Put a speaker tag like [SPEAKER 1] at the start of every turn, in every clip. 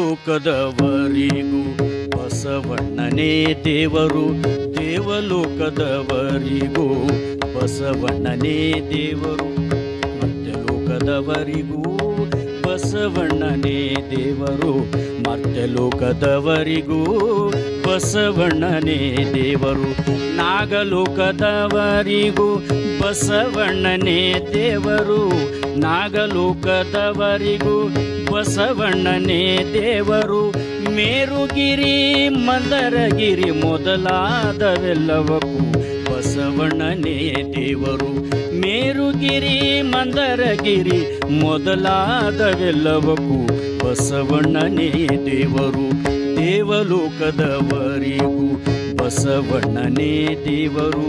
[SPEAKER 1] ದೇವಲೋಕದವರಿಗೂ ಬಸವಣ್ಣನೇ ದೇವರು, ದೇವಲೋಕದವರಿಗೂ ಬಸವಣ್ಣನೇ ದೇವರು, ಮರ್ತ್ಯಲೋಕದವರಿಗೂ ಬಸವಣ್ಣನೇ ದೇವರು, ಮರ್ತ್ಯಲೋಕದವರಿಗೂ ಬಸವಣ್ಣನೇ ದೇವರು, ನಾಗಲೋಕದವರಿಗೂ ಬಸವಣ್ಣನೇ ದೇವರು, ನಾಗಲೋಕದವರಿಗೂ ಬಸವಣ್ಣನೇ ದೇವರು, ಮೇರುಗಿರಿ ಮಂದರಗಿರಿ ಮೊದಲಾದವೆಲ್ಲವಕ್ಕೂ ಬಸವಣ್ಣನೇ ದೇವರು, ಮೇರುಗಿರಿ ಮಂದರಗಿರಿ ಮೊದಲಾದವೆಲ್ಲವಕ್ಕೂ ಬಸವಣ್ಣನೇ ದೇವರು, ದೇವಲೋಕದವರಿಗೂ ಬಸವಣ್ಣನೇ ದೇವರು.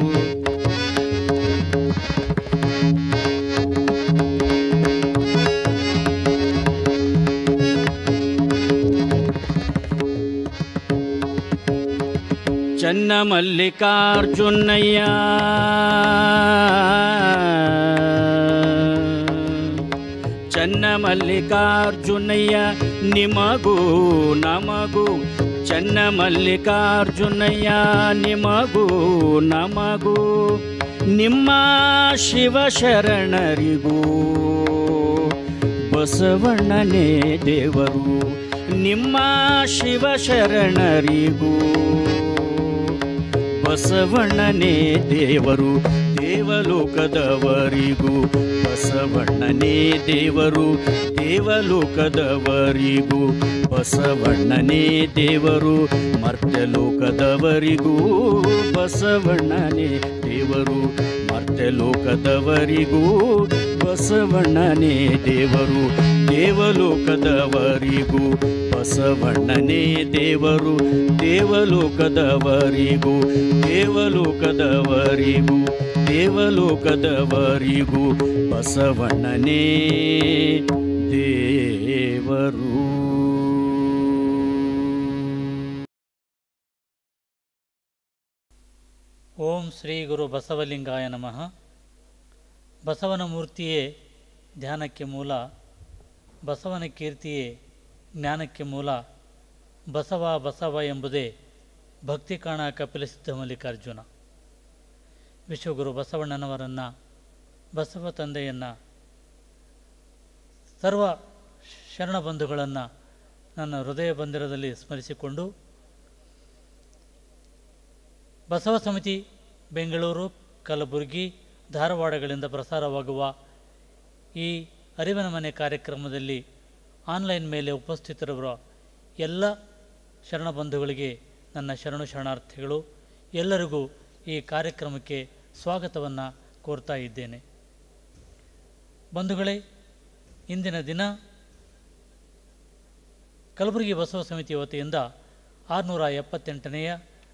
[SPEAKER 1] ಚನ್ನಮಲ್ಲಿಕಾರ್ಜುನಯ್ಯ ಚನ್ನಮಲ್ಲಿಕಾರ್ಜುನಯ್ಯ ನಿಮಗೂ ನಮಗೂ, ಚನ್ನಮಲ್ಲಿಕಾರ್ಜುನಯ್ಯ ನಿಮಗೂ ನಮಗೂ, ನಿಮ್ಮ ಶಿವಶರಣರಿಗೂ ಬಸವಣ್ಣನೇ ದೇವರು, ನಿಮ್ಮ ಶಿವಶರಣರಿಗೂ ಬಸವಣ್ಣನೇ ದೇವರು, ದೇವಲೋಕದವರಿಗೂ ಬಸವಣ್ಣನೇ ದೇವರು, ದೇವಲೋಕದವರಿಗೂ ಬಸವಣ್ಣನೇ ದೇವರು, ಮರ್ತ್ಯಲೋಕದವರಿಗೂ ಬಸವಣ್ಣನೇ ದೇವರು, ಮರ್ತ್ಯಲೋಕದವರಿಗೂ ಬಸವಣ್ಣನೇ ದೇವರು, ದೇವಲೋಕದವರಿಗೂ ಬಸವಣ್ಣನೇ ದೇವರು, ದೇವಲೋಕದವರಿಗೂ, ದೇವಲೋಕದವರಿಗೂ, ದೇವಲೋಕದವರಿಗೂ ಬಸವಣ್ಣನೇ ದೇವರು.
[SPEAKER 2] ಓಂ ಶ್ರೀ ಗುರು ಬಸವಲಿಂಗಾಯ ನಮಃ. ಬಸವನ ಮೂರ್ತಿಯೇ ಧ್ಯಾನಕ್ಕೆ ಮೂಲ, ಬಸವನ ಕೀರ್ತಿಯೇ ಜ್ಞಾನಕ್ಕೆ ಮೂಲ, ಬಸವ ಬಸವ ಎಂಬುದೇ ಭಕ್ತಿ ಕಾಣ ಕಪಿಲಸಿದ್ಧ ಮಲ್ಲಿಕಾರ್ಜುನ. ವಿಶ್ವಗುರು ಬಸವಣ್ಣನವರನ್ನು, ಬಸವ ತಂದೆಯನ್ನು, ಸರ್ವ ಶರಣ ಬಂಧುಗಳನ್ನು ನನ್ನ ಹೃದಯ ಬಂದಿರದಲ್ಲಿ ಸ್ಮರಿಸಿಕೊಂಡು, ಬಸವ ಸಮಿತಿ ಬೆಂಗಳೂರು, ಕಲಬುರಗಿ, ಧಾರವಾಡಗಳಿಂದ ಪ್ರಸಾರವಾಗುವ ಈ ಅರಿವಿನ ಮನೆ ಕಾರ್ಯಕ್ರಮದಲ್ಲಿ ಆನ್ಲೈನ್ ಮೇಲೆ ಉಪಸ್ಥಿತರಿರುವ ಎಲ್ಲ ಶರಣ ಬಂಧುಗಳಿಗೆ ನನ್ನ ಶರಣು ಶರಣಾರ್ಥಿಗಳು. ಎಲ್ಲರಿಗೂ ಈ ಕಾರ್ಯಕ್ರಮಕ್ಕೆ ಸ್ವಾಗತವನ್ನು ಕೋರ್ತಾ ಇದ್ದೇನೆ. ಬಂಧುಗಳೇ, ಇಂದಿನ ದಿನ ಕಲಬುರಗಿ ಬಸವ ಸಮಿತಿ ವತಿಯಿಂದ 678ನೆಯ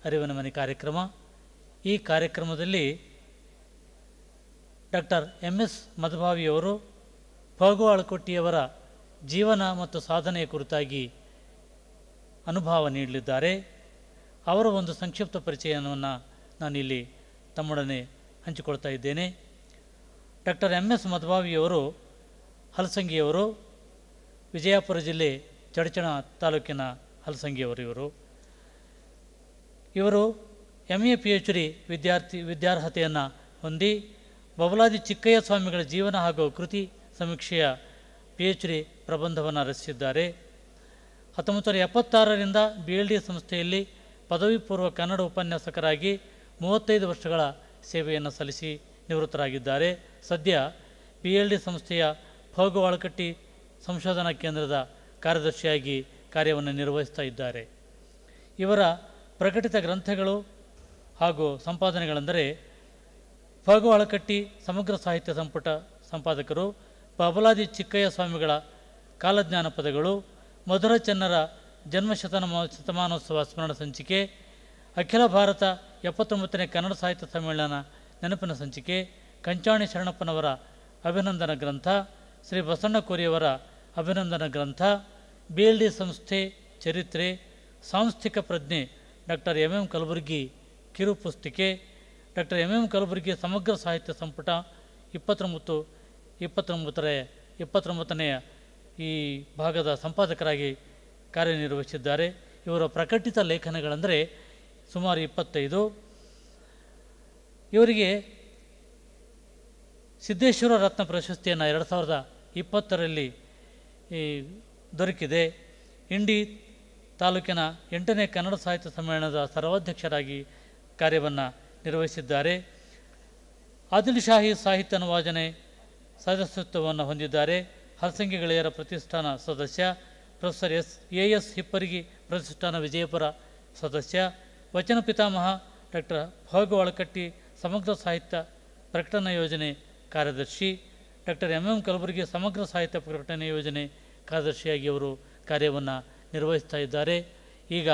[SPEAKER 2] ಅರಿವಿನ ಮನೆ ಕಾರ್ಯಕ್ರಮ. ಈ ಕಾರ್ಯಕ್ರಮದಲ್ಲಿ ಡಾಕ್ಟರ್ MS ಮಧುಭಾವಿಯವರು ಫಗು ಆಳಕೊಟ್ಟಿಯವರ ಜೀವನ ಮತ್ತು ಸಾಧನೆಯ ಕುರಿತಾಗಿ ಅನುಭವ ನೀಡಲಿದ್ದಾರೆ. ಅವರ ಒಂದು ಸಂಕ್ಷಿಪ್ತ ಪರಿಚಯವನ್ನು ನಾನಿಲ್ಲಿ ತಮ್ಮೊಡನೆ ಹಂಚಿಕೊಳ್ತಾ ಇದ್ದೇನೆ. ಡಾಕ್ಟರ್ MS ಮಧುಭಾವಿಯವರು ಹಲಸಂಗಿಯವರು, ವಿಜಯಪುರ ಜಿಲ್ಲೆ ಚಡಚಣ ತಾಲೂಕಿನ ಹಲಸಂಗಿಯವರು. ಇವರು MA PhD ವಿದ್ಯಾರ್ಹತೆಯನ್ನು ಹೊಂದಿ ಬಬಲಾದಿ ಚಿಕ್ಕಯ್ಯ ಸ್ವಾಮಿಗಳ ಜೀವನ ಹಾಗೂ ಕೃತಿ ಸಮೀಕ್ಷೆಯ PhD ಪ್ರಬಂಧವನ್ನು ರಚಿಸಿದ್ದಾರೆ. 1976ರಿಂದ BLD ಸಂಸ್ಥೆಯಲ್ಲಿ ಪದವಿ ಪೂರ್ವ ಕನ್ನಡ ಉಪನ್ಯಾಸಕರಾಗಿ 35 ವರ್ಷಗಳ ಸೇವೆಯನ್ನು ಸಲ್ಲಿಸಿ ನಿವೃತ್ತರಾಗಿದ್ದಾರೆ. ಸದ್ಯ BLD ಸಂಸ್ಥೆಯ ಫಗು ಆಳಕಟ್ಟಿ ಸಂಶೋಧನಾ ಕೇಂದ್ರದ ಕಾರ್ಯದರ್ಶಿಯಾಗಿ ಕಾರ್ಯವನ್ನು ನಿರ್ವಹಿಸ್ತಾ ಇದ್ದಾರೆ. ಇವರ ಪ್ರಕಟಿತ ಗ್ರಂಥಗಳು ಹಾಗೂ ಸಂಪಾದನೆಗಳೆಂದರೆ ಫಗು ಆಳಕಟ್ಟಿ ಸಮಗ್ರ ಸಾಹಿತ್ಯ ಸಂಪುಟ ಸಂಪಾದಕರು, ಬಬಲಾದಿ ಚಿಕ್ಕಯ್ಯ ಸ್ವಾಮಿಗಳ ಕಾಲಜ್ಞಾನ ಪದಗಳು, ಮಧುರ ಚೆನ್ನರ ಶತಮಾನೋತ್ಸವ ಸ್ಮರಣ ಸಂಚಿಕೆ, ಅಖಿಲ ಭಾರತ 79ನೇ ಕನ್ನಡ ಸಾಹಿತ್ಯ ಸಮ್ಮೇಳನ ನೆನಪಿನ ಸಂಚಿಕೆ, ಕಂಚಾಣಿ ಶರಣಪ್ಪನವರ ಅಭಿನಂದನ ಗ್ರಂಥ, ಶ್ರೀ ಬಸಣ್ಣ ಕೋರಿಯವರ ಅಭಿನಂದನ ಗ್ರಂಥ, BLD ಸಂಸ್ಥೆ ಚರಿತ್ರೆ, ಸಾಂಸ್ಥಿಕ ಪ್ರಜ್ಞೆ ಡಾಕ್ಟರ್ MM ಕಲಬುರ್ಗಿ ಕಿರು ಪುಸ್ತಿಕೆ, ಡಾಕ್ಟರ್ MM ಕಲಬುರ್ಗಿ ಸಮಗ್ರ ಸಾಹಿತ್ಯ ಸಂಪುಟ 29ನೇ ಈ ಭಾಗದ ಸಂಪಾದಕರಾಗಿ ಕಾರ್ಯನಿರ್ವಹಿಸಿದ್ದಾರೆ. ಇವರ ಪ್ರಕಟಿತ ಲೇಖನಗಳೆಂದರೆ ಸುಮಾರು 25. ಇವರಿಗೆ ಸಿದ್ದೇಶ್ವರ ರತ್ನ ಪ್ರಶಸ್ತಿಯನ್ನು 2020ರಲ್ಲಿ ದೊರಕಿದೆ. ಇಂಡಿ ತಾಲೂಕಿನ 8ನೇ ಕನ್ನಡ ಸಾಹಿತ್ಯ ಸಮ್ಮೇಳನದ ಸರ್ವಾಧ್ಯಕ್ಷರಾಗಿ ಕಾರ್ಯವನ್ನು ನಿರ್ವಹಿಸಿದ್ದಾರೆ. ಆದಿಲ್ಶಾಹಿ ಸಾಹಿತ್ಯ ಅನುವಾದನೆ ಸದಸ್ಯತ್ವವನ್ನು ಹೊಂದಿದ್ದಾರೆ. ಹಲಸಂಗಿ ಗೆಳೆಯರ ಪ್ರತಿಷ್ಠಾನ ಸದಸ್ಯ. ಪ್ರೊಫೆಸರ್ ಎಸ್ ಹಿಪ್ಪರಿಗಿ ಪ್ರತಿಷ್ಠಾನ ವಿಜಯಪುರ ಸದಸ್ಯ. ವಚನ ಪಿತಾಮಹ ಡಾಕ್ಟರ್ ಫ.ಗ. ವಳಕಟ್ಟಿ ಸಮಗ್ರ ಸಾಹಿತ್ಯ ಪ್ರಕಟಣಾ ಯೋಜನೆ ಕಾರ್ಯದರ್ಶಿ. ಡಾಕ್ಟರ್ ಎಂ ಕಲಬುರ್ಗಿ ಸಮಗ್ರ ಸಾಹಿತ್ಯ ಪ್ರಕಟಣೆ ಯೋಜನೆ ಕಾರ್ಯದರ್ಶಿಯಾಗಿ ಅವರು ಕಾರ್ಯವನ್ನು ನಿರ್ವಹಿಸ್ತಾ ಇದ್ದಾರೆ. ಈಗ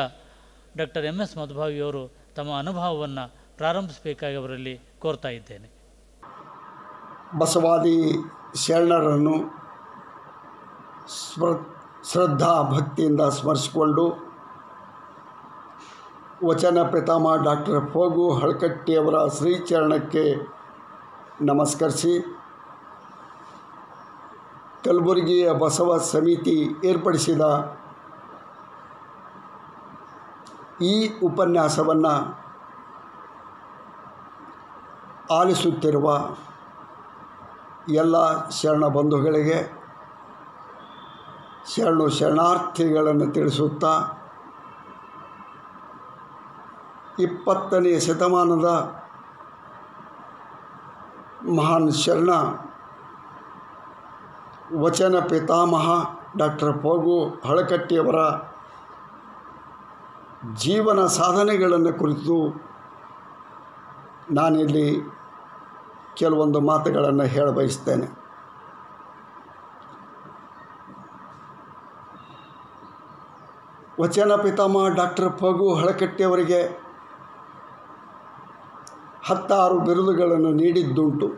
[SPEAKER 2] ಡಾಕ್ಟರ್ ಎಂ ಎಸ್ ಮಧುಭಾವಿಯವರು ತಮ್ಮ ಅನುಭವವನ್ನು ಪ್ರಾರಂಭಿಸಬೇಕಾಗಿ ಅವರಲ್ಲಿ ಕೋರ್ತಾ ಇದ್ದೇನೆ.
[SPEAKER 3] ಬಸವಾದಿ ಶರಣರನ್ನು ಶ್ರದ್ಧಾ ಭಕ್ತಿಯಿಂದ ಸ್ಮರಿಸಿಕೊಂಡು ವಚನ ಪಿತಾಮಹ ಡಾಕ್ಟರ್ ಫ.ಗು. ಹಳಕಟ್ಟಿಯವರ ಶ್ರೀಚರಣಕ್ಕೆ ನಮಸ್ಕರಿಸಿ, ಕಲಬುರಗಿಯ ಬಸವ ಸಮಿತಿ ಏರ್ಪಡಿಸಿದ ಈ ಉಪನ್ಯಾಸವನ್ನು ಆಲಿಸುತ್ತಿರುವ ಎಲ್ಲ ಶರಣ ಬಂಧುಗಳಿಗೆ ಶರಣಾರ್ಥಿಗಳನ್ನು ತಿಳಿಸುತ್ತಾ 20ನೇ ಶತಮಾನದ ಮಹಾನ್ ಶರಣ ವಚನ ಪಿತಾಮಹ ಡಾಕ್ಟರ್ ಫ.ಗು. ಹಳಕಟ್ಟಿಯವರ ಜೀವನ ಸಾಧನೆಗಳನ್ನು ಕುರಿತು ನಾನಿಲ್ಲಿ ಕೆಲವೊಂದು ಮಾತುಗಳನ್ನು ಹೇಳಬಯಸ್ತೇನೆ. ವಚನ ಪಿತಾಮಹ ಡಾಕ್ಟರ್ ಫ.ಗು. ಹಳಕಟ್ಟಿಯವರಿಗೆ 16 ಬಿರುದುಗಳನ್ನು ನೀಡಿದ್ದುಂಟು.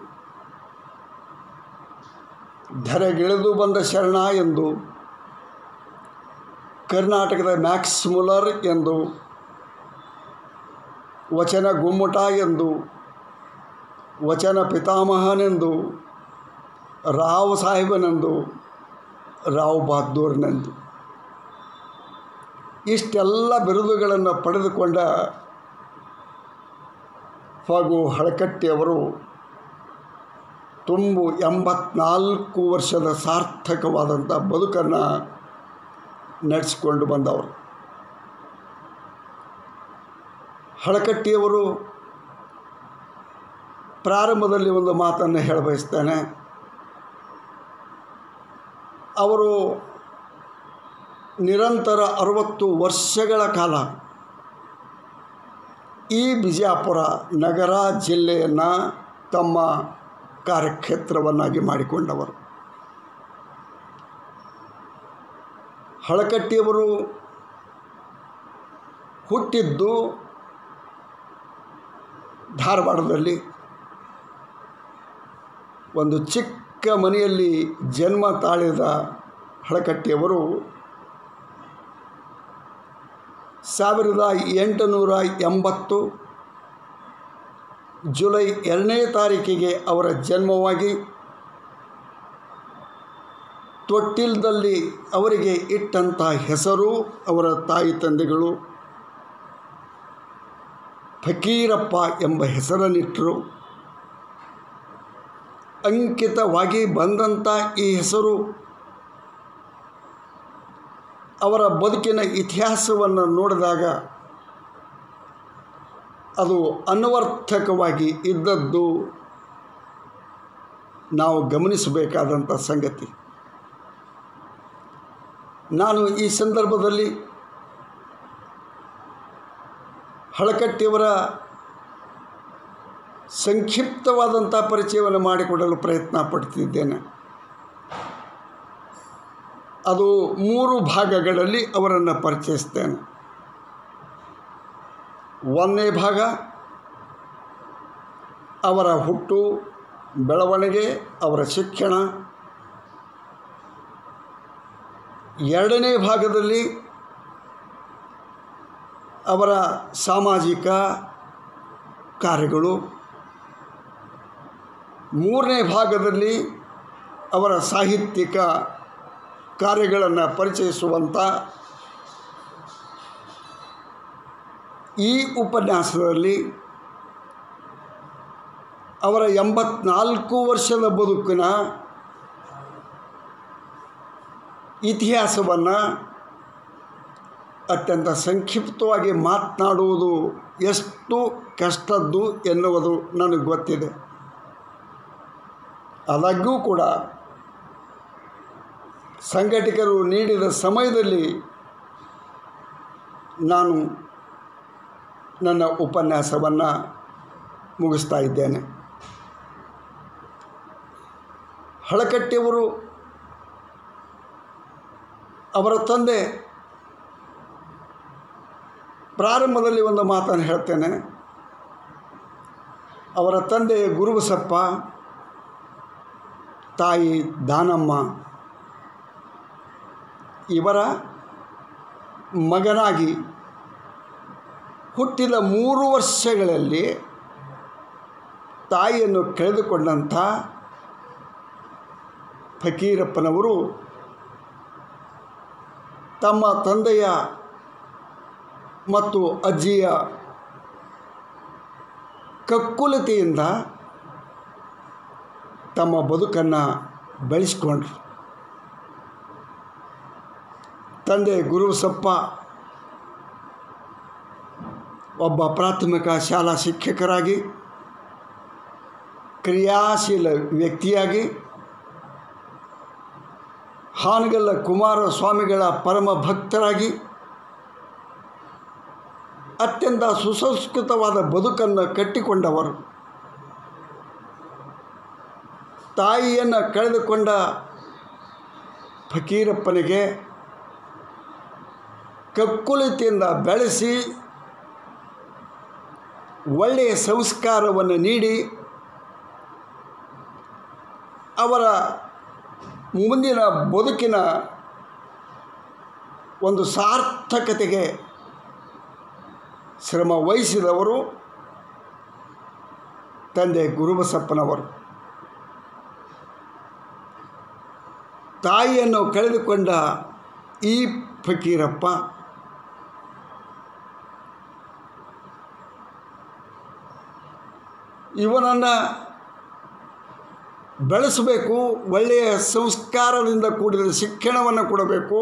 [SPEAKER 3] ಧರೆಗಿಳಿದು ಬಂದ ಶರಣ ಎಂದು, ಕರ್ನಾಟಕದ ಮ್ಯಾಕ್ಸ್ ಮುಲ್ಲರ್ ಎಂದು, ವಚನ ಗುಮ್ಮಟ ಎಂದು, ವಚನ ಪಿತಾಮಹನೆಂದು, ರಾವ್ ಸಾಹೇಬನೆಂದು, ರಾವ್ ಬಹದ್ದೂರ್ನೆಂದು ಇಷ್ಟೆಲ್ಲ ಬಿರುದುಗಳನ್ನು ಪಡೆದುಕೊಂಡ ಫ.ಗು. ಹಳಕಟ್ಟಿಯವರು 84 ವರ್ಷದ ಸಾರ್ಥಕವಾದಂಥ ಬದುಕನ್ನು ನಡೆಸಿಕೊಂಡು ಬಂದವರು. ಹಳಕಟ್ಟಿಯವರು ಪ್ರಾರಂಭದಲ್ಲಿ ಒಂದು ಮಾತನ್ನು ಹೇಳಬಯಸ್ತೇನೆ. ಅವರು ನಿರಂತರ 60 ವರ್ಷಗಳ ಕಾಲ ಈ ಬಿಜಾಪುರ ನಗರ ಜಿಲ್ಲೆಯನ್ನು ತಮ್ಮ ಕಾರ್ಯಕ್ಷೇತ್ರವನ್ನಾಗಿ ಮಾಡಿಕೊಂಡವರು. ಹಳಕಟ್ಟಿಯವರು ಹುಟ್ಟಿದ್ದು ಧಾರವಾಡದಲ್ಲಿ. ಒಂದು ಚಿಕ್ಕ ಮನೆಯಲ್ಲಿ ಜನ್ಮ ತಾಳಿದ ಹಳಕಟ್ಟಿಯವರು 1880 ಜುಲೈ 2ನೇ ತಾರೀಕಿಗೆ ಅವರ ಜನ್ಮವಾಗಿ ತೊಟ್ಟಿಲದಲ್ಲಿ ಅವರಿಗೆ ಇಟ್ಟಂಥ ಹೆಸರು ಅವರ ತಾಯಿ ತಂದೆಗಳು ಫಕೀರಪ್ಪ ಎಂಬ ಹೆಸರನ್ನಿಟ್ಟರು. ಅಂಕಿತವಾಗಿ ಬಂದಂಥ ಈ ಹೆಸರು ಅವರ ಬದುಕಿನ ಇತಿಹಾಸವನ್ನು ನೋಡಿದಾಗ ಅದು ಅನ್ವರ್ಥಕವಾಗಿ ಇದ್ದದ್ದು ನಾವು ಗಮನಿಸಬೇಕಾದಂಥ ಸಂಗತಿ. ನಾನು ಈ ಸಂದರ್ಭದಲ್ಲಿ ಹಳಕಟ್ಟಿಯವರ ಸಂಕ್ಷಿಪ್ತವಾದಂಥ ಪರಿಚಯವನ್ನು ಮಾಡಿಕೊಡಲು ಪ್ರಯತ್ನ ಪಡ್ತಿದ್ದೇನೆ. ಅದು 3 ಭಾಗಗಳಲ್ಲಿ ಅವರನ್ನು ಪರಿಚಯಿಸ್ತೇನೆ. 1ನೇ ಭಾಗ ಅವರ ಹುಟ್ಟು, ಬೆಳವಣಿಗೆ, ಅವರ ಶಿಕ್ಷಣ. 2ನೇ ಭಾಗದಲ್ಲಿ ಅವರ ಸಾಮಾಜಿಕ ಕಾರ್ಯಗಳು. 3ನೇ ಭಾಗದಲ್ಲಿ ಅವರ ಸಾಹಿತ್ಯಿಕ ಕಾರ್ಯಗಳನ್ನು ಪರಿಚಯಿಸುವಂಥ ಈ ಉಪನ್ಯಾಸದಲ್ಲಿ ಅವರ 84 ವರ್ಷದ ಬದುಕಿನ ಇತಿಹಾಸವನ್ನು ಅತ್ಯಂತ ಸಂಕ್ಷಿಪ್ತವಾಗಿ ಮಾತನಾಡುವುದು ಎಷ್ಟು ಕಷ್ಟದ್ದು ಎನ್ನುವುದು ನನಗೆ ಗೊತ್ತಿದೆ. ಆದಾಗ್ಯೂ ಕೂಡ ಸಂಘಟಕರು ನೀಡಿದ ಸಮಯದಲ್ಲಿ ನಾನು ನನ್ನ ಉಪನ್ಯಾಸವನ್ನು ಮುಗಿಸ್ತಾ ಇದ್ದೇನೆ. ಹಳಕಟ್ಟಿಯವರು ಅವರ ತಂದೆ ಪ್ರಾರಂಭದಲ್ಲಿ ಒಂದು ಮಾತನ್ನು ಹೇಳ್ತೇನೆ. ಅವರ ತಂದೆ ಗುರುಬಸಪ್ಪ, ತಾಯಿ ದಾನಮ್ಮ. ಇವರ ಮಗನಾಗಿ ಹುಟ್ಟಿದ 3 ವರ್ಷಗಳಲ್ಲಿ ತಾಯಿಯನ್ನು ಕಳೆದುಕೊಂಡಂಥ ಫಕೀರಪ್ಪನವರು ತಮ್ಮ ತಂದೆಯ ಮತ್ತು ಅಜ್ಜಿಯ ಕಕ್ಕುಲತೆಯಿಂದ ತಮ್ಮ ಬದುಕನ್ನು ಬೆಳೆಸ್ಕೊಂಡ್ರು. ತಂದೆ ಗುರುಬಸಪ್ಪ ಒಬ್ಬ ಪ್ರಾಥಮಿಕ ಶಾಲಾ ಶಿಕ್ಷಕರಾಗಿ, ಕ್ರಿಯಾಶೀಲ ವ್ಯಕ್ತಿಯಾಗಿ, ಹಾನಗಲ್ಲ ಕುಮಾರಸ್ವಾಮಿಗಳ ಪರಮ ಭಕ್ತರಾಗಿ ಅತ್ಯಂತ ಸುಸಂಸ್ಕೃತವಾದ ಬದುಕನ್ನು ಕಟ್ಟಿಕೊಂಡವರು. ತಾಯಿಯನ್ನು ಕಳೆದುಕೊಂಡ ಫಕೀರಪ್ಪನಿಗೆ ಕಕ್ಕುಲತೆಯಿಂದ ಬೆಳೆಸಿ ಒಳ್ಳೆಯ ಸಂಸ್ಕಾರವನ್ನು ನೀಡಿ ಅವರ ಮುಂದಿನ ಬದುಕಿನ ಒಂದು ಸಾರ್ಥಕತೆಗೆ ಶ್ರಮ ವಹಿಸಿದವರು ತಂದೆ ಗುರುಬಸಪ್ಪನವರು. ತಾಯಿಯನ್ನು ಕಳೆದುಕೊಂಡ ಈ ಫಕೀರಪ್ಪ ಇವನನ್ನು ಬೆಳೆಸಬೇಕು, ಒಳ್ಳೆಯ ಸಂಸ್ಕಾರದಿಂದ ಕೂಡಿದ ಶಿಕ್ಷಣವನ್ನು ಕೊಡಬೇಕು,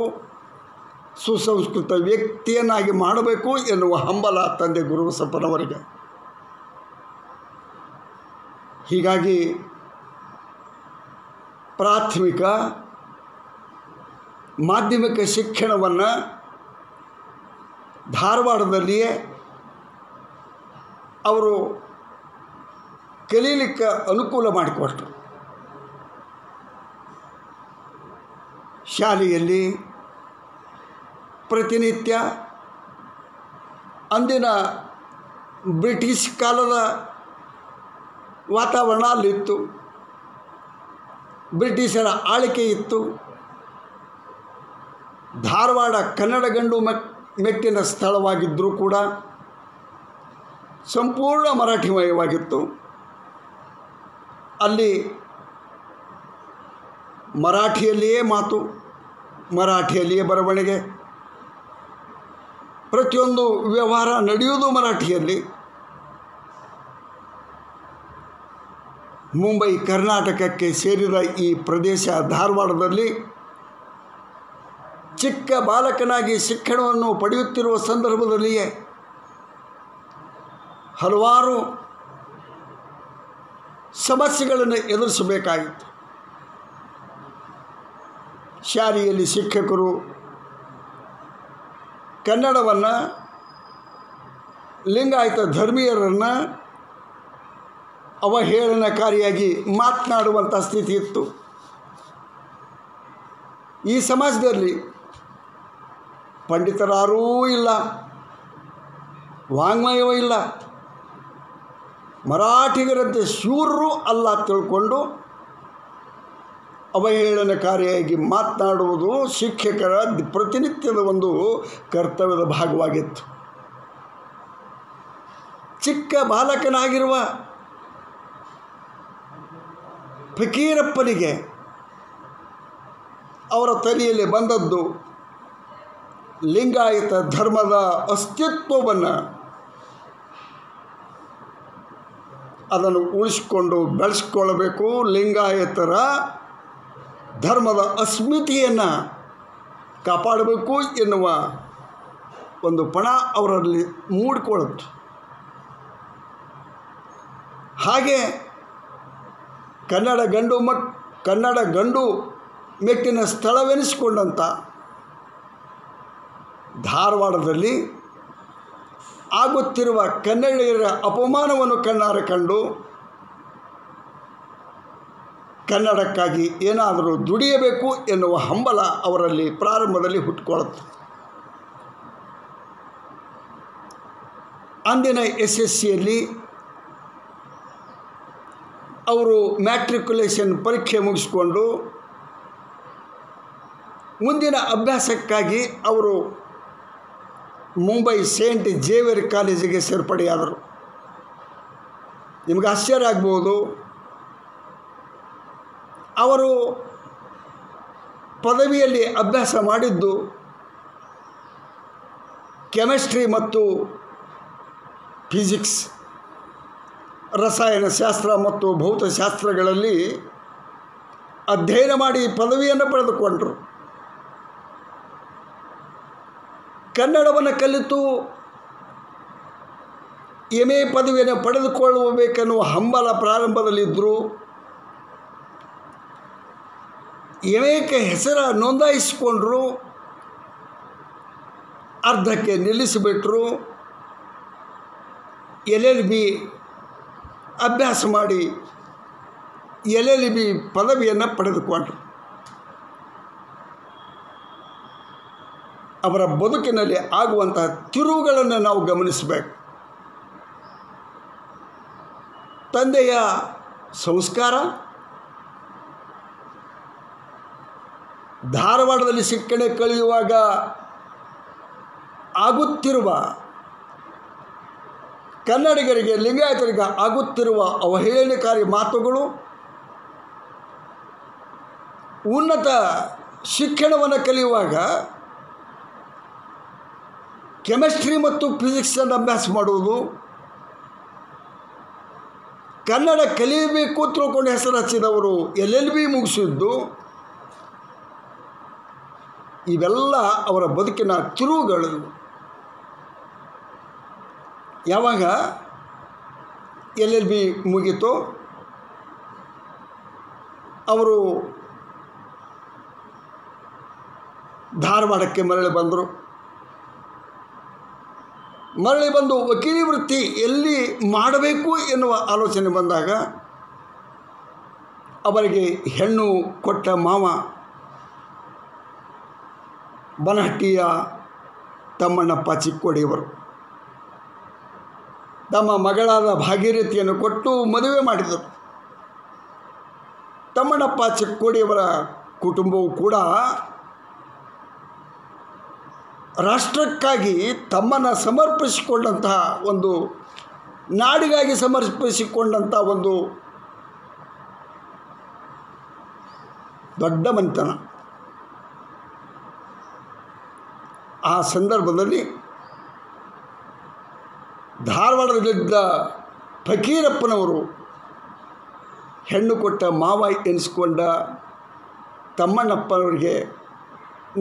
[SPEAKER 3] ಸುಸಂಸ್ಕೃತ ವ್ಯಕ್ತಿಯನ್ನಾಗಿ ಮಾಡಬೇಕು ಎನ್ನುವ ಹಂಬಲ ತಂದೆ ಗುರುಬಸಪ್ಪನವರಿಗೆ. ಹೀಗಾಗಿ ಪ್ರಾಥಮಿಕ ಮಾಧ್ಯಮಿಕ ಶಿಕ್ಷಣವನ್ನು ಧಾರವಾಡದಲ್ಲಿಯೇ ಅವರು ಕಲೀಲಿಕ್ಕೆ ಅನುಕೂಲ ಮಾಡಿಕೊಟ್ರು. ಶಾಲೆಯಲ್ಲಿ ಪ್ರತಿನಿತ್ಯ ಅಂದಿನ ಬ್ರಿಟಿಷ್ ಕಾಲದ ವಾತಾವರಣ ಅಲ್ಲಿತ್ತು, ಬ್ರಿಟಿಷರ ಆಳ್ವಿಕೆ ಇತ್ತು. ಧಾರವಾಡ ಕನ್ನಡ ಗಂಡು ಮೆಟ್ಟಿನ ಸ್ಥಳವಾಗಿದ್ದರೂ ಕೂಡ ಸಂಪೂರ್ಣ ಮರಾಠಿಮಯವಾಗಿತ್ತು. ಅಲ್ಲಿ ಮರಾಠಿಯಲ್ಲಿಯೇ ಮಾತು, ಮರಾಠಿಯಲ್ಲಿಯೇ ಬರವಣಿಗೆ, ಪ್ರತಿಯೊಂದು ವ್ಯವಹಾರ ನಡೆಯುವುದು ಮರಾಠಿಯಲ್ಲಿ. ಮುಂಬೈ ಕರ್ನಾಟಕಕ್ಕೆ ಸೇರಿದ ಈ ಪ್ರದೇಶ ಧಾರವಾಡದಲ್ಲಿ ಚಿಕ್ಕ ಬಾಲಕನಾಗಿ ಶಿಕ್ಷಣವನ್ನು ಪಡೆಯುತ್ತಿರುವ ಸಂದರ್ಭದಲ್ಲಿಯೇ ಹಲವಾರು ಸಮಸ್ಯೆಗಳನ್ನು ಎದುರಿಸಬೇಕಾಗಿತ್ತು. ಶಾಲೆಯಲ್ಲಿ ಶಿಕ್ಷಕರು ಕನ್ನಡವನ್ನು, ಲಿಂಗಾಯತ ಧರ್ಮೀಯರನ್ನು ಅವಹೇಳನಕಾರಿಯಾಗಿ ಮಾತನಾಡುವಂಥ ಸ್ಥಿತಿ ಇತ್ತು. ಈ ಸಮಾಜದಲ್ಲಿ ಪಂಡಿತರಾರೂ ಇಲ್ಲ, ವಾಂಗ್ಮಯವೂ ಇಲ್ಲ, ಮರಾಠಿಗರಂತೆ ಶೂರರೂ ಅಲ್ಲ ತಿಳ್ಕೊಂಡು ಅವಹೇಳನಕಾರಿಯಾಗಿ ಮಾತನಾಡುವುದು ಶಿಕ್ಷಕರ ಪ್ರತಿನಿತ್ಯದ ಒಂದು ಕರ್ತವ್ಯದ ಭಾಗವಾಗಿತ್ತು. ಚಿಕ್ಕ ಬಾಲಕನಾಗಿರುವ ಫಕೀರಪ್ಪನಿಗೆ ಅವರ ತಲೆಯಲ್ಲಿ ಬಂದದ್ದು ಲಿಂಗಾಯತ ಧರ್ಮದ ಅಸ್ತಿತ್ವವನ್ನು ಅದನ್ನು ಉಳಿಸ್ಕೊಂಡು ಬೆಳೆಸ್ಕೊಳ್ಬೇಕು. ಲಿಂಗಾಯತರ ಧರ್ಮದ ಅಸ್ಮಿತೆಯನ್ನು ಕಾಪಾಡಬೇಕು ಎನ್ನುವ ಒಂದು ಪಣ ಅವರಲ್ಲಿ ಮೂಡಿಕೊಳ್ಳುತ್ತೆ. ಹಾಗೆ ಕನ್ನಡ ಗಂಡು ಮೆಟ್ಟಿನ ಸ್ಥಳವೆನಿಸಿಕೊಂಡಂಥ ಧಾರವಾಡದಲ್ಲಿ ಆಗುತ್ತಿರುವ ಕನ್ನಡಿಗರ ಅಪಮಾನವನ್ನು ಕಣ್ಣಾರೆ ಕಂಡು ಕನ್ನಡಕ್ಕಾಗಿ ಏನಾದರೂ ದುಡಿಯಬೇಕು ಎನ್ನುವ ಹಂಬಲ ಅವರಲ್ಲಿ ಪ್ರಾರಂಭದಲ್ಲಿ ಹುಟ್ಟುಕೊಳ್ಳುತ್ತೆ. ಅಂದಿನ SSCಯಲ್ಲಿ ಅವರು ಮ್ಯಾಟ್ರಿಕ್ಯುಲೇಷನ್ ಪರೀಕ್ಷೆ ಮುಗಿಸ್ಕೊಂಡು ಮುಂದಿನ ಅಭ್ಯಾಸಕ್ಕಾಗಿ ಅವರು ಮುಂಬೈ ಸೇಂಟ್ ಜೇವಿಯರ್ ಕಾಲೇಜಿಗೆ ಸೇರ್ಪಡೆಯಾದರು. ನಿಮಗೆ ಆಶ್ಚರ್ಯ ಆಗ್ಬೋದು, ಅವರು ಪದವಿಯಲ್ಲಿ ಅಭ್ಯಾಸ ಮಾಡಿದ್ದು ಕೆಮಿಸ್ಟ್ರಿ ಮತ್ತು ಫಿಸಿಕ್ಸ್, ರಸಾಯನಶಾಸ್ತ್ರ ಮತ್ತು ಭೌತಶಾಸ್ತ್ರಗಳಲ್ಲಿ ಅಧ್ಯಯನ ಮಾಡಿ ಪದವಿಯನ್ನು ಪಡೆದುಕೊಂಡರು. ಕನ್ನಡವನ್ನು ಕಲಿತು MA ಪದವಿಯನ್ನು ಪಡೆದುಕೊಳ್ಳಬೇಕೆನ್ನುವ ಹಂಬಲ ಪ್ರಾರಂಭದಲ್ಲಿದ್ದರು. MAಕ್ಕೆ ಹೆಸರು ನೋಂದಾಯಿಸಿಕೊಂಡರು, ಅರ್ಧಕ್ಕೆ ನಿಲ್ಲಿಸಿಬಿಟ್ರು. LLB ಅಭ್ಯಾಸ ಮಾಡಿ LLB ಪದವಿಯನ್ನು ಪಡೆದುಕೊಂಡರು. ಅವರ ಬದುಕಿನಲ್ಲಿ ಆಗುವಂಥ ತಿರುವುಗಳನ್ನು ನಾವು ಗಮನಿಸಬೇಕು. ತಂದೆಯ ಸಂಸ್ಕಾರ, ಧಾರವಾಡದಲ್ಲಿ ಶಿಕ್ಷಣ ಕಳೆಯುವಾಗ ಆಗುತ್ತಿರುವ ಕನ್ನಡಿಗರಿಗೆ, ಲಿಂಗಾಯತರಿಗೆ ಆಗುತ್ತಿರುವ ಅವಹೇಳನಕಾರಿ ಮಾತುಗಳು, ಉನ್ನತ ಶಿಕ್ಷಣವನ್ನು ಕಲಿಯುವಾಗ ಕೆಮಿಸ್ಟ್ರಿ ಮತ್ತು ಫಿಸಿಕ್ಸನ್ನು ಅಭ್ಯಾಸ ಮಾಡುವುದು, ಕನ್ನಡ ಕಲಿಯಬೇಕು ತಿಳ್ಕೊಂಡು ಹೆಸರು ಹಚ್ಚಿದವರು LLB ಮುಗಿಸಿದ್ದು, ಇವೆಲ್ಲ ಅವರ ಬದುಕಿನ ತಿರುವುಗಳು. ಯಾವಾಗ LLB ಮುಗೀತು, ಅವರು ಧಾರವಾಡಕ್ಕೆ ಮರಳಿ ಬಂದರು. ಮರಳಿ ಬಂದು ವಕೀಲಿ ವೃತ್ತಿ ಎಲ್ಲಿ ಮಾಡಬೇಕು ಎನ್ನುವ ಆಲೋಚನೆ ಬಂದಾಗ ಅವರಿಗೆ ಹೆಣ್ಣು ಕೊಟ್ಟ ಮಾವ ಬನಹಟ್ಟಿಯ ತಮ್ಮಣ್ಣಪ್ಪ ಚಿಕ್ಕೋಡಿಯವರು ತಮ್ಮ ಮಗಳಾದ ಭಾಗೀರಥಿಯನ್ನು ಕೊಟ್ಟು ಮದುವೆ ಮಾಡಿದರು. ತಮ್ಮಣ್ಣಪ್ಪ ಚಿಕ್ಕೋಡಿಯವರ ಕುಟುಂಬವು ಕೂಡ ರಾಷ್ಟ್ರಕ್ಕಾಗಿ ತಮ್ಮನ್ನು ಸಮರ್ಪಿಸಿಕೊಂಡಂತಹ ಒಂದು, ನಾಡಿಗಾಗಿ ಸಮರ್ಪಿಸಿಕೊಂಡಂಥ ಒಂದು ದೊಡ್ಡ ಮನೆತನ. ಆ ಸಂದರ್ಭದಲ್ಲಿ ಧಾರವಾಡದಲ್ಲಿದ್ದ ಫಕೀರಪ್ಪನವರು ಹೆಣ್ಣು ಕೊಟ್ಟ ಮಾವ ಎನಿಸಿಕೊಂಡ ತಮ್ಮಣ್ಣಪ್ಪನವರಿಗೆ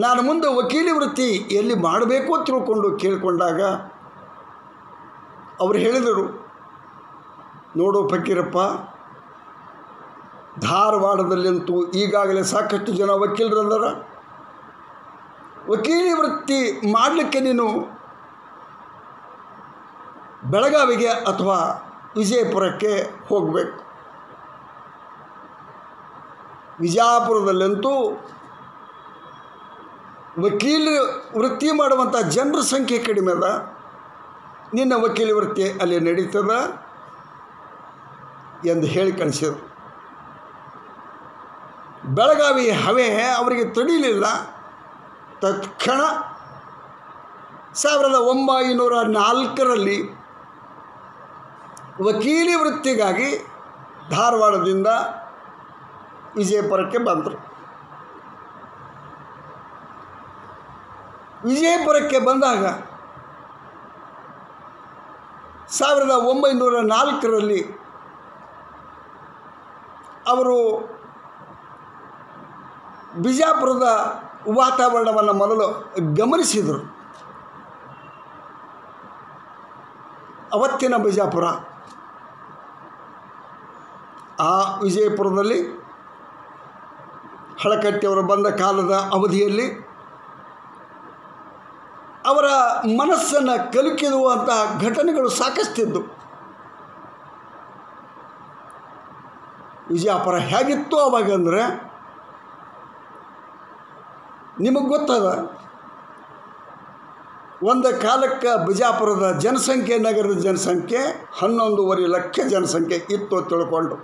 [SPEAKER 3] ನಾನು ಮುಂದೆ ವಕೀಲಿ ವೃತ್ತಿ ಎಲ್ಲಿ ಮಾಡಬೇಕು ತಿಳ್ಕೊಂಡು ಕೇಳಿಕೊಂಡಾಗ ಅವರು ಹೇಳಿದರು, ನೋಡು ಫಕೀರಪ್ಪ, ಧಾರವಾಡದಲ್ಲಂತೂ ಈಗಾಗಲೇ ಸಾಕಷ್ಟು ಜನ ವಕೀಲರದಾರ. ವಕೀಲಿ ವೃತ್ತಿ ಮಾಡಲಿಕ್ಕೆ ನೀನು ಬೆಳಗಾವಿಗೆ ಅಥವಾ ವಿಜಯಪುರಕ್ಕೆ ಹೋಗಬೇಕು. ವಿಜಯಪುರದಲ್ಲಂತೂ ವಕೀಲ ವೃತ್ತಿ ಮಾಡುವಂಥ ಜನರ ಸಂಖ್ಯೆ ಕಡಿಮೆ ಅದ, ನಿನ್ನ ವಕೀಲಿ ವೃತ್ತಿ ಅಲ್ಲಿ ನಡೀತದ ಎಂದು ಹೇಳಿ ಕಳಿಸಿದರು. ಬೆಳಗಾವಿ ಹವೆ ಅವರಿಗೆ ತಡೀಲಿಲ್ಲ. ತತ್ಕ್ಷಣ 1904ರಲ್ಲಿ ವಕೀಲಿ ವೃತ್ತಿಗಾಗಿ ಧಾರವಾಡದಿಂದ ವಿಜಯಪುರಕ್ಕೆ ಬಂದರು. ವಿಜಯಪುರಕ್ಕೆ ಬಂದಾಗ 1904ರಲ್ಲಿ ಅವರು ಬಿಜಾಪುರದ ವಾತಾವರಣವನ್ನು ಮೊದಲು ಗಮನಿಸಿದರು. ಅವತ್ತಿನ ಬಿಜಾಪುರ, ಆ ವಿಜಯಪುರದಲ್ಲಿ ಹಳಕಟ್ಟಿಯವರು ಬಂದ ಕಾಲದ ಅವಧಿಯಲ್ಲಿ ಅವರ ಮನಸ್ಸನ್ನು ಕಲಕಿರುವಂಥ ಘಟನೆಗಳು ಸಾಕಷ್ಟಿದ್ದು. ವಿಜಯಪುರ ಹೇಗಿತ್ತು ಅವಾಗಂದರೆ ನಿಮಗೆ ಗೊತ್ತದ, ಒಂದು ಕಾಲಕ್ಕೆ ಬಿಜಾಪುರದ ಜನಸಂಖ್ಯೆ, ನಗರದ ಜನಸಂಖ್ಯೆ 11.5 ಲಕ್ಷ ಜನಸಂಖ್ಯೆ ಇತ್ತು ತಿಳ್ಕೊಂಡು.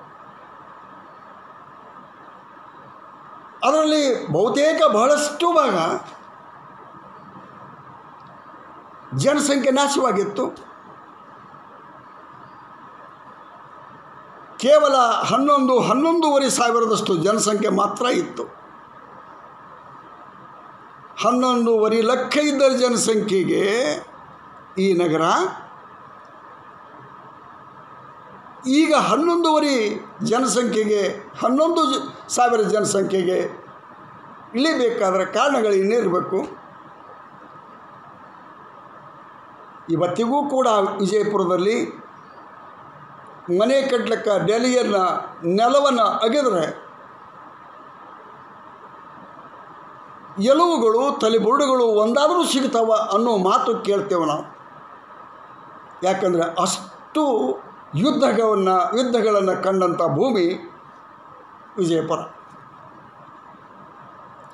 [SPEAKER 3] ಅದರಲ್ಲಿ ಬಹುತೇಕ ಬಹಳಷ್ಟು ಭಾಗ ಜನಸಂಖ್ಯೆ ನಾಶವಾಗಿತ್ತು. ಕೇವಲ 11-11.5 ಸಾವಿರದಷ್ಟು ಜನಸಂಖ್ಯೆ ಮಾತ್ರ ಇತ್ತು. 11.5 ಲಕ್ಷ ಇದ್ದ ಜನಸಂಖ್ಯೆಗೆ ಈ ನಗರ ಈಗ 11.5 ಜನಸಂಖ್ಯೆಗೆ 11,000 ಜನಸಂಖ್ಯೆಗೆ ಇಳಿಬೇಕಾದ್ರೆ ಕಾರಣಗಳು ಇನ್ನೇರಬೇಕು. ಇವತ್ತಿಗೂ ಕೂಡ ವಿಜಯಪುರದಲ್ಲಿ ಮನೆ ಕಟ್ಟಲಿಕ್ಕೆ ಡೆಲಿಯನ್ನು ನೆಲವನ್ನು ಅಗೆದರೆ ಎಲುವುಗಳು, ತಲೆಬುರುಡುಗಳು ಒಂದಾದರೂ ಸಿಗ್ತಾವ ಅನ್ನೋ ಮಾತು ಕೇಳ್ತೇವೆ ನಾವು. ಯಾಕಂದರೆ ಅಷ್ಟು ಯುದ್ಧಗಳನ್ನು ಕಂಡಂಥ ಭೂಮಿ ವಿಜಯಪುರ.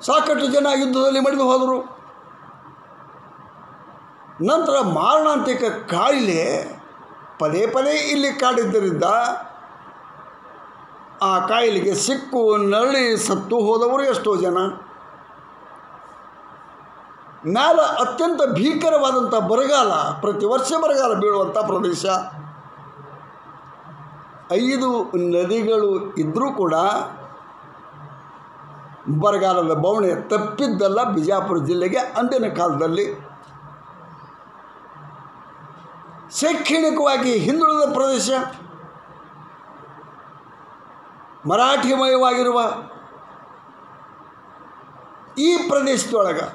[SPEAKER 3] ಸಾಕಷ್ಟು ಜನ ಯುದ್ಧದಲ್ಲಿ ಮಡಿದು ಹೋದರು. ನಂತರ ಮಾರಣಾಂತಿಕ ಕಾಯಿಲೆ ಪದೇ ಪದೇ ಇಲ್ಲಿ ಕಾಡಿದ್ದರಿಂದ ಆ ಕಾಯಿಲೆಗೆ ಸಿಕ್ಕು ನರಳಿ ಸತ್ತು ಹೋದವರು ಎಷ್ಟೋ ಜನ. ಮ್ಯಾಲ ಅತ್ಯಂತ ಭೀಕರವಾದಂಥ ಬರಗಾಲ, ಪ್ರತಿ ವರ್ಷ ಬರಗಾಲ ಬೀಳುವಂಥ ಪ್ರದೇಶ. 5 ನದಿಗಳು ಇದ್ದರೂ ಕೂಡ ಬರಗಾಲದ ಬವಣೆ ತಪ್ಪಿದ್ದಲ್ಲ ಬಿಜಾಪುರ ಜಿಲ್ಲೆಗೆ ಅಂದಿನ ಕಾಲದಲ್ಲಿ. ಶೈಕ್ಷಣಿಕವಾಗಿ ಹಿಂದುಳಿದ ಪ್ರದೇಶ, ಮರಾಠಿಮಯವಾಗಿರುವ ಈ ಪ್ರದೇಶದೊಳಗೆ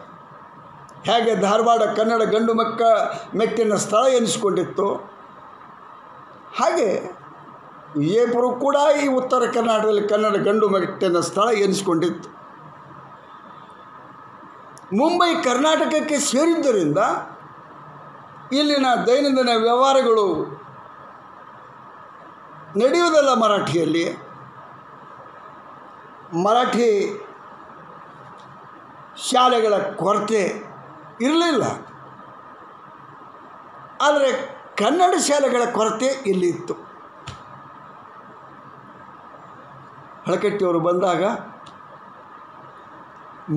[SPEAKER 3] ಹೇಗೆ ಧಾರವಾಡ ಕನ್ನಡ ಗಂಡು ಮೆಟ್ಟಿನ ಸ್ಥಳ ಎನಿಸಿಕೊಂಡಿತ್ತು, ಹಾಗೆ ವಿಜಯಪುರ ಕೂಡ ಈ ಉತ್ತರ ಕರ್ನಾಟಕದಲ್ಲಿ ಕನ್ನಡ ಗಂಡು ಮೆಟ್ಟಿನ ಸ್ಥಳ ಎನಿಸಿಕೊಂಡಿತ್ತು. ಮುಂಬೈ ಕರ್ನಾಟಕಕ್ಕೆ ಸೇರಿದ್ದರಿಂದ ಇಲ್ಲಿನ ದೈನಂದಿನ ವ್ಯವಹಾರಗಳು ನಡೆಯುವುದಲ್ಲ ಮರಾಠಿಯಲ್ಲಿ. ಮರಾಠಿ ಶಾಲೆಗಳ ಕೊರತೆ ಇರಲಿಲ್ಲ, ಆದರೆ ಕನ್ನಡ ಶಾಲೆಗಳ ಕೊರತೆ ಇಲ್ಲಿ ಇತ್ತು. ಹಳಕಟ್ಟಿಯವರು ಬಂದಾಗ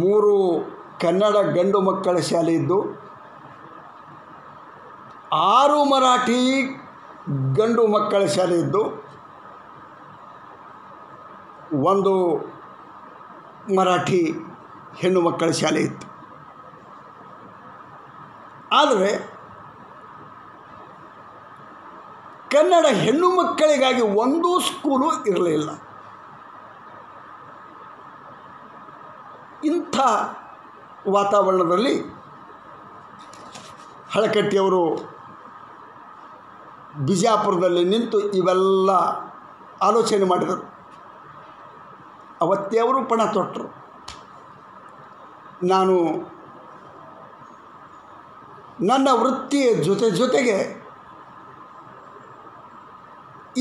[SPEAKER 3] 3 ಕನ್ನಡ ಗಂಡು ಮಕ್ಕಳ ಶಾಲೆ ಇದ್ದು, 6 ಮರಾಠಿ ಗಂಡು ಮಕ್ಕಳ ಶಾಲೆ ಇದ್ದು, 1 ಮರಾಠಿ ಹೆಣ್ಣು ಮಕ್ಕಳ ಶಾಲೆ ಇತ್ತು. ಆದರೆ ಕನ್ನಡ ಹೆಣ್ಣು ಮಕ್ಕಳಿಗಾಗಿ ಒಂದೂ ಸ್ಕೂಲು ಇರಲಿಲ್ಲ. ಇಂಥ ವಾತಾವರಣದಲ್ಲಿ ಹಳಕಟ್ಟಿಯವರು ಬಿಜಾಪುರದಲ್ಲಿ ನಿಂತು ಇವೆಲ್ಲ ಆಲೋಚನೆ ಮಾಡಿದರು. ಅವತ್ತೇ ಅವರು ಪಣ ತೊಟ್ಟರು. ನಾನು ನನ್ನ ವೃತ್ತಿಯ ಜೊತೆಗೆ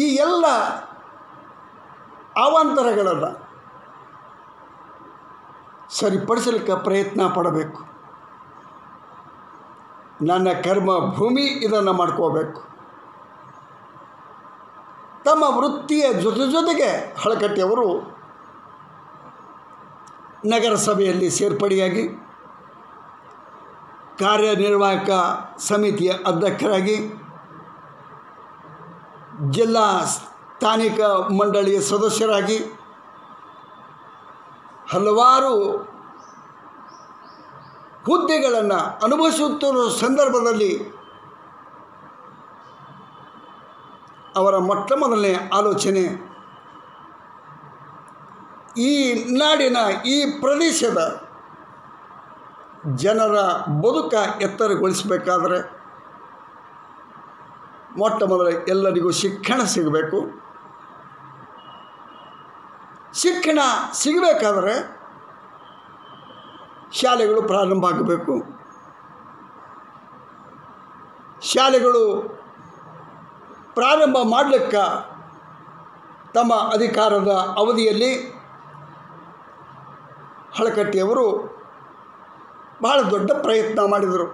[SPEAKER 3] ಈ ಎಲ್ಲ ಅವಾಂತರಗಳನ್ನು ಸರಿಪಡಿಸಲಿಕ್ಕೆ ಪ್ರಯತ್ನ ಪಡಬೇಕು. ನನ್ನ ಕರ್ಮ ಭೂಮಿ ಇದನ್ನು ಮಾಡ್ಕೋಬೇಕು. ತಮ್ಮ ವೃತ್ತಿಯ ಜೊತೆಗೆ ಹಳಕಟ್ಟಿಯವರು ನಗರಸಭೆಯಲ್ಲಿ ಸೇರ್ಪಡೆಯಾಗಿ ಕಾರ್ಯನಿರ್ವಾಹಕ ಸಮಿತಿಯ ಅಧ್ಯಕ್ಷರಾಗಿ, ಜಿಲ್ಲಾ ಸ್ಥಾನಿಕ ಮಂಡಳಿಯ ಸದಸ್ಯರಾಗಿ ಹಲವಾರು ಹುದ್ದೆಗಳನ್ನು ಅನುಭವಿಸುತ್ತಿರುವ ಸಂದರ್ಭದಲ್ಲಿ ಅವರ ಮೊಟ್ಟ ಮೊದಲನೇ ಆಲೋಚನೆ ಈ ನಾಡಿನ ಈ ಪ್ರದೇಶದ ಜನರ ಬದುಕ ಎತ್ತರಗೊಳಿಸಬೇಕಾದ್ರೆ ಮೊಟ್ಟ ಮೊದಲ ಎಲ್ಲರಿಗೂ ಶಿಕ್ಷಣ ಸಿಗಬೇಕು. ಶಿಕ್ಷಣ ಸಿಗಬೇಕಾದ್ರೆ ಶಾಲೆಗಳು ಪ್ರಾರಂಭ ಆಗಬೇಕು. ಶಾಲೆಗಳು ಪ್ರಾರಂಭ ಮಾಡಲಿಕ್ಕೆ ತಮ್ಮ ಅಧಿಕಾರದ ಅವಧಿಯಲ್ಲಿ ಹಳಕಟ್ಟಿಯವರು ಬಹಳ ದೊಡ್ಡ ಪ್ರಯತ್ನ ಮಾಡಿದರು.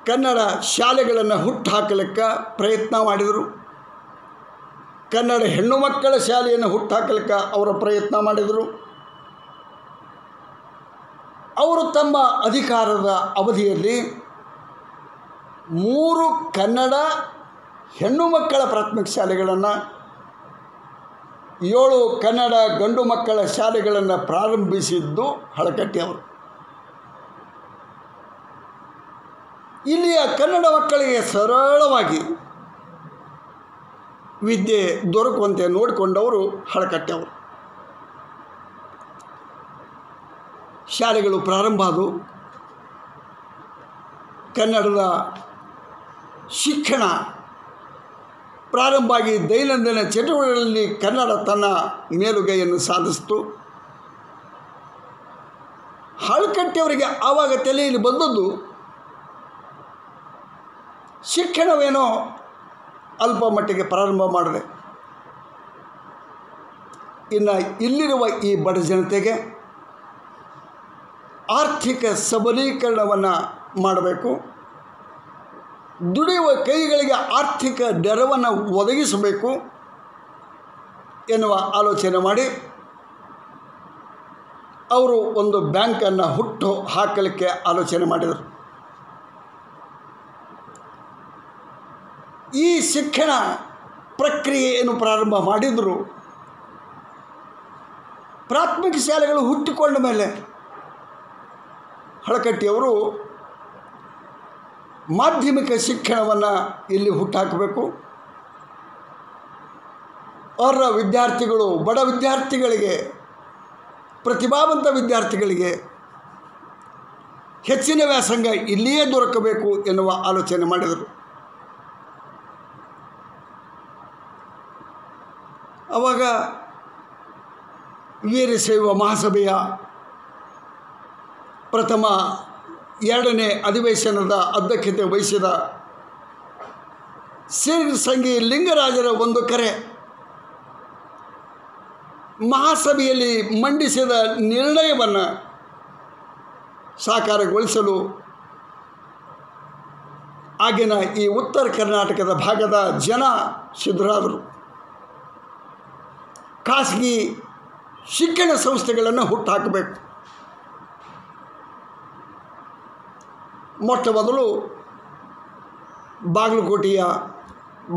[SPEAKER 3] ಕನ್ನಡ ಶಾಲೆಗಳನ್ನು ಹುಟ್ಟು ಹಾಕಲಿಕ್ಕೆ ಪ್ರಯತ್ನ ಮಾಡಿದರು. ಕನ್ನಡ ಹೆಣ್ಣು ಮಕ್ಕಳ ಶಾಲೆಯನ್ನು ಹುಟ್ಟು ಹಾಕಲಿಕ್ಕೆ ಅವರ ಪ್ರಯತ್ನ ಮಾಡಿದರು. ಅವರು ತಮ್ಮ ಅಧಿಕಾರದ ಅವಧಿಯಲ್ಲಿ 3 ಕನ್ನಡ ಹೆಣ್ಣು ಮಕ್ಕಳ ಪ್ರಾಥಮಿಕ ಶಾಲೆಗಳನ್ನು, 7 ಕನ್ನಡ ಗಂಡು ಮಕ್ಕಳ ಶಾಲೆಗಳನ್ನು ಪ್ರಾರಂಭಿಸಿದ್ದು ಹಳಕಟ್ಟಿಯವರು. ಇಲ್ಲಿಯ ಕನ್ನಡ ಮಕ್ಕಳಿಗೆ ಸರಳವಾಗಿ ವಿದ್ಯೆ ದೊರಕುವಂತೆ ನೋಡಿಕೊಂಡವರು ಹಳಕಟ್ಟಿಯವರು. ಶಾಲೆಗಳು ಪ್ರಾರಂಭ ಆದವು. ಕನ್ನಡದ ಶಿಕ್ಷಣ ಪ್ರಾರಂಭ ಆಗಿ ದೈನಂದಿನ ಚಟುವಟಿಕೆಗಳಲ್ಲಿ ಕನ್ನಡ ತನ್ನ ಮೇಲುಗೈಯನ್ನು ಸಾಧಿಸಿತು. ಹಳಕಟ್ಟಿಯವರಿಗೆ ಆವಾಗ ತಲೆಯಲ್ಲಿ ಬಂದದ್ದು ಶಿಕ್ಷಣವೇನೋ ಅಲ್ಪ ಮಟ್ಟಿಗೆ ಪ್ರಾರಂಭ ಮಾಡಿದೆ, ಇನ್ನು ಇಲ್ಲಿರುವ ಈ ಬಡ ಜನತೆಗೆ ಆರ್ಥಿಕ ಸಬಲೀಕರಣವನ್ನು ಮಾಡಬೇಕು, ದುಡಿಯುವ ಕೈಗಳಿಗೆ ಆರ್ಥಿಕ ನೆರವನ್ನು ಒದಗಿಸಬೇಕು ಎನ್ನುವ ಆಲೋಚನೆ ಮಾಡಿ ಅವರು ಒಂದು ಬ್ಯಾಂಕನ್ನು ಹುಟ್ಟು ಹಾಕಲಿಕ್ಕೆ ಆಲೋಚನೆ ಮಾಡಿದರು. ಈ ಶಿಕ್ಷಣ ಪ್ರಕ್ರಿಯೆಯನ್ನು ಪ್ರಾರಂಭ ಮಾಡಿದರು. ಪ್ರಾಥಮಿಕ ಶಾಲೆಗಳು ಹುಟ್ಟಿಕೊಂಡ ಮೇಲೆ ಹಳಕಟ್ಟಿಯವರು ಮಾಧ್ಯಮಿಕ ಶಿಕ್ಷಣವನ್ನು ಇಲ್ಲಿ ಹುಟ್ಟಾಕಬೇಕು. ಅವರ ವಿದ್ಯಾರ್ಥಿಗಳು, ಬಡ ವಿದ್ಯಾರ್ಥಿಗಳಿಗೆ, ಪ್ರತಿಭಾವಂತ ವಿದ್ಯಾರ್ಥಿಗಳಿಗೆ ಹೆಚ್ಚಿನ ವ್ಯಾಸಂಗ ಇಲ್ಲಿಯೇ ದೊರಕಬೇಕು ಎನ್ನುವ ಆಲೋಚನೆ ಮಾಡಿದರು. ಆವಾಗ ವೀರಶೈವ ಮಹಾಸಭೆಯ ಪ್ರಥಮ 2ನೇ ಅಧಿವೇಶನದ ಅಧ್ಯಕ್ಷತೆ ವಹಿಸಿದ ಸಿರ್ಸಂಗಿ ಲಿಂಗರಾಜರ ಒಂದು ಕರೆ, ಮಹಾಸಭೆಯಲ್ಲಿ ಮಂಡಿಸಿದ ನಿರ್ಣಯವನ್ನು ಸಾಕಾರಗೊಳಿಸಲು ಆಗಿನ ಈ ಉತ್ತರ ಕರ್ನಾಟಕದ ಭಾಗದ ಜನ ಸಿದ್ಧರಾದರು. ಖಾಸಗಿ ಶಿಕ್ಷಣ ಸಂಸ್ಥೆಗಳನ್ನು ಹುಟ್ಟುಹಾಕಬೇಕು. ಮೊಟ್ಟ ಮೊದಲು ಬಾಗಲಕೋಟೆಯ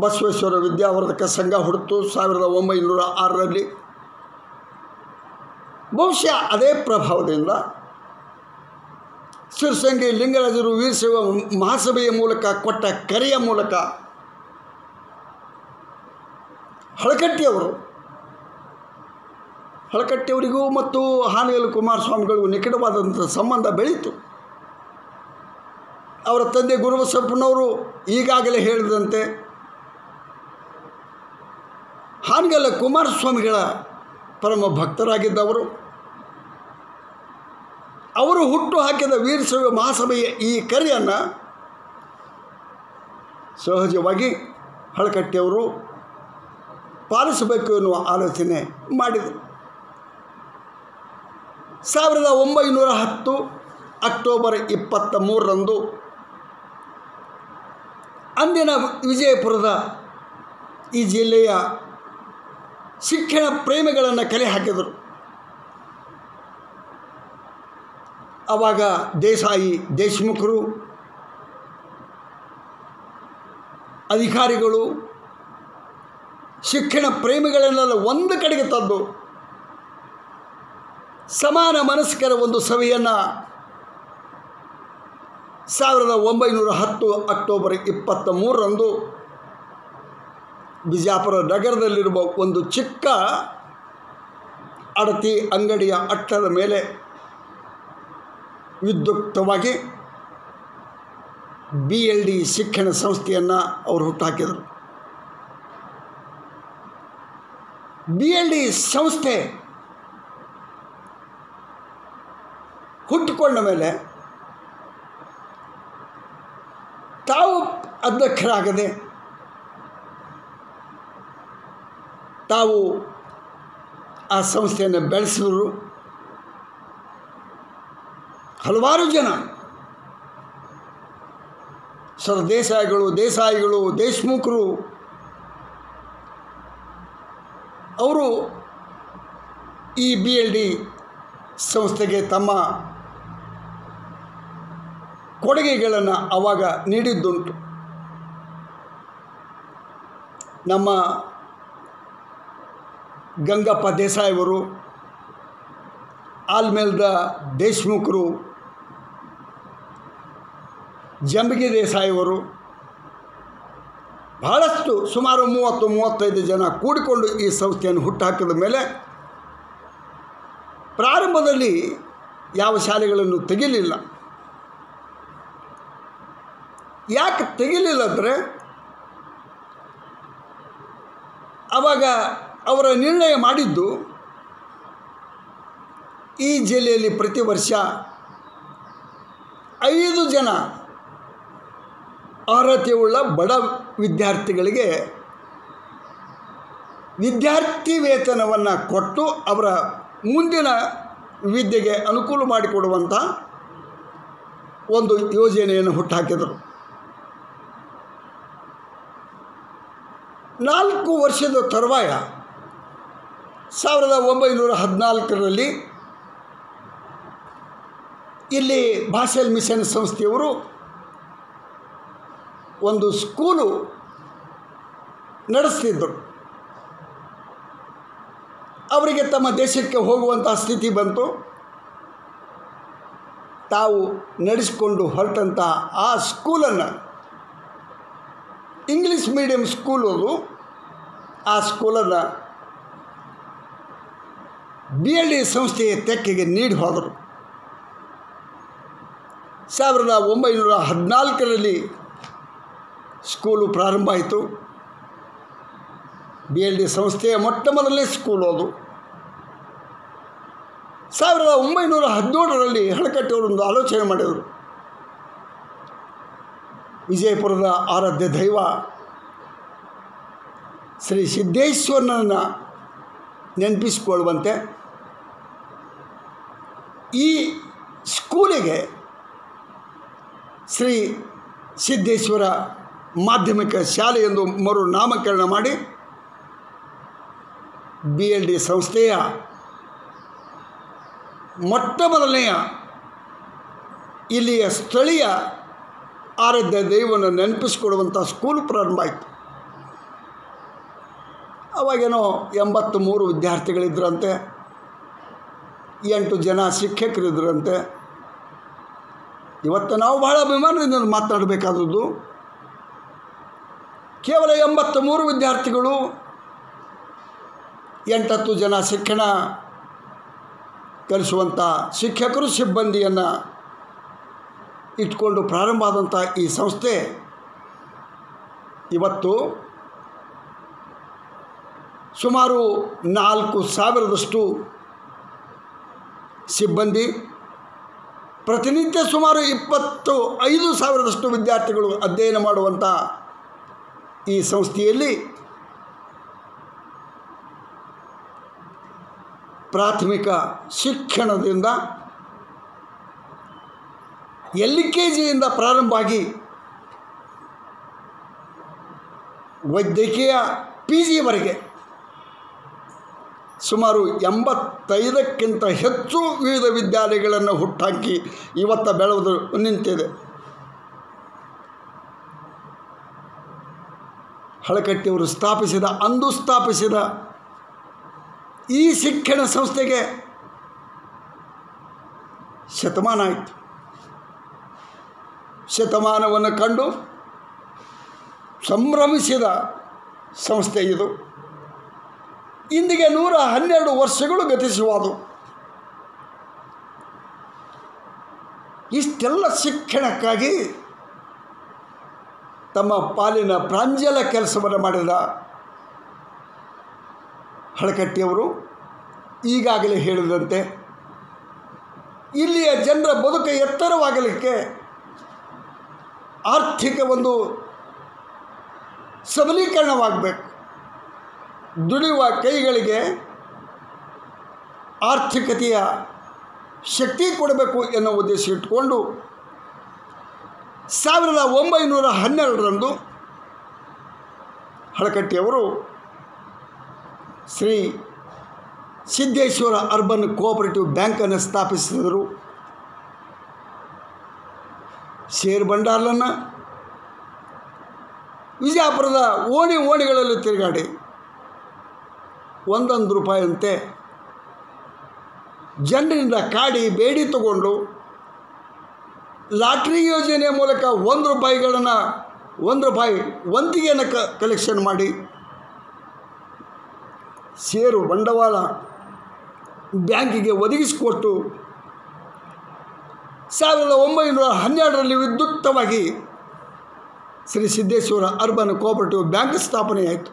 [SPEAKER 3] ಬಸವೇಶ್ವರ ವಿದ್ಯಾವರ್ಧಕ ಸಂಘ ಹುಟ್ಟಿತು 1906ರಲ್ಲಿ. ಬಹುಶಃ ಅದೇ ಪ್ರಭಾವದಿಂದ ಸಿರ್ಸಂಗಿ ಲಿಂಗರಾಜರು ವೀರಶೈವ ಮಹಾಸಭೆಯ ಮೂಲಕ ಕೊಟ್ಟ ಕರೆಯ ಮೂಲಕ ಹಳಕಟ್ಟಿಯವರಿಗೂ ಮತ್ತು ಹಾನಗಲ್ ಕುಮಾರಸ್ವಾಮಿಗಳಿಗೂ ನಿಕಟವಾದಂಥ ಸಂಬಂಧ ಬೆಳೀತು. ಅವರ ತಂದೆ ಗುರುಬಸಪ್ಪನವರು ಈಗಾಗಲೇ ಹೇಳಿದಂತೆ ಹಾನಗಲ್ ಕುಮಾರಸ್ವಾಮಿಗಳ ಪರಮ ಭಕ್ತರಾಗಿದ್ದವರು. ಅವರು ಹುಟ್ಟು ಹಾಕಿದ ವೀರಶೈವ ಮಹಾಸಭೆಯ ಈ ಕರೆಯನ್ನು ಸಹಜವಾಗಿ ಹಳಕಟ್ಟಿಯವರು ಪಾಲಿಸಬೇಕು ಎನ್ನುವ ಆಲೋಚನೆ ಮಾಡಿದರು. 1910 ಅಕ್ಟೋಬರ್ 23ರಂದು ಅಂದಿನ ವಿಜಯಪುರದ ಈ ಜಿಲ್ಲೆಯ ಶಿಕ್ಷಣ ಪ್ರೇಮಿಗಳನ್ನು ಕಲೆ ಹಾಕಿದರು. ಆವಾಗ ದೇಸಾಯಿ, ದೇಶಮುಖರು, ಅಧಿಕಾರಿಗಳು ಶಿಕ್ಷಣ ಪ್ರೇಮಿಗಳನ್ನೆಲ್ಲ ಒಂದು ಕಡೆಗೆ ತಂದು ಸಮಾನ ಮನಸ್ಕರ ಒಂದು ಸಭೆಯನ್ನು 1910 ಅಕ್ಟೋಬರ್ 23ರಂದು ಬಿಜಾಪುರ ನಗರದಲ್ಲಿರುವ ಒಂದು ಚಿಕ್ಕ ಅಡತಿ ಅಂಗಡಿಯ ಅಟ್ಟದ ಮೇಲೆ ವಿದ್ಯುಕ್ತವಾಗಿ BLD ಶಿಕ್ಷಣ ಸಂಸ್ಥೆಯನ್ನು ಅವರು ಹುಟ್ಟುಹಾಕಿದರು. BLD ಸಂಸ್ಥೆ ಹುಟ್ಟುಕೊಂಡ ಮೇಲೆ ತಾವು ಅಧ್ಯಕ್ಷರಾಗದೆ ತಾವು ಆ ಸಂಸ್ಥೆಯನ್ನು ಬೆಳೆಸಿದರು. ಹಲವಾರು ಜನ ದೇಸಾಯಿಗಳು ದೇಶಮುಖರು ಅವರು ಈ BLD ಸಂಸ್ಥೆಗೆ ತಮ್ಮ ಕೊಡುಗೆಗಳನ್ನು ಆವಾಗ ನೀಡಿದ್ದುಂಟು. ನಮ್ಮ ಗಂಗಪ್ಪ ದೇಸಾಯಿಯವರು, ಆಲ್ಮೇಲ್ದ ದೇಶಮುಖರು, ಜಂಬಗಿ ದೇಸಾಯಿಯವರು ಬಹಳಷ್ಟು ಸುಮಾರು 30-35 ಜನ ಕೂಡಿಕೊಂಡು ಈ ಸಂಸ್ಥೆಯನ್ನು ಹುಟ್ಟುಹಾಕಿದ ಮೇಲೆ ಪ್ರಾರಂಭದಲ್ಲಿ ಯಾವ ಶಾಲೆಗಳನ್ನು ತೆಗಿಲಿಲ್ಲ. ಯಾಕೆ ತೆಗಿಲಿಲ್ಲ ಅಂದರೆ ಆವಾಗ ಅವರ ನಿರ್ಣಯ ಮಾಡಿದ್ದು ಈ ಜಿಲ್ಲೆಯಲ್ಲಿ ಪ್ರತಿ ವರ್ಷ 5 ಜನ ಅರ್ಹತೆಯುಳ್ಳ ಬಡ ವಿದ್ಯಾರ್ಥಿಗಳಿಗೆ ವಿದ್ಯಾರ್ಥಿ ವೇತನವನ್ನು ಕೊಟ್ಟು ಅವರ ಮುಂದಿನ ವಿದ್ಯೆಗೆ ಅನುಕೂಲ ಮಾಡಿಕೊಡುವಂಥ ಒಂದು ಯೋಜನೆಯನ್ನು ಹುಟ್ಟುಹಾಕಿದರು. 4 ವರ್ಷದ ತರುವಾಯ 1914ರಲ್ಲಿ ಇಲ್ಲಿ ಭಾಷೆಲ್ ಮಿಷನ್ ಸಂಸ್ಥೆಯವರು ಒಂದು ಸ್ಕೂಲು ನಡೆಸ್ತಿದ್ದರು. ಅವರಿಗೆ ತಮ್ಮ ದೇಶಕ್ಕೆ ಹೋಗುವಂಥ ಸ್ಥಿತಿ ಬಂತು. ತಾವು ನಡೆಸಿಕೊಂಡು ಹೊರಟಂಥ ಆ ಸ್ಕೂಲನ್ನು ಇಂಗ್ಲೀಷ್ ಮೀಡಿಯಂ ಸ್ಕೂಲ್ ಅದು. ಆ ಸ್ಕೂಲನ್ನು BLD ಸಂಸ್ಥೆಯ ತೆಕ್ಕೆಗೆ ನೀಡಿ ಹೋದರು. 1914ರಲ್ಲಿ ಸ್ಕೂಲು ಪ್ರಾರಂಭ ಆಯಿತು. BLD ಸಂಸ್ಥೆಯ ಮೊಟ್ಟ ಮೊದಲನೇ ಸ್ಕೂಲು ಅದು. 1917ರಲ್ಲಿ ಹಳಕಟ್ಟಿಯವರೊಂದು ಆಲೋಚನೆ ಮಾಡಿದರು. ವಿಜಯಪುರದ ಆರಾಧ್ಯ ದೈವ ಶ್ರೀ ಸಿದ್ದೇಶ್ವರನನ್ನು ನೆನಪಿಸಿಕೊಳ್ಳುವಂತೆ ಈ ಸ್ಕೂಲಿಗೆ ಶ್ರೀ ಸಿದ್ದೇಶ್ವರ ಮಾಧ್ಯಮಿಕ ಶಾಲೆ ಎಂದು ಮರು ನಾಮಕರಣ ಮಾಡಿ BLD ಸಂಸ್ಥೆಯ ಮೊಟ್ಟ ಮೊದಲನೆಯ ಇಲ್ಲಿಯ ಸ್ಥಳೀಯ ಆರಾಧ್ಯ ದೈವವನ್ನು ನೆನಪಿಸಿಕೊಡುವಂಥ ಸ್ಕೂಲ್ ಪ್ರಾರಂಭ ಆಯಿತು. ಅವಾಗೇನೋ 83 ವಿದ್ಯಾರ್ಥಿಗಳಿದ್ದರಂತೆ, 8 ಜನ ಶಿಕ್ಷಕರಿದ್ದರಂತೆ. ಇವತ್ತು ನಾವು ಬಹಳ ಅಭಿಮಾನದಿಂದ ಮಾತನಾಡಬೇಕಾದದ್ದು, ಕೇವಲ 83 ವಿದ್ಯಾರ್ಥಿಗಳು, 8-10 ಜನ ಶಿಕ್ಷಣ ಕಲಿಸುವಂಥ ಶಿಕ್ಷಕರು ಸಿಬ್ಬಂದಿಯನ್ನು ಇಟ್ಕೊಂಡು ಪ್ರಾರಂಭ ಆದಂಥ ಈ ಸಂಸ್ಥೆ ಇವತ್ತು ಸುಮಾರು 4,000 ಸಿಬ್ಬಂದಿ, ಪ್ರತಿನಿತ್ಯ ಸುಮಾರು 25,000 ವಿದ್ಯಾರ್ಥಿಗಳು ಅಧ್ಯಯನ ಮಾಡುವಂಥ ಈ ಸಂಸ್ಥೆಯಲ್ಲಿ ಪ್ರಾಥಮಿಕ ಶಿಕ್ಷಣದಿಂದ LKGಯಿಂದ ಪ್ರಾರಂಭ ಆಗಿ ವೈದ್ಯಕೀಯ PGವರೆಗೆ ಸುಮಾರು 85ಕ್ಕಿಂತ ಹೆಚ್ಚು ವಿವಿಧ ವಿದ್ಯಾಲಯಗಳನ್ನು ಹುಟ್ಟುಹಾಕಿ ಇವತ್ತು ಬೆಳೆದು ನಿಂತಿದೆ. ಹಳಕಟ್ಟಿಯವರು ಸ್ಥಾಪಿಸಿದ ಈ ಶಿಕ್ಷಣ ಸಂಸ್ಥೆಗೆ ಶತಮಾನ ಆಯಿತು. ಶತಮಾನವನ್ನು ಕಂಡು ಸಂಭ್ರಮಿಸಿದ ಸಂಸ್ಥೆ ಇದು. ಇಂದಿಗೆ 112 ವರ್ಷಗಳು ಗತಿಸುವುದು. ಇಷ್ಟೆಲ್ಲ ಶಿಕ್ಷಣಕ್ಕಾಗಿ ತಮ್ಮ ಪಾಲಿನ ಪ್ರಾಂಜಲ ಕೆಲಸವನ್ನು ಮಾಡಿದ ಹಳಕಟ್ಟಿಯವರು ಈಗಾಗಲೇ ಹೇಳಿದಂತೆ ಇಲ್ಲಿಯ ಜನರ ಬದುಕು ಎತ್ತರವಾಗಲಿಕ್ಕೆ ಆರ್ಥಿಕ ಒಂದು ಸಬಲೀಕರಣವಾಗಬೇಕು. ದುಡಿಯುವ ಕೈಗಳಿಗೆ ಆರ್ಥಿಕತೆಯ ಶಕ್ತಿ ಕೊಡಬೇಕು ಎನ್ನುವ ಉದ್ದೇಶ ಇಟ್ಟುಕೊಂಡು 1912ರಂದು ಹಳಕಟ್ಟಿಯವರು ಶ್ರೀ ಸಿದ್ದೇಶ್ವರ ಅರ್ಬನ್ ಕೋಆಪರೇಟಿವ್ ಬ್ಯಾಂಕನ್ನು ಸ್ಥಾಪಿಸಿದರು. ಷೇರು ಬಂಡಾರನ್ನು ವಿಜಯಪುರದ ಓಣಿಗಳಲ್ಲಿ ತಿರುಗಾಡಿ ₹1 ಅಂತೆ ಜನರಿಂದ ಕಾಡಿ ಬೇಡಿ ತಗೊಂಡು ಲಾಟ್ರಿ ಯೋಜನೆಯ ಮೂಲಕ ₹1 ವಂತಿಗೆಯನ್ನು ಕಲೆಕ್ಷನ್ ಮಾಡಿ ಷೇರು ಬಂಡವಾಳ ಬ್ಯಾಂಕಿಗೆ ಒದಗಿಸಿಕೊಟ್ಟು 1912ರಲ್ಲಿ ವಿದ್ಯುಕ್ತವಾಗಿ Shri Siddeshwara urban cooperative bank ಸ್ಥಾಪನೆಯಾಯಿತು.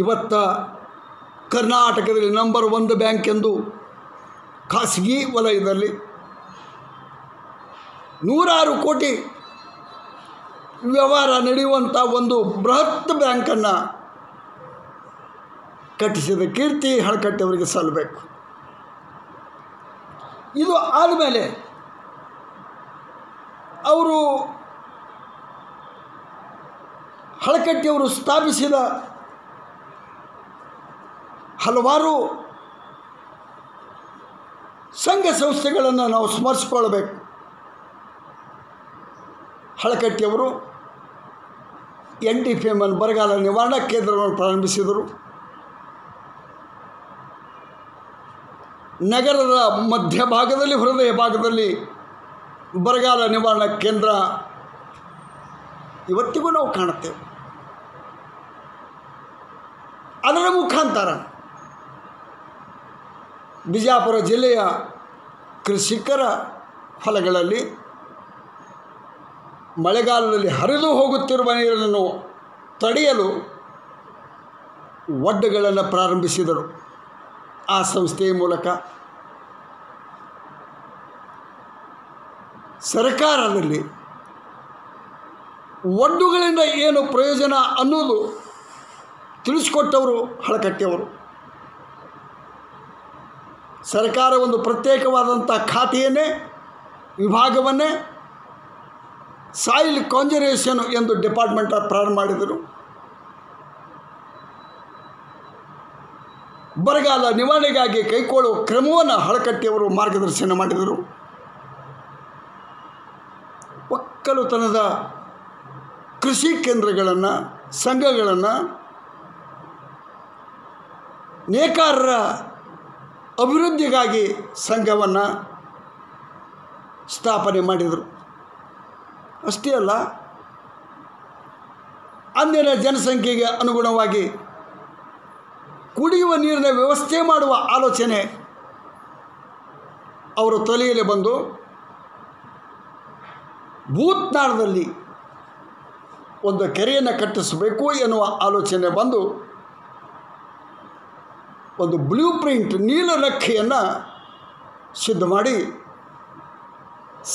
[SPEAKER 3] ಇವತ್ತ ಕರ್ನಾಟಕದಲ್ಲಿ ನಂಬರ್ 1 ಬ್ಯಾಂಕ್ ಎಂದು ಖಾಸಗಿ ವಲಯದಲ್ಲಿ 106 ಕೋಟಿ ವ್ಯವಹಾರ ನಡೆಯುವಂಥ ಒಂದು ಬೃಹತ್ ಬ್ಯಾಂಕನ್ನು ಕಟ್ಟಿಸಿದ ಕೀರ್ತಿ ಹಳಕಟ್ಟಿಯವರಿಗೆ ಸಲ್ಲಬೇಕು. ಇದು ಆದಮೇಲೆ ಅವರು ಹಳಕಟ್ಟಿಯವರು ಸ್ಥಾಪಿಸಿದ ಹಲವಾರು ಸಂಘ ಸಂಸ್ಥೆಗಳನ್ನು ನಾವು ಸ್ಮರಿಸಿಕೊಳ್ಳಬೇಕು. ಹಳಕಟ್ಟಿಯವರು NDPMN ಬರಗಾಲ ನಿವಾರಣಾ ಕೇಂದ್ರವನ್ನು ಪ್ರಾರಂಭಿಸಿದರು. ನಗರದ ಮಧ್ಯಭಾಗದಲ್ಲಿ ಹೃದಯ ಭಾಗದಲ್ಲಿ ಬರಗಾಲ ನಿವಾರಣಾ ಕೇಂದ್ರ ಇವತ್ತಿಗೂ ನಾವು ಕಾಣುತ್ತೇವೆ. ಅದರ ಮುಖಾಂತರ ಬಿಜಾಪುರ ಜಿಲ್ಲೆಯ ಕೃಷಿಕರ ಹೊಲಗಳಲ್ಲಿ ಮಳೆಗಾಲದಲ್ಲಿ ಹರಿದು ಹೋಗುತ್ತಿರುವ ನೀರನ್ನು ತಡೆಯಲು ಒಡ್ಡುಗಳನ್ನು ಪ್ರಾರಂಭಿಸಿದರು. ಆ ಸಂಸ್ಥೆಯ ಮೂಲಕ ಸರ್ಕಾರದಲ್ಲಿ ಒಡ್ಡುಗಳಿಂದ ಏನು ಪ್ರಯೋಜನ ಅನ್ನೋದು ತಿಳಿಸಿಕೊಟ್ಟವರು ಹಳಕಟ್ಟಿಯವರು. ಸರ್ಕಾರ ಒಂದು ಪ್ರತ್ಯೇಕವಾದಂಥ ಖಾತೆಯನ್ನೇ ವಿಭಾಗವನ್ನೇ ಸಾಯಿಲ್ ಕಾನ್ಸರ್ವೇಷನ್ ಎಂದು ಡಿಪಾರ್ಟ್ಮೆಂಟ್ ಪ್ರಾರಂಭ ಮಾಡಿದರು. ಬರಗಾಲ ನಿವಾರಣೆಗಾಗಿ ಕೈಗೊಳ್ಳುವ ಕ್ರಮವನ್ನು ಹಳಕಟ್ಟಿಯವರು ಮಾರ್ಗದರ್ಶನ ಮಾಡಿದರು. ಒಕ್ಕಲುತನದ ಕೃಷಿ ಕೇಂದ್ರಗಳನ್ನು ಸಂಘಗಳನ್ನು ನೇಕಾರರ ಅಭಿವೃದ್ಧಿಗಾಗಿ ಸಂಘವನ್ನು ಸ್ಥಾಪನೆ ಮಾಡಿದರು. ಅಷ್ಟೇ ಅಲ್ಲ, ಅಂದಿನ ಜನಸಂಖ್ಯೆಗೆ ಅನುಗುಣವಾಗಿ ಕುಡಿಯುವ ನೀರಿನ ವ್ಯವಸ್ಥೆ ಮಾಡುವ ಆಲೋಚನೆ ಅವರ ತಲೆಯಲ್ಲಿ ಬಂದು ಭೂತ್ನಾಳದಲ್ಲಿ ಒಂದು ಕೆರೆಯನ್ನು ಕಟ್ಟಿಸಬೇಕು ಎನ್ನುವ ಆಲೋಚನೆ ಬಂದು ಒಂದು ಬ್ಲೂ ಪ್ರಿಂಟ್ ನೀಲನಕ್ಷೆಯನ್ನು ಸಿದ್ಧ ಮಾಡಿ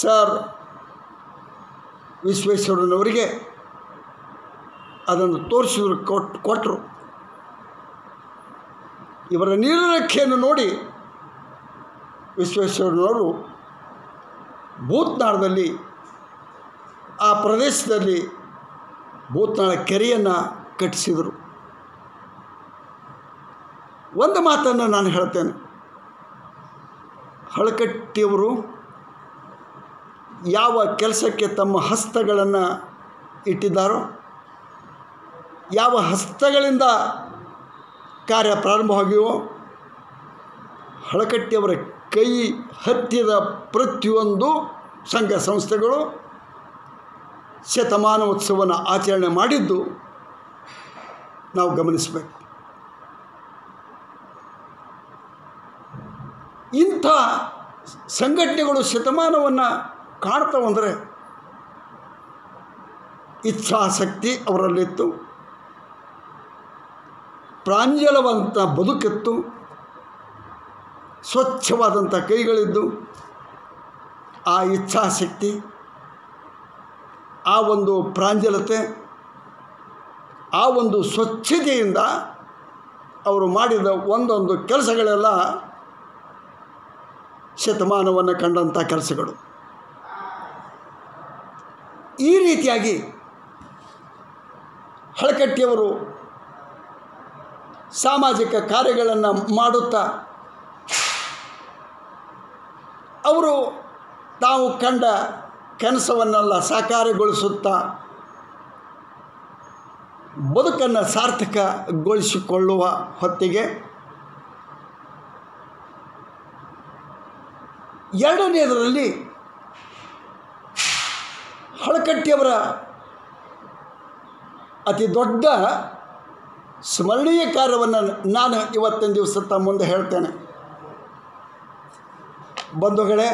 [SPEAKER 3] ಸರ್ ವಿಶ್ವೇಶ್ವರಯ್ಯನವರಿಗೆ ಅದನ್ನು ತೋರಿಸಿದ್ರು, ಕೊಟ್ಟರು. ಇವರ ನೀಲನಕ್ಷೆಯನ್ನು ನೋಡಿ ವಿಶ್ವೇಶ್ವರಯ್ಯನವರು ಭೂತ್ನಾಳದಲ್ಲಿ ಆ ಪ್ರದೇಶದಲ್ಲಿ ಭೂತ್ನಾಳ ಕೆರೆಯನ್ನು ಕಟ್ಟಿಸಿದರು. ಒಂದು ಮಾತನ್ನು ನಾನು ಹೇಳ್ತೇನೆ, ಹಳಕಟ್ಟಿಯವರು ಯಾವ ಕೆಲಸಕ್ಕೆ ತಮ್ಮ ಹಸ್ತಗಳನ್ನು ಇಟ್ಟಿದ್ದಾರೋ, ಯಾವ ಹಸ್ತಗಳಿಂದ ಕಾರ್ಯ ಪ್ರಾರಂಭವಾಗಿಯೋ, ಹಳಕಟ್ಟಿಯವರ ಕೈ ಹತ್ತಿದ ಪ್ರತಿಯೊಂದು ಸಂಘ ಸಂಸ್ಥೆಗಳು ಶತಮಾನೋತ್ಸವನ ಆಚರಣೆ ಮಾಡಿದ್ದು ನಾವು ಗಮನಿಸಬೇಕು. ಇಂಥ ಸಂಘಟನೆಗಳು ಶತಮಾನವನ್ನು ಕಾಣ್ತಾವಂದರೆ ಇಚ್ಛಾಶಕ್ತಿ ಅವರಲ್ಲಿತ್ತು, ಪ್ರಾಂಜಲವಾದಂಥ ಬದುಕಿತ್ತು, ಸ್ವಚ್ಛವಾದಂಥ ಕೈಗಳಿದ್ದು. ಆ ಇಚ್ಛಾಶಕ್ತಿ, ಆ ಒಂದು ಪ್ರಾಂಜಲತೆ, ಆ ಒಂದು ಸ್ವಚ್ಛತೆಯಿಂದ ಅವರು ಮಾಡಿದ ಒಂದೊಂದು ಕೆಲಸಗಳೆಲ್ಲ ಶತಮಾನವನ್ನು ಕಂಡಂಥ ಕೆಲಸಗಳು. ಈ ರೀತಿಯಾಗಿ ಹಳಕಟ್ಟಿಯವರು ಸಾಮಾಜಿಕ ಕಾರ್ಯಗಳನ್ನು ಮಾಡುತ್ತಾ ಅವರು ತಾವು ಕಂಡ ಕನಸವನ್ನೆಲ್ಲ ಸಾಕಾರಗೊಳಿಸುತ್ತಾ ಬದುಕನ್ನು ಸಾರ್ಥಕಗೊಳಿಸಿಕೊಳ್ಳುವ ಹೊತ್ತಿಗೆ ಎರಡನೆಯದರಲ್ಲಿ ಹಳಕಟ್ಟಿಯವರ ಅತಿ ದೊಡ್ಡ ಸ್ಮರಣೀಯ ಕಾರ್ಯವನ್ನು ನಾನು ಇವತ್ತಿನ ದಿವಸ ತಮ್ಮ ಮುಂದೆ ಹೇಳ್ತೇನೆ. ಬಂಧುಗಳೇ,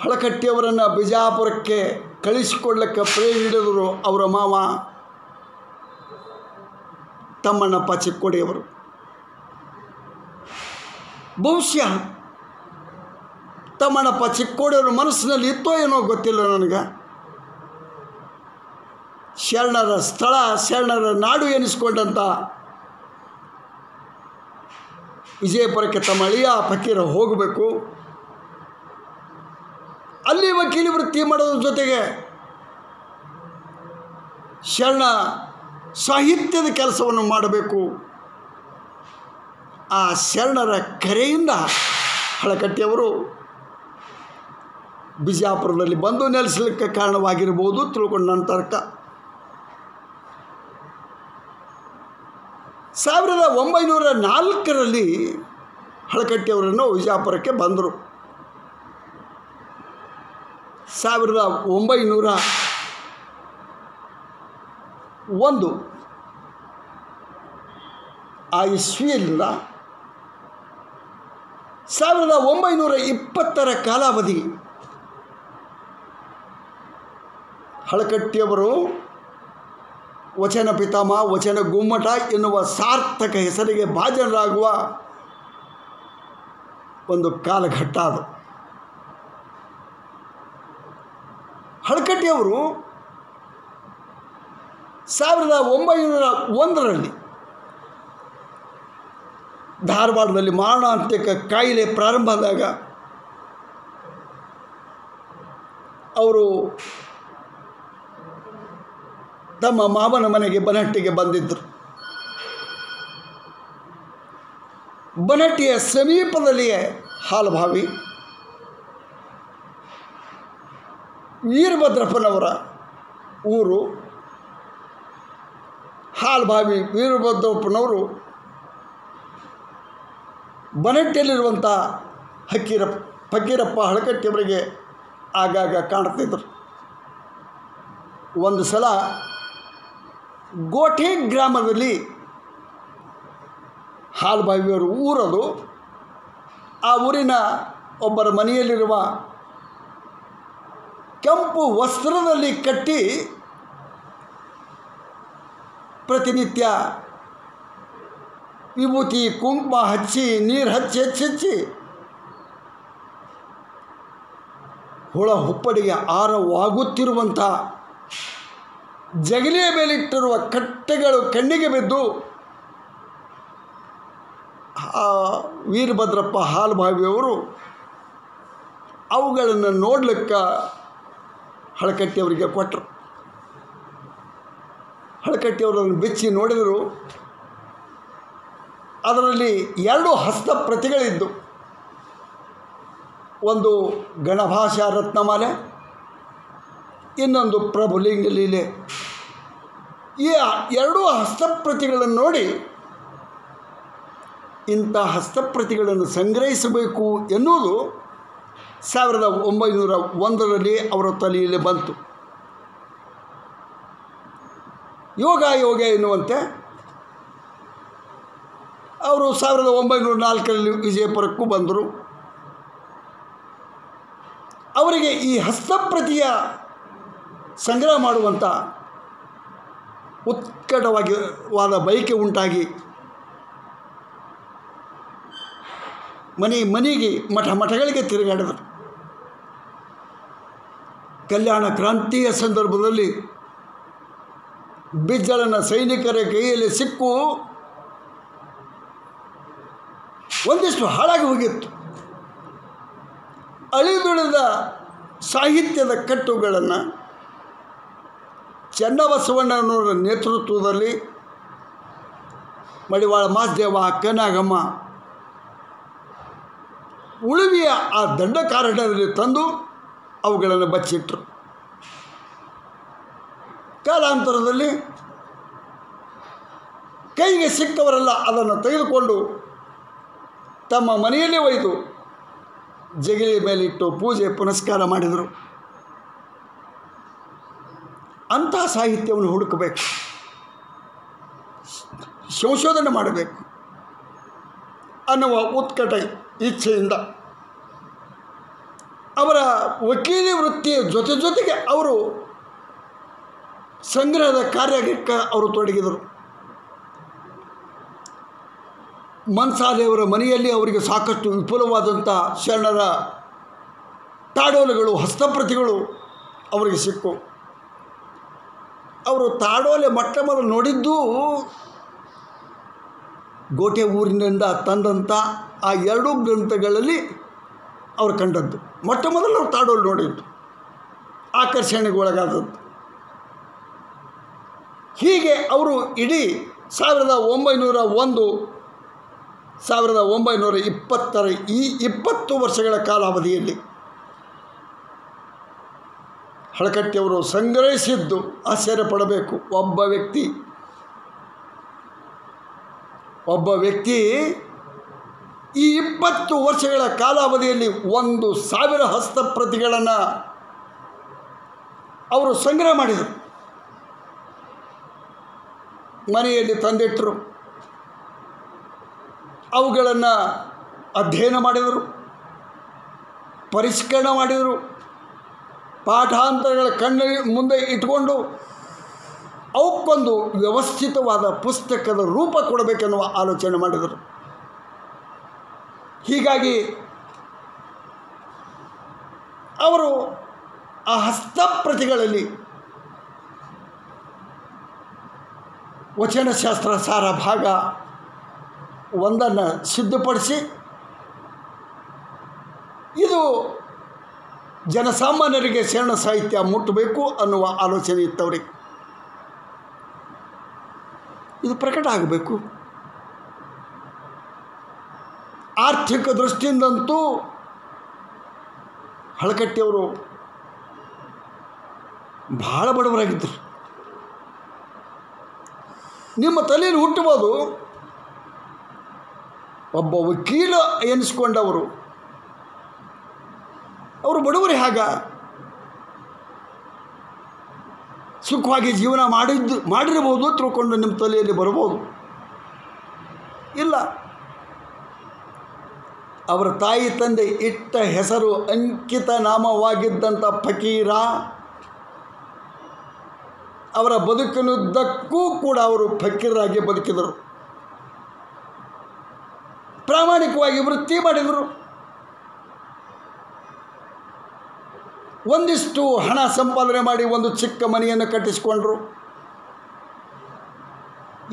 [SPEAKER 3] ಹಳಕಟ್ಟಿಯವರನ್ನು ಬಿಜಾಪುರಕ್ಕೆ ಕಳಿಸಿಕೊಡ್ಲಿಕ್ಕೆ ಪ್ರೇರಿಸಿದರು ಅವರ ಮಾವ ತಮ್ಮಣ್ಣಪ್ಪ ಚಿಕ್ಕೋಡಿಯವರು. ಬಹುಶಃ ತಮ್ಮಣ್ಣಪ್ಪ ಚಿಕ್ಕೋಡಿಯವ್ರ ಮನಸ್ಸಿನಲ್ಲಿ ಇತ್ತೋ ಏನೋ ಗೊತ್ತಿಲ್ಲ ನನಗೆ. ಶರಣರ ಸ್ಥಳ, ಶರಣರ ನಾಡು ಎನಿಸ್ಕೊಂಡಂಥ ವಿಜಯಪುರಕ್ಕೆ ತಮ್ಮ ಅಳಿಯ ಫಕೀರ ಹೋಗಬೇಕು, ಅಲ್ಲಿ ವಕೀಲಿ ವೃತ್ತಿ ಮಾಡೋದ್ರ ಜೊತೆಗೆ ಶರಣ ಸಾಹಿತ್ಯದ ಕೆಲಸವನ್ನು ಮಾಡಬೇಕು. ಆ ಶರಣರ ಕರೆಯಿಂದ ಹಳಕಟ್ಟಿಯವರು ಬಿಜಾಪುರದಲ್ಲಿ ಬಂದು ನೆಲೆಸಲಿಕ್ಕೆ ಕಾರಣವಾಗಿರ್ಬೋದು ತಿಳ್ಕೊಂಡ ನಂತರಕ್ಕೆ 1904ರಲ್ಲಿ ಹಳಕಟ್ಟಿಯವರನ್ನು ವಿಜಾಪುರಕ್ಕೆ ಬಂದರು. 1901 ಆ ಇಸ್ವಿಯಿಂದ 1920ರ ಕಾಲಾವಧಿ ಹಳಕಟ್ಟಿಯವರು ವಚನ ಪಿತಾಮಹ, ವಚನ ಗುಮ್ಮಟ ಎನ್ನುವ ಸಾರ್ಥಕ ಹೆಸರಿಗೆ ಭಾಜನರಾಗುವ ಒಂದು ಕಾಲಘಟ್ಟ ಅದು. ಹಳಕಟ್ಟಿಯವರು 1901ರಲ್ಲಿ ಧಾರವಾಡದಲ್ಲಿ ಮಾರಣಾಂತಿಕ ಕಾಯಿಲೆ ಪ್ರಾರಂಭ ಆದಾಗ ಅವರು ತಮ್ಮ ಮಾವನ ಮನೆಗೆ ಬನಹಟ್ಟಿಗೆ ಬಂದಿದ್ದರು. ಬನಹಟ್ಟಿಯ ಸಮೀಪದಲ್ಲಿಯೇ ಹಾಲಭಾವಿ, ವೀರಭದ್ರಪ್ಪನವರ ಊರು. ಹಾಲಭಾವಿ ವೀರಭದ್ರಪ್ಪನವರು ಬನಹಟ್ಟಿಯಲ್ಲಿರುವಂಥ ಫಕೀರಪ್ಪ ಹಳಕಟ್ಟಿಯವರಿಗೆ ಆಗಾಗ ಕಾಣ್ತಿದ್ದರು. ಒಂದು ಸಲ ಗೋಠೆ ಗ್ರಾಮದಲ್ಲಿ ಹಾಲಭಾವಿಯವರು ಊರದು. ಆ ಊರಿನ ಒಬ್ಬರ ಮನೆಯಲ್ಲಿರುವ ಕೆಂಪು ವಸ್ತ್ರದಲ್ಲಿ ಕಟ್ಟಿ ಪ್ರತಿನಿತ್ಯ ವಿಭೂತಿ ಕುಂಕುಮ ಹಚ್ಚಿ ನೀರು ಹೆಚ್ಚಿ ಹುಳ ಹುಪ್ಪಡಿಗೆ ಆರವಾಗುತ್ತಿರುವಂಥ ಜಗಲಿಯ ಮೇಲಿಟ್ಟಿರುವ ಕಟ್ಟೆಗಳು ಕಣ್ಣಿಗೆ ಬಿದ್ದು ಆ ವೀರಭದ್ರಪ್ಪ ಹಾಲಭಾವಿಯವರು ಅವುಗಳನ್ನು ನೋಡಲಿಕ್ಕೆ ಹಳಕಟ್ಟಿಯವರಿಗೆ ಕೊಟ್ಟರು. ಹಳಕಟ್ಟಿಯವರು ಅದನ್ನು ಬಿಚ್ಚಿ ನೋಡಿದರು. ಅದರಲ್ಲಿ 2 ಹಸ್ತಪ್ರತಿಗಳಿದ್ದು, ಒಂದು ಗಣಭಾಷಾ ರತ್ನಮಾಲೆ, ಇನ್ನೊಂದು ಪ್ರಭುಲಿಂಗ ಲೀಲೆ. ಈ 2 ಹಸ್ತಪ್ರತಿಗಳನ್ನು ನೋಡಿ ಇಂಥ ಹಸ್ತಪ್ರತಿಗಳನ್ನು ಸಂಗ್ರಹಿಸಬೇಕು ಎನ್ನುವುದು 1901ರಲ್ಲಿ ಅವರ ತಲೆಯಲ್ಲಿ ಬಂತು. ಯೋಗ ಎನ್ನುವಂತೆ ಅವರು 1904ರಲ್ಲಿ ವಿಜಯಪುರಕ್ಕೂ ಬಂದರು. ಅವರಿಗೆ ಈ ಹಸ್ತಪ್ರತಿಯ ಸಂಗ್ರಹ ಮಾಡುವಂಥ ಉತ್ಕಟವಾದ ಬಯಕೆ ಉಂಟಾಗಿ ಮನೆಗೆ ಮಠಗಳಿಗೆ ತಿರುಗಾಡಿದರು. ಕಲ್ಯಾಣ ಕ್ರಾಂತಿಯ ಸಂದರ್ಭದಲ್ಲಿ ಬಿಜ್ಜಳನ ಸೈನಿಕರ ಕೈಯಲ್ಲಿ ಸಿಕ್ಕು ಒಂದಿಷ್ಟು ಹಾಳಾಗಿ ಹೋಗಿತ್ತು. ಅಳಿದುಳಿದ ಸಾಹಿತ್ಯದ ಕಟ್ಟುಗಳನ್ನು ಚೆನ್ನಬಸವಣ್ಣನವರ ನೇತೃತ್ವದಲ್ಲಿ ಮಡಿವಾಳ ಮಾಸ್ದೇವ, ಕನಗಮ್ಮ, ಉಳುವಿಯ ಆ ದಂಡಕಾರಣ್ಯದಲ್ಲಿ ತಂದು ಅವುಗಳನ್ನು ಬಚ್ಚಿಟ್ಟರು. ಕಾಲಾಂತರದಲ್ಲಿ ಕೈಗೆ ಸಿಕ್ಕವರೆಲ್ಲ ಅದನ್ನು ತೆಗೆದುಕೊಂಡು ತಮ್ಮ ಮನೆಯಲ್ಲೇ ಒಯ್ದು ಜಗಲಿ ಮೇಲಿಟ್ಟು ಪೂಜೆ ಪುನಸ್ಕಾರ ಮಾಡಿದರು. ಅಂಥ ಸಾಹಿತ್ಯವನ್ನು ಹುಡುಕಬೇಕು, ಸಂಶೋಧನೆ ಮಾಡಬೇಕು ಅನ್ನುವ ಉತ್ಕಟ ಇಚ್ಛೆಯಿಂದ ಅವರ ವಕೀಲಿ ವೃತ್ತಿಯ ಜೊತೆಗೆ ಅವರು ಸಂಗ್ರಹದ ಕಾರ್ಯಕ್ಕೆ ಅವರು ತೊಡಗಿದರು. ಮನ್ಸಾಲೆಯವರ ಮನೆಯಲ್ಲಿ ಅವರಿಗೆ ಸಾಕಷ್ಟು ವಿಪುಲವಾದಂಥ ಶರಣರ ತಾಡೋಲೆಗಳು, ಹಸ್ತಪ್ರತಿಗಳು ಅವರಿಗೆ ಸಿಕ್ಕು. ಅವರು ತಾಡೋಲೆ ಮೊಟ್ಟ ಮೊದಲು ನೋಡಿದ್ದು ಗೋಟೆ ಊರಿನಿಂದ ತಂದಂಥ ಆ 2 ಗ್ರಂಥಗಳಲ್ಲಿ ಅವರು ಕಂಡದ್ದು. ಮೊಟ್ಟ ಮೊದಲು ಅವರು ತಾಡೋಲೆ ನೋಡಿದ್ದು, ಆಕರ್ಷಣೆಗೆ ಒಳಗಾದದ್ದು. ಹೀಗೆ ಅವರು ಇಡೀ 1901, 1920 ಈ 20 ವರ್ಷಗಳ ಕಾಲಾವಧಿಯಲ್ಲಿ ಹಳಕಟ್ಟಿಯವರು ಸಂಗ್ರಹಿಸಿದ್ದು ಆಶ್ಚರ್ಯಪಡಬೇಕು. ಒಬ್ಬ ವ್ಯಕ್ತಿ ಈ 20 ವರ್ಷಗಳ ಕಾಲಾವಧಿಯಲ್ಲಿ 1000 ಹಸ್ತಪ್ರತಿಗಳನ್ನು ಅವರು ಸಂಗ್ರಹ ಮಾಡಿದರು, ಮನೆಯಲ್ಲಿ ತಂದಿಟ್ಟರು. ಅವುಗಳನ್ನು ಅಧ್ಯಯನ ಮಾಡಿದರು, ಪರಿಷ್ಕರಣೆ ಮಾಡಿದರು, ಪಾಠಾಂತರಗಳ ಕಣ್ಣ ಮುಂದೆ ಇಟ್ಕೊಂಡು ಅವಕ್ಕೊಂದು ವ್ಯವಸ್ಥಿತವಾದ ಪುಸ್ತಕದ ರೂಪ ಕೊಡಬೇಕೆನ್ನುವ ಆಲೋಚನೆ ಮಾಡಿದರು. ಹೀಗಾಗಿ ಅವರು ಆ ಹಸ್ತಪ್ರತಿಗಳಲ್ಲಿ ವಚನಶಾಸ್ತ್ರ ಸಾರ ಭಾಗ 1 ಸಿದ್ಧಪಡಿಸಿ, ಇದು ಜನಸಾಮಾನ್ಯರಿಗೆ ಶರಣ ಸಾಹಿತ್ಯ ಮುಟ್ಟಬೇಕು ಅನ್ನುವ ಆಲೋಚನೆ ಇತ್ತವರಿಗೆ. ಇದು ಪ್ರಕಟ ಆಗಬೇಕು. ಆರ್ಥಿಕ ದೃಷ್ಟಿಯಿಂದಂತೂ ಹಳಕಟ್ಟಿಯವರು ಭಾಳ ಬಡವರಾಗಿದ್ದರು. ನಿಮ್ಮ ತಲೆಯಲ್ಲಿ ಹುಟ್ಟಬಹುದು, ಒಬ್ಬ ವಕೀಲ ಎನಿಸ್ಕೊಂಡವರು ಅವರು ಬಡವರೇ ಆಗ ಸುಖವಾಗಿ ಜೀವನ ಮಾಡಿರಬಹುದು ತಿಳ್ಕೊಂಡು ನಿಮ್ಮ ತಲೆಯಲ್ಲಿ ಬರ್ಬೋದು. ಇಲ್ಲ, ಅವರ ತಾಯಿ ತಂದೆ ಇಟ್ಟ ಹೆಸರು ಅಂಕಿತ ನಾಮವಾಗಿದ್ದಂಥ ಫಕೀರ ಅವರ ಬದುಕಿನುದ್ದಕ್ಕೂ ಕೂಡ ಅವರು ಫಕೀರರಾಗಿ ಬದುಕಿದರು. ಪ್ರಾಮಾಣಿಕವಾಗಿ ವೃತ್ತಿ ಮಾಡಿದರು. ಒಂದಿಷ್ಟು ಹಣ ಸಂಪಾದನೆ ಮಾಡಿ ಒಂದು ಚಿಕ್ಕ ಮನೆಯನ್ನು ಕಟ್ಟಿಸಿಕೊಂಡರು.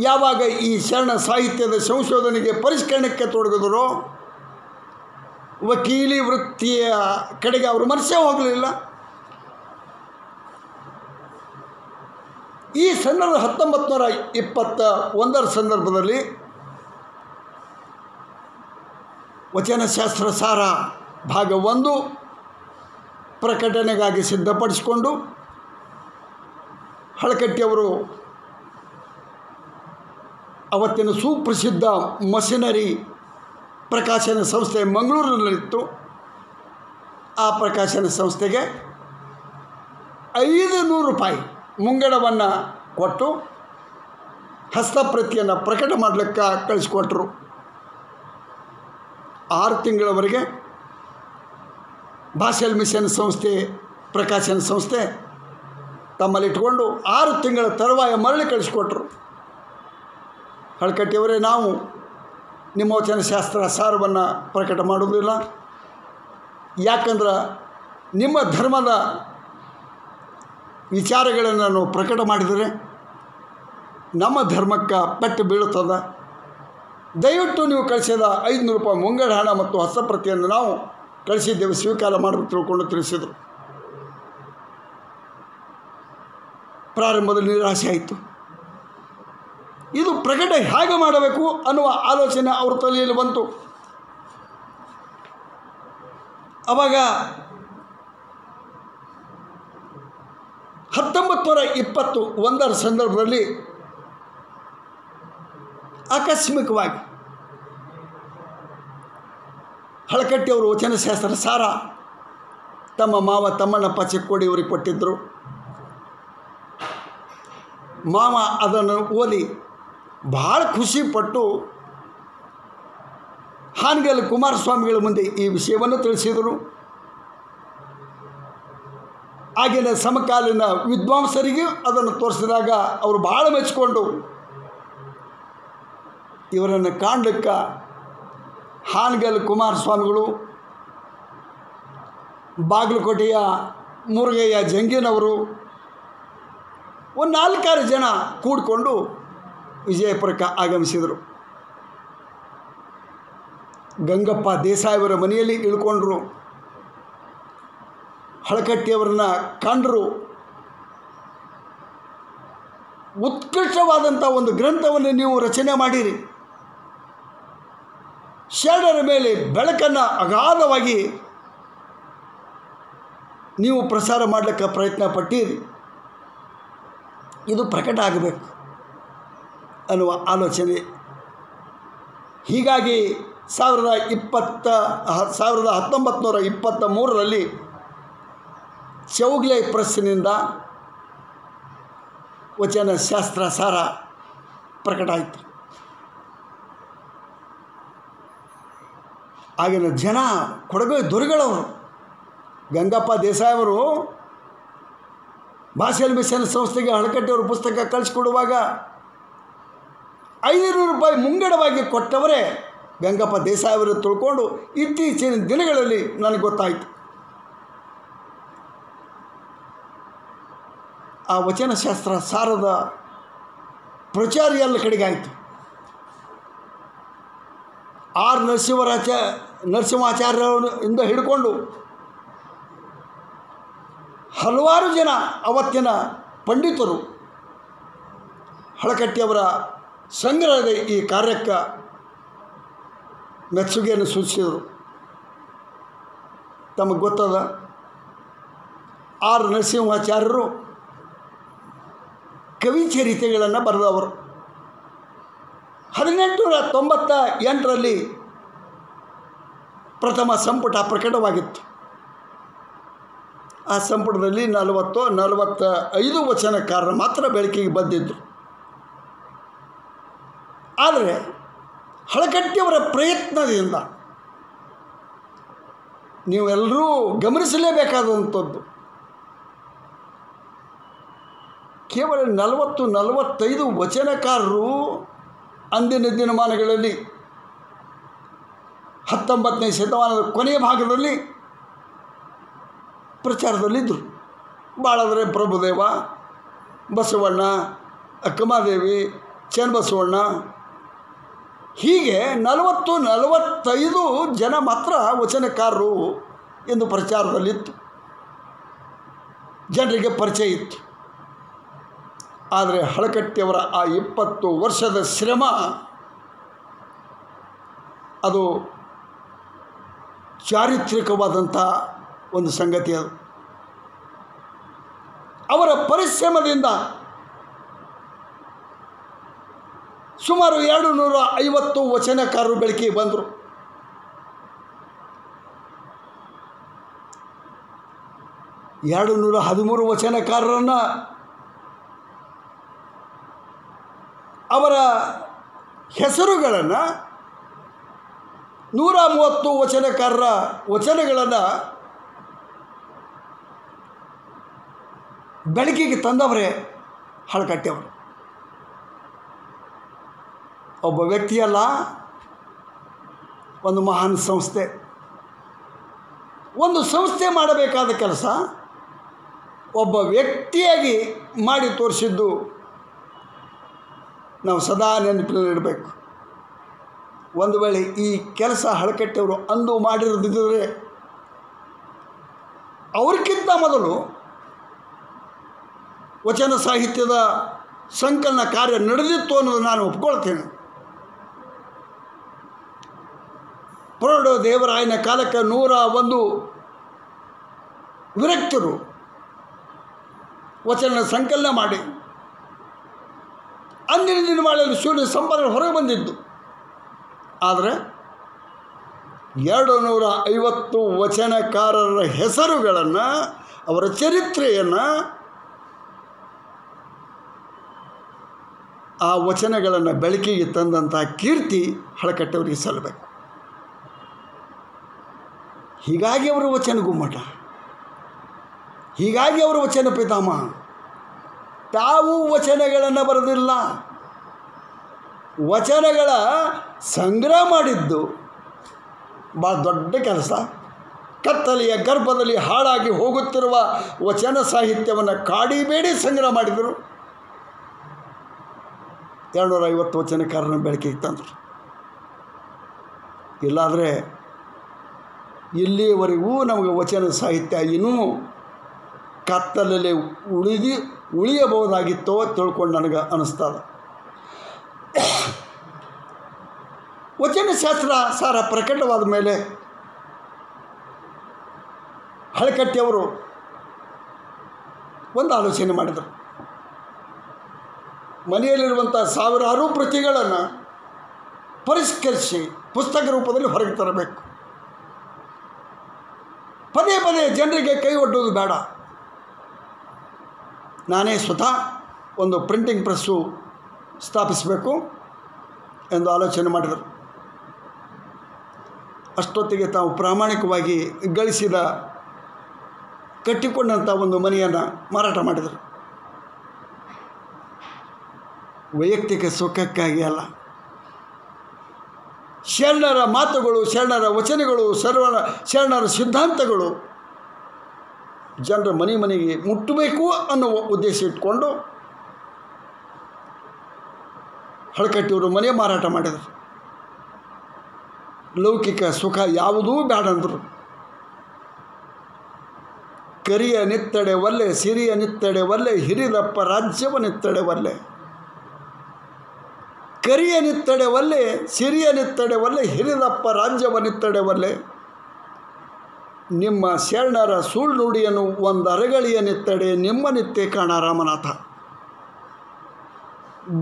[SPEAKER 3] ಯಾವಾಗ ಈ ಶರಣ ಸಾಹಿತ್ಯದ ಸಂಶೋಧನೆಗೆ ಪರಿಷ್ಕರಣಕ್ಕೆ ತೊಡಗಿದರೋ ವಕೀಲಿ ವೃತ್ತಿಯ ಕಡೆಗೆ ಅವರು ಮನಸ್ಸೇ ಹೋಗಲಿಲ್ಲ. ಈ 1921 ಸಂದರ್ಭದಲ್ಲಿ ವಚನಶಾಸ್ತ್ರ ಸಾರ ಭಾಗ 1 ಪ್ರಕಟಣೆಗಾಗಿ ಸಿದ್ಧಪಡಿಸಿಕೊಂಡು ಹಳಕಟ್ಟಿಯವರು ಅವತ್ತಿನ ಸುಪ್ರಸಿದ್ಧ ಮಷಿನರಿ ಪ್ರಕಾಶನ ಸಂಸ್ಥೆ ಮಂಗಳೂರಿನಲ್ಲಿತ್ತು. ಆ ಪ್ರಕಾಶನ ಸಂಸ್ಥೆಗೆ 500 ರೂಪಾಯಿ ಮುಂಗಡವನ್ನು ಕೊಟ್ಟು ಹಸ್ತಪ್ರತಿಯನ್ನು ಪ್ರಕಟ ಮಾಡಲಿಕ್ಕೆ ಕಳಿಸ್ಕೊಟ್ರು. 6 ತಿಂಗಳವರೆಗೆ ಭಾಷೆಲ್ ಮಿಷನ್ ಸಂಸ್ಥೆ, ಪ್ರಕಾಶನ ಸಂಸ್ಥೆ ತಮ್ಮಲ್ಲಿಟ್ಕೊಂಡು 6 ತಿಂಗಳ ತರುವಾಯ ಮರಳಿ ಕಳಿಸ್ಕೊಟ್ರು. ಹಳಕಟ್ಟಿಯವರೇ, ನಾವು ನಿಮ್ಮ ವಚನಶಾಸ್ತ್ರ ಸಾರವನ್ನು ಪ್ರಕಟ ಮಾಡುವುದಿಲ್ಲ. ಯಾಕಂದ್ರೆ ನಿಮ್ಮ ಧರ್ಮದ ವಿಚಾರಗಳನ್ನು ನಾವು ಪ್ರಕಟ ಮಾಡಿದರೆ ನಮ್ಮ ಧರ್ಮಕ್ಕೆ ಪೆಟ್ಟು ಬೀಳುತ್ತದೆ. ದಯವಿಟ್ಟು ನೀವು ಕಳಿಸಿದ 500 ರೂಪಾಯಿ ಮುಂಗಡ ಹಣ ಮತ್ತು ಹಸ್ತಪ್ರತಿಯನ್ನು ನಾವು ಕಳಿಸಿದ್ದೇವೆ, ಸ್ವೀಕಾರ ಮಾಡಬೇಕು ತಿಳ್ಕೊಂಡು ತಿಳಿಸಿದರು. ಪ್ರಾರಂಭದಲ್ಲಿ ನಿರಾಶೆ ಆಯಿತು. ಇದು ಪ್ರಕಟ ಹೇಗೆ ಮಾಡಬೇಕು ಅನ್ನುವ ಆಲೋಚನೆ ಅವ್ರ ತಲೆಯಲ್ಲಿ ಬಂತು. ಆವಾಗ 1921 ಸಂದರ್ಭದಲ್ಲಿ ಆಕಸ್ಮಿಕವಾಗಿ ಹಳಕಟ್ಟಿಯವರು ವಚನಶಾಸ್ತ್ರ ಸಾರ ತಮ್ಮ ಮಾವ ತಮ್ಮಣ್ಣಪ್ಪ ಚಿಕ್ಕೋಡಿ ಇವರಿಗೆ ಕೊಟ್ಟಿದ್ದರು. ಮಾವ ಅದನ್ನು ಓದಿ ಭಾಳ ಖುಷಿಪಟ್ಟು ಹಾನಗಲ್ ಕುಮಾರಸ್ವಾಮಿಗಳ ಮುಂದೆ ಈ ವಿಷಯವನ್ನು ತಿಳಿಸಿದರು. ಆಗಿನ ಸಮಕಾಲೀನ ವಿದ್ವಾಂಸರಿಗೆ ಅದನ್ನು ತೋರಿಸಿದಾಗ ಅವರು ಭಾಳ ಮೆಚ್ಚಿಕೊಂಡು ಇವರನ್ನು ಕಾಣಲಿಕ್ಕೆ ಹಾನಗಲ್ ಕುಮಾರಸ್ವಾಮಿಗಳು, ಬಾಗಲಕೋಟೆಯ ಮುರುಗಯ್ಯ ಜಂಗಿನವರು, ಒಂದು 4-6 ಜನ ಕೂಡಿಕೊಂಡು ವಿಜಯಪುರಕ್ಕೆ ಆಗಮಿಸಿದರು. ಗಂಗಪ್ಪ ದೇಸಾಯಿಯವರ ಮನೆಯಲ್ಲಿ ಇಳ್ಕೊಂಡ್ರು. ಹಳಕಟ್ಟಿಯವರನ್ನ ಕಂಡರು. ಉತ್ಕೃಷ್ಟವಾದಂಥ ಒಂದು ಗ್ರಂಥವನ್ನು ನೀವು ರಚನೆ ಮಾಡಿರಿ, ಶರಣರ ಮೇಲೆ ಬೆಳಕನ್ನು ಅಗಾಧವಾಗಿ ನೀವು ಪ್ರಸಾರ ಮಾಡಲಿಕ್ಕೆ ಪ್ರಯತ್ನ ಪಟ್ಟಿರಿ, ಇದು ಪ್ರಕಟ ಆಗಬೇಕು ಅನ್ನುವ ಆಲೋಚನೆ. ಹೀಗಾಗಿ 1923ರಲ್ಲಿ ಚೌಗ್ಲೆ ಪ್ರೆಸ್ಸಿನಿಂದ ವಚನಶಾಸ್ತ್ರ ಸಾರ ಪ್ರಕಟ ಆಯಿತು. ಆಗಿನ ಜನ ಕೊಡಗು ದೊರೆಗಳವರು. ಗಂಗಪ್ಪ ದೇಸಾಯಿಯವರು ಭಾಷೆಲ್ ಮಿಷನ್ ಸಂಸ್ಥೆಗೆ ಹಳಕಟ್ಟಿಯವರು ಪುಸ್ತಕ ಕಳಿಸ್ಕೊಡುವಾಗ 500 ರೂಪಾಯಿ ಮುಂಗಡವಾಗಿ ಕೊಟ್ಟವರೇ ಗಂಗಪ್ಪ ದೇಸಾಯಿಯವರು ತಿಳ್ಕೊಂಡು ಇತ್ತೀಚಿನ ದಿನಗಳಲ್ಲಿ ನನಗೆ ಗೊತ್ತಾಯಿತು. ಆ ವಚನಶಾಸ್ತ್ರ ಸಾರದ ಪ್ರಚಾರ ಎಲ್ಲ ಕಡೆಗೆ ಆಯಿತು. ಆರ್ ನರಸಿಂಹಾಚಾರ್ಯರಿಂದ ಹಿಡ್ಕೊಂಡು ಹಲವಾರು ಜನ ಅವತ್ತಿನ ಪಂಡಿತರು ಹಳಕಟ್ಟಿಯವರ ಸಂಗ್ರಹದ ಈ ಕಾರ್ಯಕ್ಕೆ ಮೆಚ್ಚುಗೆಯನ್ನು ಸೂಚಿಸಿದರು. ತಮಗೆ ಗೊತ್ತದ, ಆರ್ ನರಸಿಂಹಾಚಾರ್ಯರು ಕವಿಚರಿತೆಗಳನ್ನು ಬರೆದವರು. 1898ರಲ್ಲಿ ಪ್ರಥಮ ಸಂಪುಟ ಪ್ರಕಟವಾಗಿತ್ತು. ಆ ಸಂಪುಟದಲ್ಲಿ 45 ವಚನಕಾರರು ಮಾತ್ರ ಬೆಳಕಿಗೆ ಬಂದಿದ್ದರು. ಆದರೆ ಹಳಕಟ್ಟಿಯವರ ಪ್ರಯತ್ನದಿಂದ ನೀವೆಲ್ಲರೂ ಗಮನಿಸಲೇಬೇಕಾದಂಥದ್ದು, ಕೇವಲ 40-45 ವಚನಕಾರರು ಅಂದಿನ ದಿನಮಾನಗಳಲ್ಲಿ 19ನೇ ಶತಮಾನದ ಕೊನೆಯ ಭಾಗದಲ್ಲಿ ಪ್ರಚಾರದಲ್ಲಿದ್ದರು. ಭಾಳಂದರೆ ಪ್ರಭುದೇವ, ಬಸವಣ್ಣ, ಅಕ್ಕಮಾದೇವಿ, ಚನ್ನಬಸವಣ್ಣ, ಹೀಗೆ 40-45 ಜನ ಮಾತ್ರ ವಚನಕಾರರು ಎಂದು ಪ್ರಚಾರದಲ್ಲಿತ್ತು, ಜನರಿಗೆ ಪರಿಚಯ ಇತ್ತು. ಆದರೆ ಹಳಕಟ್ಟಿಯವರ ಆ 20 ವರ್ಷದ ಶ್ರಮ ಅದು ಚಾರಿತ್ರಿಕವಾದಂಥ ಒಂದು ಸಂಗತಿ. ಅದು ಅವರ ಪರಿಶ್ರಮದಿಂದ ಸುಮಾರು 250 ವಚನಕಾರರು ಬೆಳಕಿಗೆ ಬಂದರು. ,213 ವಚನಕಾರರನ್ನು ಅವರ ಹೆಸರುಗಳನ್ನು 130 ವಚನಕಾರರ ವಚನಗಳನ್ನು ಬೆಳಕಿಗೆ ತಂದವರೇ ಹಳಕಟ್ಟಿಯವರು. ಒಬ್ಬ ವ್ಯಕ್ತಿಯಲ್ಲ, ಒಂದು ಮಹಾನ್ ಸಂಸ್ಥೆ. ಒಂದು ಸಂಸ್ಥೆ ಮಾಡಬೇಕಾದ ಕೆಲಸ ಒಬ್ಬ ವ್ಯಕ್ತಿಯಾಗಿ ಮಾಡಿ ತೋರಿಸಿದ್ದು ನಾವು ಸದಾ ನೆನಪಿನಲ್ಲಿಡಬೇಕು. ಒಂದು ವೇಳೆ ಈ ಕೆಲಸ ಹಳಕಟ್ಟಿಯವರು ಅಂದು ಮಾಡಿರದಿದ್ದರೆ ಅವ್ರಿಗಿಂತ ಮೊದಲು ವಚನ ಸಾಹಿತ್ಯದ ಸಂಕಲನ ಕಾರ್ಯ ನಡೆದಿತ್ತು ಅನ್ನೋದು ನಾನು ಒಪ್ಕೊಳ್ತೇನೆ. ಪ್ರೌಢ ದೇವರಾಯನ ಕಾಲಕ್ಕೆ 101 ವಿರಕ್ತರು ವಚನ ಸಂಕಲನ ಮಾಡಿ ಅಂದಿನ ದಿನಮಾಲೆಯಲ್ಲಿ ಶೂನ್ಯ ಸಂಪಾದನೆ ಹೊರಗೆ ಬಂದಿದ್ದು. ಆದರೆ 250 ವಚನಕಾರರ ಹೆಸರುಗಳನ್ನು, ಅವರ ಚರಿತ್ರೆಯನ್ನು, ಆ ವಚನಗಳನ್ನು ಬೆಳಕಿಗೆ ತಂದಂಥ ಕೀರ್ತಿ ಹಳಕಟ್ಟಿಯವರಿಗೆ ಸಲ್ಲಬೇಕು. ಹೀಗಾಗಿ ಅವರು ವಚನ ಗುಮ್ಮಟ, ಹೀಗಾಗಿ ಅವರು ವಚನ ಪಿತಾಮಹ. ತಾವು ವಚನಗಳನ್ನು ಬರೆದಿಲ್ಲ, ವಚನಗಳ ಸಂಗ್ರಹ ಮಾಡಿದ್ದು ಭಾಳ ದೊಡ್ಡ ಕೆಲಸ. ಕತ್ತಲೆಯ ಗರ್ಭದಲ್ಲಿ ಹಾಳಾಗಿ ಹೋಗುತ್ತಿರುವ ವಚನ ಸಾಹಿತ್ಯವನ್ನು ಕಾಡಿಬೇಡಿ ಸಂಗ್ರಹ ಮಾಡಿದರು. 250 ವಚನಕಾರರನ್ನು ಬೆಳಕಿಗೆ ತಂದರು. ಇಲ್ಲಾದರೆ ಇಲ್ಲಿಯವರೆಗೂ ನಮಗೆ ವಚನ ಸಾಹಿತ್ಯ ಇನ್ನೂ ಕತ್ತಲಲ್ಲಿ ಉಳಿಯಬಹುದಾಗಿತ್ತೋ ತಿಳ್ಕೊಂಡು ನನಗೆ ಅನ್ನಿಸ್ತದ. ವಚನಶಾಸ್ತ್ರ ಸಾರ ಪ್ರಕಟವಾದ ಮೇಲೆ ಹಳಕಟ್ಟಿಯವರು ಒಂದು ಆಲೋಚನೆ ಮಾಡಿದರು. ಮನೆಯಲ್ಲಿರುವಂಥ ಸಾವಿರಾರು ಪ್ರತಿಗಳನ್ನು ಪರಿಷ್ಕರಿಸಿ ಪುಸ್ತಕ ರೂಪದಲ್ಲಿ ಹೊರಗೆ ತರಬೇಕು. ಪದೇ ಪದೇ ಜನರಿಗೆ ಕೈ ಒಡ್ಡೋದು ಬೇಡ. ನಾನೇ ಸ್ವತಃ ಒಂದು ಪ್ರಿಂಟಿಂಗ್ ಪ್ರೆಸ್ಸು ಸ್ಥಾಪಿಸಬೇಕು ಎಂದು ಆಲೋಚನೆ ಮಾಡಿದರು. ಅಷ್ಟೊತ್ತಿಗೆ ತಾವು ಪ್ರಾಮಾಣಿಕವಾಗಿ ಗಳಿಸಿದ ಕಟ್ಟಿಕೊಂಡಂಥ ಒಂದು ಮನೆಯನ್ನು ಮಾರಾಟ ಮಾಡಿದರು. ವೈಯಕ್ತಿಕ ಸುಖಕ್ಕಾಗಿ ಅಲ್ಲ, ಶರಣರ ಮಾತುಗಳು, ಶರಣರ ವಚನಗಳು, ಶರಣರ ಸಿದ್ಧಾಂತಗಳು ಜನರ ಮನೆಗೆ ಮುಟ್ಟಬೇಕು ಅನ್ನುವ ಉದ್ದೇಶ ಇಟ್ಕೊಂಡು ಹಳಕಟ್ಟಿಯವರು ಮನೆ ಮಾರಾಟ ಮಾಡಿದರು. ಲೌಕಿಕ ಸುಖ ಯಾವುದೂ ಬೇಡ ಅಂದರು. ಕರಿಯ ನಿತ್ತಡೆ ಒಲ್ಲೆ, ಸಿರಿಯ ನಿತ್ತಡೆ ಒಲ್ಲೆ, ಹಿರಿದಪ್ಪ ರಾಜ್ಯವನಿತ್ತಡೆ ಒಲ್ಲೆ. ಕರಿಯ ನಿತ್ತಡೆ ಒಲ್ಲೆ, ಸಿರಿಯ ನಿತ್ತಡೆ ಒಲ್ಲೆ, ಹಿರಿದಪ್ಪ ರಾಜ್ಯವನಿತ್ತಡೆ ಒಲ್ಲೆ. ನಿಮ್ಮ ಶರಣರ ಸುಳ್ಳು ನುಡಿಯನ್ನು ಒಂದು ಅರಗಳಿಯ ನಿತ್ತಡೆ, ನಿಮ್ಮ ನಿತ್ಯ ಕಾಣ ರಾಮನಾಥ.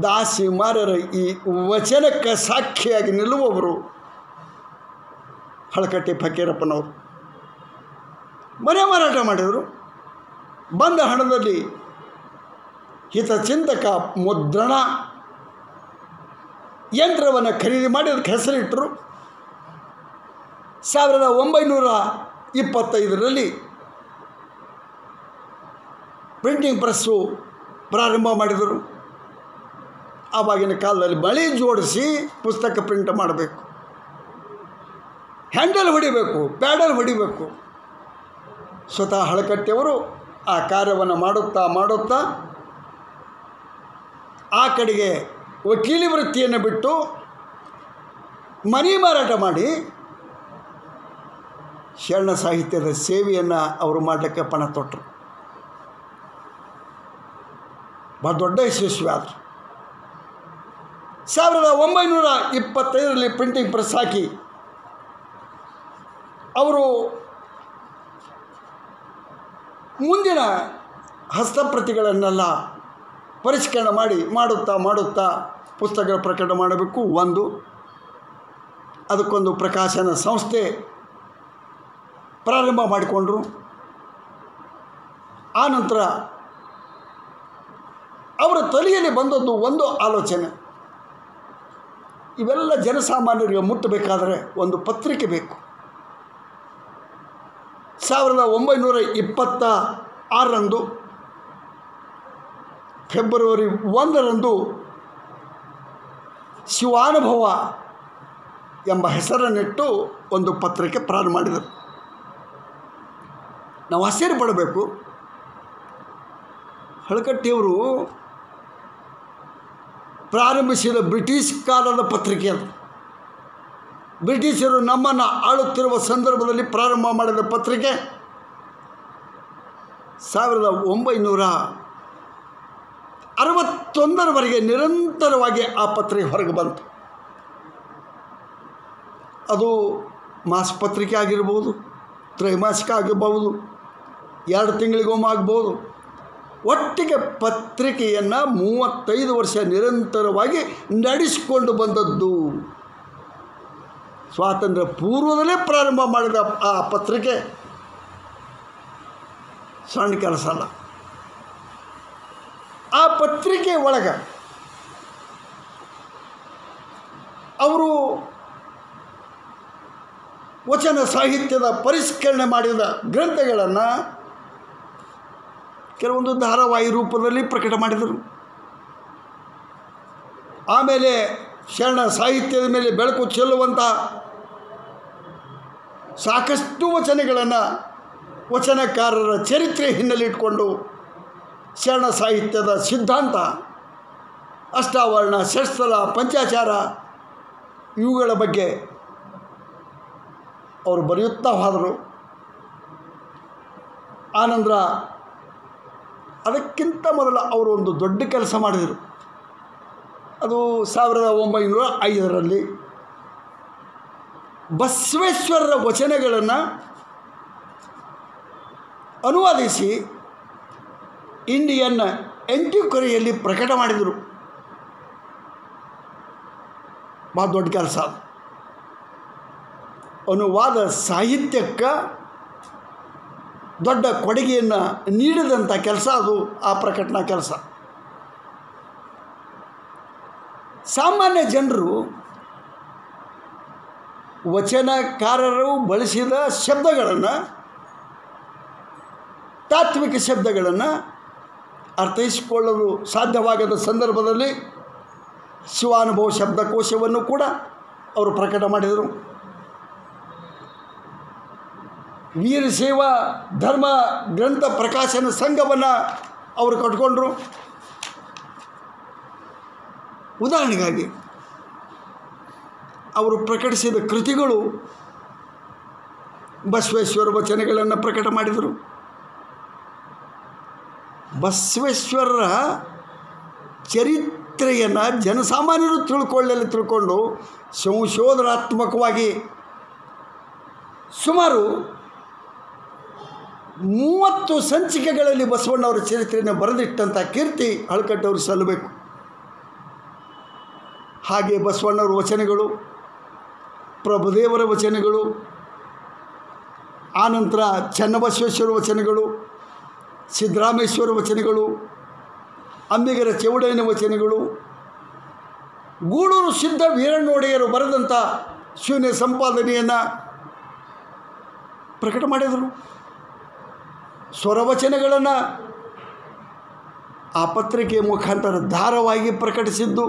[SPEAKER 3] ದಾಸಿ ಮಾರರ ಈ ವಚನಕ್ಕೆ ಸಾಕ್ಷಿಯಾಗಿ ನಿಲ್ಲುವವರು ಹಳಕಟ್ಟಿ ಫಕೀರಪ್ಪನವರು. ಮನೆ ಮಾರಾಟ ಮಾಡಿದರು. ಬಂದ ಹಣದಲ್ಲಿ ಹಿತಚಿಂತಕ ಮುದ್ರಣ ಯಂತ್ರವನ್ನು ಖರೀದಿ ಮಾಡಿ ಅದಕ್ಕೆ ಹೆಸರಿಟ್ಟರು. 1925ರಲ್ಲಿ ಪ್ರಿಂಟಿಂಗ್ ಪ್ರೆಸ್ಸು ಪ್ರಾರಂಭ ಮಾಡಿದರು. ಆವಾಗಿನ ಕಾಲದಲ್ಲಿ ಬಳಿ ಜೋಡಿಸಿ ಪುಸ್ತಕ ಪ್ರಿಂಟ್ ಮಾಡಬೇಕು, ಹ್ಯಾಂಡಲ್ ಹೊಡಿಬೇಕು, ಪ್ಯಾಡಲ್ ಹೊಡಿಬೇಕು. ಸ್ವತಃ ಹಳಕಟ್ಟಿಯವರು ಆ ಕಾರ್ಯವನ್ನು ಮಾಡುತ್ತಾ ಆ ಕಡೆಗೆ ವಕೀಲಿ ವೃತ್ತಿಯನ್ನು ಬಿಟ್ಟು ಮನೆ ಮಾರಾಟ ಮಾಡಿ ಶರಣ ಸಾಹಿತ್ಯದ ಸೇವೆಯನ್ನು ಅವರು ಮಾಡಲಿಕ್ಕೆ ಪಣ ತೊಟ್ಟರು. ಭಾಳ ದೊಡ್ಡ ಯಶಸ್ವಿ ಆದರು. 1925ರಲ್ಲಿ ಪ್ರಿಂಟಿಂಗ್ ಪ್ರೆಸ್ ಹಾಕಿ ಅವರು ಮುಂದಿನ ಹಸ್ತಪ್ರತಿಗಳನ್ನೆಲ್ಲ ಪರಿಷ್ಕರಣೆ ಮಾಡುತ್ತಾ ಪುಸ್ತಕಗಳ ಪ್ರಕಟ ಮಾಡಬೇಕು. ಅದಕ್ಕೊಂದು ಪ್ರಕಾಶನ ಸಂಸ್ಥೆ ಪ್ರಾರಂಭ ಮಾಡಿಕೊಂಡ್ರು. ಆನಂತರ ಅವರ ತಲೆಯಲ್ಲಿ ಬಂದದ್ದು ಒಂದು ಆಲೋಚನೆ, ಇವೆಲ್ಲ ಜನಸಾಮಾನ್ಯರಿಗೆ ಮುಟ್ಟಬೇಕಾದರೆ ಒಂದು ಪತ್ರಿಕೆ ಬೇಕು. 1926 ಫೆಬ್ರವರಿ 1 ಶಿವಾನುಭವ ಎಂಬ ಹೆಸರನ್ನಿಟ್ಟು ಒಂದು ಪತ್ರಿಕೆ ಪ್ರಾರಂಭ ಮಾಡಿದರು. ನಾವು ಆಶ್ಚರ್ಯ ಪಡಬೇಕು. ಹಳಕಟ್ಟಿಯವರು ಪ್ರಾರಂಭಿಸಿದ ಬ್ರಿಟಿಷ್ ಕಾಲದ ಪತ್ರಿಕೆ ಅದು. ಬ್ರಿಟಿಷರು ನಮ್ಮನ್ನು ಆಳುತ್ತಿರುವ ಸಂದರ್ಭದಲ್ಲಿ ಪ್ರಾರಂಭ ಮಾಡಿದ ಪತ್ರಿಕೆ 1961 ನಿರಂತರವಾಗಿ ಆ ಪತ್ರಿಕೆ ಹೊರಗೆ ಬಂತು. ಅದು ಮಾಸ ಪತ್ರಿಕೆ ಆಗಿರ್ಬೋದು, ತ್ರೈಮಾಸಿಕ ಆಗಿರ್ಬೋದು, 2 ತಿಂಗಳಿಗೊಮ್ಮೆ ಆಗ್ಬೋದು. ಒಟ್ಟಿಗೆ ಪತ್ರಿಕೆಯನ್ನು 35 ವರ್ಷ ನಿರಂತರವಾಗಿ ನಡೆಸಿಕೊಂಡು ಬಂದದ್ದು. ಸ್ವಾತಂತ್ರ್ಯ ಪೂರ್ವದಲ್ಲೇ ಪ್ರಾರಂಭ ಮಾಡಿದ ಆ ಪತ್ರಿಕೆ ಸಣ್ಣ ಕೆಲಸ ಅಲ್ಲ. ಆ ಪತ್ರಿಕೆ ಒಳಗೆ ಅವರು ವಚನ ಸಾಹಿತ್ಯದ ಪರಿಷ್ಕರಣೆ ಮಾಡಿದ ಗ್ರಂಥಗಳನ್ನು ಕೆಲವೊಂದು ಧಾರಾವಾಹಿ ರೂಪದಲ್ಲಿ ಪ್ರಕಟ ಮಾಡಿದರು. ಆಮೇಲೆ ಶರಣ ಸಾಹಿತ್ಯದ ಮೇಲೆ ಬೆಳಕು ಚೆಲ್ಲುವಂಥ ಸಾಕಷ್ಟು ವಚನಗಳನ್ನು ವಚನಕಾರರ ಚರಿತ್ರೆ ಹಿನ್ನೆಲೆ ಇಟ್ಕೊಂಡು ಶರಣ ಸಾಹಿತ್ಯದ ಸಿದ್ಧಾಂತ, ಅಷ್ಟಾವರಣ, ಷಟ್ಸ್ಥಲ, ಪಂಚಾಚಾರ ಇವುಗಳ ಬಗ್ಗೆ ಅವರು ಬರೆಯುತ್ತಾ ಹೋದರು. ಆನಂತರ ಅದಕ್ಕಿಂತ ಮೊದಲು ಅವರು ಒಂದು ದೊಡ್ಡ ಕೆಲಸ ಮಾಡಿದರು. ಅದು 1905 ಬಸವೇಶ್ವರರ ವಚನಗಳನ್ನು ಅನುವಾದಿಸಿ ಇಂಡಿಯನ್ ಎಂಟಿಕ್ವರಿಯಲ್ಲಿ ಪ್ರಕಟ ಮಾಡಿದರು. ಭಾಳ ದೊಡ್ಡ ಕೆಲಸ ಅದು. ಅನುವಾದ ಸಾಹಿತ್ಯಕ್ಕೆ ದೊಡ್ಡ ಕೊಡುಗೆಯನ್ನು ನೀಡಿದಂಥ ಕೆಲಸ ಅದು, ಆ ಪ್ರಕಟಣಾ ಕೆಲಸ. ಸಾಮಾನ್ಯ ಜನರು ವಚನಕಾರರು ಬಳಸಿದ ಶಬ್ದಗಳನ್ನು, ತಾತ್ವಿಕ ಶಬ್ದಗಳನ್ನು ಅರ್ಥೈಸಿಕೊಳ್ಳಲು ಸಾಧ್ಯವಾಗದ ಸಂದರ್ಭದಲ್ಲಿ ಶಿವಾನುಭವ ಶಬ್ದಕೋಶವನ್ನು ಕೂಡ ಅವರು ಪ್ರಕಟ ಮಾಡಿದರು. ವೀರಶೈವ ಧರ್ಮ ಗ್ರಂಥ ಪ್ರಕಾಶನ ಸಂಘವನ್ನು ಅವರು ಕಟ್ಕೊಂಡ್ರು. ಉದಾಹರಣೆಗಾಗಿ ಅವರು ಪ್ರಕಟಿಸಿದ ಕೃತಿಗಳು ಬಸವೇಶ್ವರ ವಚನಗಳನ್ನು ಪ್ರಕಟ ಮಾಡಿದರು. ಬಸವೇಶ್ವರರ ಚರಿತ್ರೆಯನ್ನು ಜನಸಾಮಾನ್ಯರು ತಿಳ್ಕೊಂಡು ಸಂಶೋಧನಾತ್ಮಕವಾಗಿ ಸುಮಾರು 30 ಸಂಚಿಕೆಗಳಲ್ಲಿ ಬಸವಣ್ಣವರ ಚರಿತ್ರೆಯನ್ನು ಬರೆದಿಟ್ಟಂಥ ಕೀರ್ತಿ ಹಳಕಟ್ಟವರು ಸಲ್ಲಬೇಕು. ಹಾಗೆ ಬಸವಣ್ಣವರ ವಚನಗಳು, ಪ್ರಭುದೇವರ ವಚನಗಳು, ಆನಂತರ ಚನ್ನಬಸವೇಶ್ವರ ವಚನಗಳು, ಸಿದ್ದರಾಮೇಶ್ವರ ವಚನಗಳು, ಅಂಬಿಗರ ಚೌಡಯ್ಯನ ವಚನಗಳು, ಗೂಳೂರು ಸಿದ್ಧ ವೀರಣ್ಣೊಡೆಯರು ಬರೆದಂಥ ಶೂನ್ಯ ಸಂಪಾದನೆಯನ್ನು ಪ್ರಕಟ ಮಾಡಿದರು. ಸ್ವರವಚನಗಳನ್ನು ಆ ಪತ್ರಿಕೆಯ ಮುಖಾಂತರ ಧಾರಾವಾಹಿ ಪ್ರಕಟಿಸಿದ್ದು.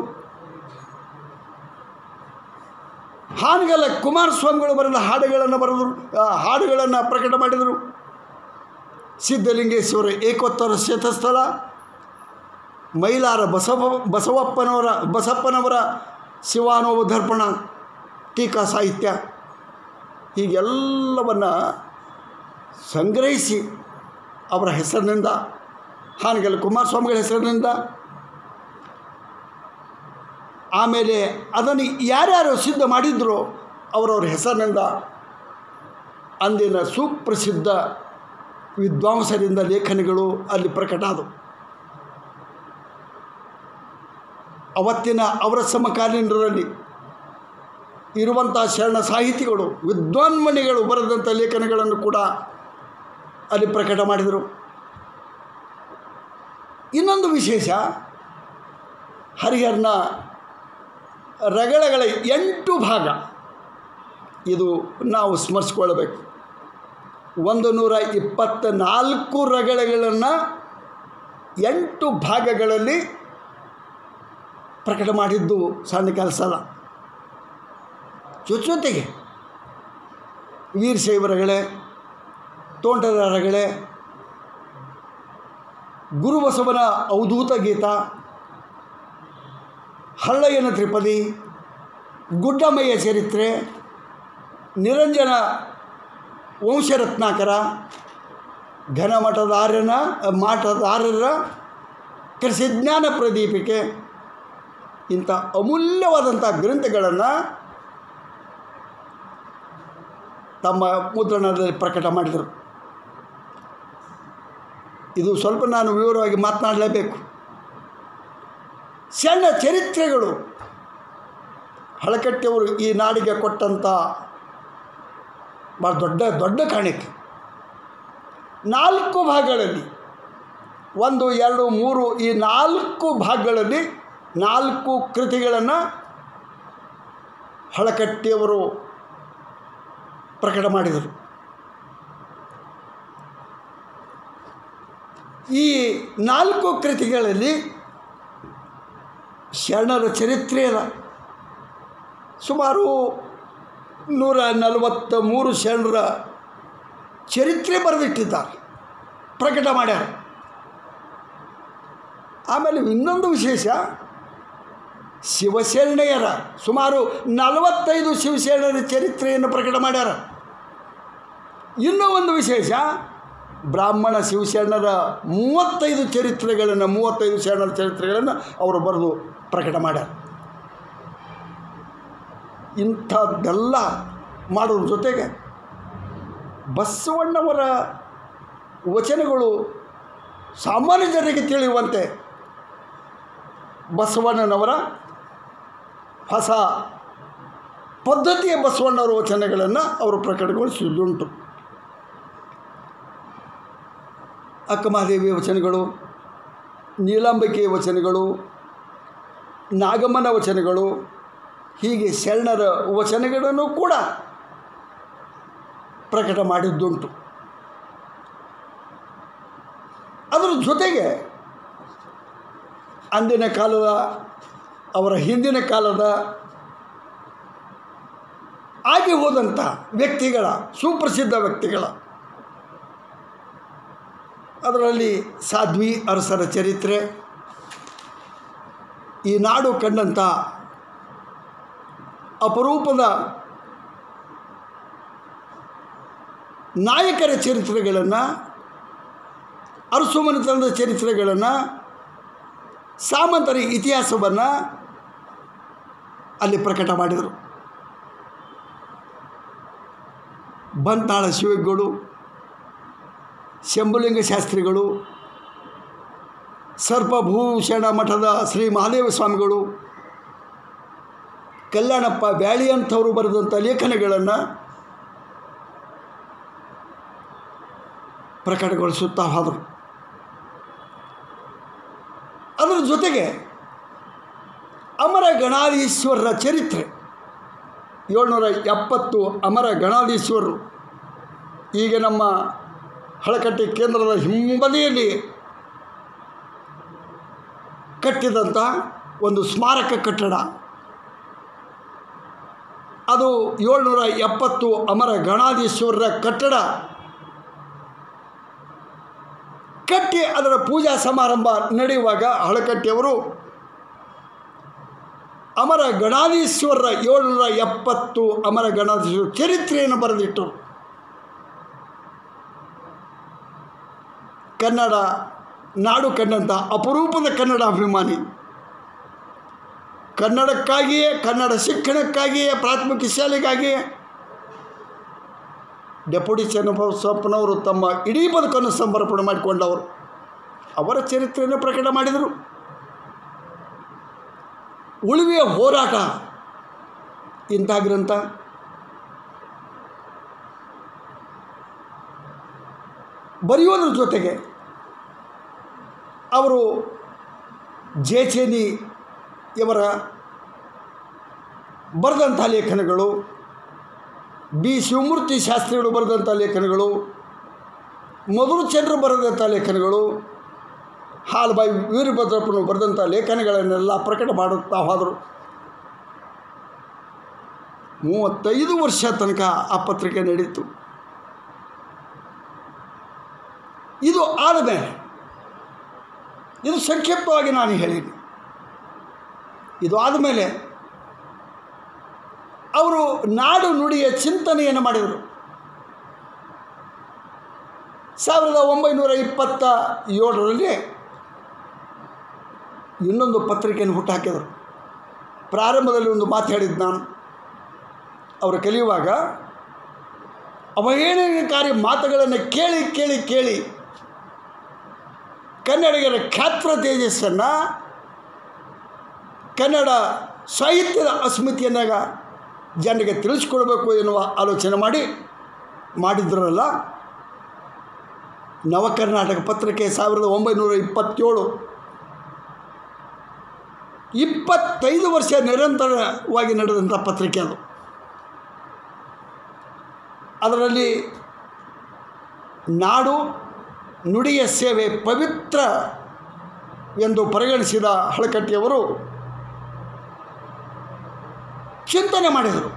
[SPEAKER 3] ಹಾನಗಲ್ಲ ಕುಮಾರಸ್ವಾಮಿಗಳು ಬರೆದ ಹಾಡುಗಳನ್ನು ಪ್ರಕಟ ಮಾಡಿದರು. ಸಿದ್ಧಲಿಂಗೇಶ್ವರ ಏಕೋತ್ತರ ಕ್ಷೇತ್ರಸ್ಥಳ, ಮೈಲಾರ ಬಸಪ್ಪನವರ ಶಿವಾನುಭವ ದರ್ಪಣ, ಟೀಕಾ ಸಾಹಿತ್ಯ, ಹೀಗೆಲ್ಲವನ್ನು ಸಂಗ್ರಹಿಸಿ ಅವರ ಹೆಸರಿನಿಂದ, ಹಾನಗಲ್ ಕುಮಾರಸ್ವಾಮಿಗಳ ಹೆಸರಿನಿಂದ, ಆಮೇಲೆ ಅದನ್ನು ಯಾರ್ಯಾರು ಸಿದ್ಧ ಮಾಡಿದ್ರೋ ಅವರವ್ರ ಹೆಸರಿನಿಂದ ಅಂದಿನ ಸುಪ್ರಸಿದ್ಧ ವಿದ್ವಾಂಸರಿಂದ ಲೇಖನಗಳು ಅಲ್ಲಿ ಪ್ರಕಟ ಆದವು. ಅವತ್ತಿನ ಅವರ ಸಮಕಾಲೀನರಲ್ಲಿ ಇರುವಂಥ ಶರಣ ಸಾಹಿತಿಗಳು, ವಿದ್ವಾನ್ಮಣಿಗಳು ಬರೆದಂಥ ಲೇಖನಗಳನ್ನು ಕೂಡ ಅಲ್ಲಿ ಪ್ರಕಟ ಮಾಡಿದರು. ಇನ್ನೊಂದು ವಿಶೇಷ, ಹರಿಹರನ ರಗಳೆಗಳ 8 ಭಾಗ ಇದು ನಾವು ಸ್ಮರಿಸ್ಕೊಳ್ಬೇಕು. 124 ರಗಳೆಗಳನ್ನು 8 ಭಾಗಗಳಲ್ಲಿ ಪ್ರಕಟ ಮಾಡಿದ್ದು ಸಣ್ಣ ಕೆಲಸ ಅಲ್ಲ. ಜೊತೆಗೆ ವೀರಶೈವ ರಗಳೆ, ತೋಂಟದ ರಗಳೆ, ಗುರುಬಸವನ ಅವಧೂತ ಗೀತ, ಹಳ್ಳಯ್ಯನ ತ್ರಿಪದಿ, ಗುಡ್ಡಮ್ಮಯ್ಯ ಚರಿತ್ರೆ, ನಿರಂಜನ ವಂಶರತ್ನಾಕರ, ಮಾಟದಾರರ ಕೃಷಿಜ್ಞಾನ ಪ್ರದೀಪಿಕೆ ಇಂಥ ಅಮೂಲ್ಯವಾದಂಥ ಗ್ರಂಥಗಳನ್ನು ತಮ್ಮ ಮುದ್ರಣದಲ್ಲಿ ಪ್ರಕಟ ಮಾಡಿದರು. ಇದು ಸ್ವಲ್ಪ ನಾನು ವಿವರವಾಗಿ ಮಾತನಾಡಲೇಬೇಕು. ಸಣ್ಣ ಚರಿತ್ರೆಗಳು ಹಳಕಟ್ಟಿಯವರು ಈ ನಾಡಿಗೆ ಕೊಟ್ಟಂಥ ಭಾಳ ದೊಡ್ಡ ಕಾಣಿಕೆ. 4 ಭಾಗಗಳಲ್ಲಿ 1, 2, 3 ಈ 4 ಭಾಗಗಳಲ್ಲಿ 4 ಕೃತಿಗಳನ್ನು ಹಳಕಟ್ಟಿಯವರು ಪ್ರಕಟ ಮಾಡಿದರು. ಈ 4 ಕೃತಿಗಳಲ್ಲಿ ಶರಣರ ಚರಿತ್ರೆ ಅದ. ಸುಮಾರು 143 ಶರಣರ ಚರಿತ್ರೆ ಬರೆದಿಟ್ಟಿದ್ದಾರೆ, ಪ್ರಕಟ ಮಾಡ್ಯಾರ. ಆಮೇಲೆ ಇನ್ನೊಂದು ವಿಶೇಷ, ಶಿವಶರಣೆಯರ ಸುಮಾರು 45 ಶಿವಶರಣರ ಚರಿತ್ರೆಯನ್ನು ಪ್ರಕಟ ಮಾಡ್ಯಾರ. ಇನ್ನೂ ಒಂದು ವಿಶೇಷ, ಬ್ರಾಹ್ಮಣ ಶಿವಶರಣರ 35 ಶರಣರ ಚರಿತ್ರೆಗಳನ್ನು ಅವರು ಬರೆದು ಪ್ರಕಟ ಮಾಡ್ಯಾರ. ಇಂಥದ್ದೆಲ್ಲ ಮಾಡೋದ್ರ ಜೊತೆಗೆ ಬಸವಣ್ಣವರ ವಚನಗಳು ಸಾಮಾನ್ಯ ಜನರಿಗೆ ತಿಳಿಯುವಂತೆ ಬಸವಣ್ಣನವರ ಹೊಸ ಪದ್ಧತಿಯ ಬಸವಣ್ಣವರ ವಚನಗಳನ್ನು ಅವರು ಪ್ರಕಟಗೊಳಿಸುವುದುಂಟು. ಅಕ್ಕಮಹಾದೇವಿಯ ವಚನಗಳು, ನೀಲಾಂಬಿಕೆಯ ವಚನಗಳು, ನಾಗಮ್ಮನ ವಚನಗಳು, ಹೀಗೆ ಶರಣರ ವಚನಗಳನ್ನು ಕೂಡ ಪ್ರಕಟ ಮಾಡಿದ್ದುಂಟು. ಅದರ ಜೊತೆಗೆ ಅಂದಿನ ಕಾಲದ, ಅವರ ಹಿಂದಿನ ಕಾಲದ ಆಗಿ ಹೋದಂಥ ವ್ಯಕ್ತಿಗಳ, ಸುಪ್ರಸಿದ್ಧ ವ್ಯಕ್ತಿಗಳ, ಅದರಲ್ಲಿ ಸಾಧ್ವಿ ಅರಸರ ಚರಿತ್ರೆ, ಈ ನಾಡು ಕಂಡಂಥ ಅಪರೂಪದ ನಾಯಕರ ಚರಿತ್ರೆಗಳನ್ನು, ಅರಸುಮನೆತನದ ಚರಿತ್ರೆಗಳನ್ನು, ಸಾಮಂತರ ಇತಿಹಾಸವನ್ನು ಅಲ್ಲಿ ಪ್ರಕಟ ಮಾಡಿದರು. ಬಂತಾಳ ಶಿವಗಳು, ಶಂಭುಲಿಂಗ ಶಾಸ್ತ್ರಿಗಳು, ಸರ್ಪಭೂಷಣ ಮಠದ ಶ್ರೀ ಮಹಾದೇವ ಸ್ವಾಮಿಗಳು, ಕಲ್ಯಾಣಪ್ಪ ಬ್ಯಾಳಿ ಅಂಥವರು ಬರೆದಂಥ ಲೇಖನಗಳನ್ನು ಪ್ರಕಟಗೊಳಿಸುತ್ತಾ ಹೋದರು. ಅದರ ಜೊತೆಗೆ ಅಮರ ಗಣಾಧೀಶ್ವರರ ಚರಿತ್ರೆ, 770 ಅಮರ ಗಣಾಧೀಶ್ವರರು ಈಗ ನಮ್ಮ ಹಳಕಟ್ಟಿ ಕೇಂದ್ರದ ಹಿಂಬದಿಯಲ್ಲಿ ಕಟ್ಟಿದಂಥ ಒಂದು ಸ್ಮಾರಕ ಕಟ್ಟಡ. ಅದು 770 ಅಮರ ಗಣಾಧೀಶ್ವರರ ಕಟ್ಟಡ ಕಟ್ಟಿ ಅದರ ಪೂಜಾ ಸಮಾರಂಭ ನಡೆಯುವಾಗ ಹಳಕಟ್ಟಿಯವರು ಅಮರ ಗಣಾಧೀಶ್ವರರ 770 ಅಮರ ಗಣಾಧೀಶ್ವರ ಚರಿತ್ರೆಯನ್ನು ಬರೆದಿಟ್ಟರು. ಕನ್ನಡ ನಾಡು ಕಂಡಂಥ ಅಪರೂಪದ ಕನ್ನಡ ಅಭಿಮಾನಿ, ಕನ್ನಡಕ್ಕಾಗಿಯೇ, ಕನ್ನಡ ಶಿಕ್ಷಣಕ್ಕಾಗಿಯೇ, ಪ್ರಾಥಮಿಕ ಶಾಲೆಗಾಗಿಯೇ ಡೆಪ್ಯೂಟಿ ಚನ್ನಬಸಪ್ಪನವರು ತಮ್ಮ ಇಡೀ ಬದುಕನ್ನು ಸಮರ್ಪಣೆ ಮಾಡಿಕೊಂಡವರು. ಅವರ ಚರಿತ್ರೆಯನ್ನು ಪ್ರಕಟ ಮಾಡಿದರು. ಉಳಿವಿಯ ಹೋರಾಟ ಇಂಥ ಗ್ರಂಥ. ಬರೆಯೋದ್ರ ಜೊತೆಗೆ ಅವರು ಜೇಚೇನಿ ಇವರ ಬರೆದಂಥ ಲೇಖನಗಳು, ಬಿ ಶಿವಮೂರ್ತಿ ಶಾಸ್ತ್ರಿಗಳು ಬರೆದಂಥ ಲೇಖನಗಳು, ಮಧುರಚಂದ್ರ ಬರೆದಂಥ ಲೇಖನಗಳು, ಹಾಲ್ಬಾಯಿ ವೀರಭದ್ರಪ್ಪನು ಬರೆದಂಥ ಲೇಖನಗಳನ್ನೆಲ್ಲ ಪ್ರಕಟ ಮಾಡುತ್ತಾ ಹೋದರು. 35 ವರ್ಷ ತನಕ ಆ ಪತ್ರಿಕೆ ನಡೀತು. ಇದು ಆದಮೇಲೆ, ಇದು ಸಂಕ್ಷಿಪ್ತವಾಗಿ ನಾನು ಹೇಳಿದ್ದೀನಿ, ಇದು ಆದಮೇಲೆ ಅವರು ನಾಡು ನುಡಿಯ ಚಿಂತನೆಯನ್ನು ಮಾಡಿದರು. 1927ರಲ್ಲಿ ಇನ್ನೊಂದು ಪತ್ರಿಕೆಯನ್ನು ಹುಟ್ಟುಹಾಕಿದರು. ಪ್ರಾರಂಭದಲ್ಲಿ ಒಂದು ಮಾತು ಹೇಳಿದ್ದು ನಾನು, ಅವರು ಕಲಿಯುವಾಗ ಅವಹೇಳನಕಾರಿ ಮಾತುಗಳನ್ನು ಕೇಳಿ ಕೇಳಿ ಕೇಳಿ ಕನ್ನಡಿಗರ ಖ್ಯಾತ್ರ ತೇಜಸ್ಸನ್ನು, ಕನ್ನಡ ಸಾಹಿತ್ಯದ ಅಸ್ಮಿತೆಯನ್ನಾಗ ಜನರಿಗೆ ತಿಳಿಸ್ಕೊಡ್ಬೇಕು ಎನ್ನುವ ಆಲೋಚನೆ ಮಾಡಿದ್ರಲ್ಲ. ನವಕರ್ನಾಟಕ ಪತ್ರಿಕೆ 1927, 25 ವರ್ಷ ನಿರಂತರವಾಗಿ ನಡೆದಂಥ ಪತ್ರಿಕೆ ಅದು. ಅದರಲ್ಲಿ ನಾಡು ನುಡಿಯ ಸೇವೆ ಪವಿತ್ರ ಎಂದು ಪರಿಗಣಿಸಿದ ಹಳಕಟ್ಟಿಯವರು ಚಿಂತನೆ ಮಾಡಿದರು.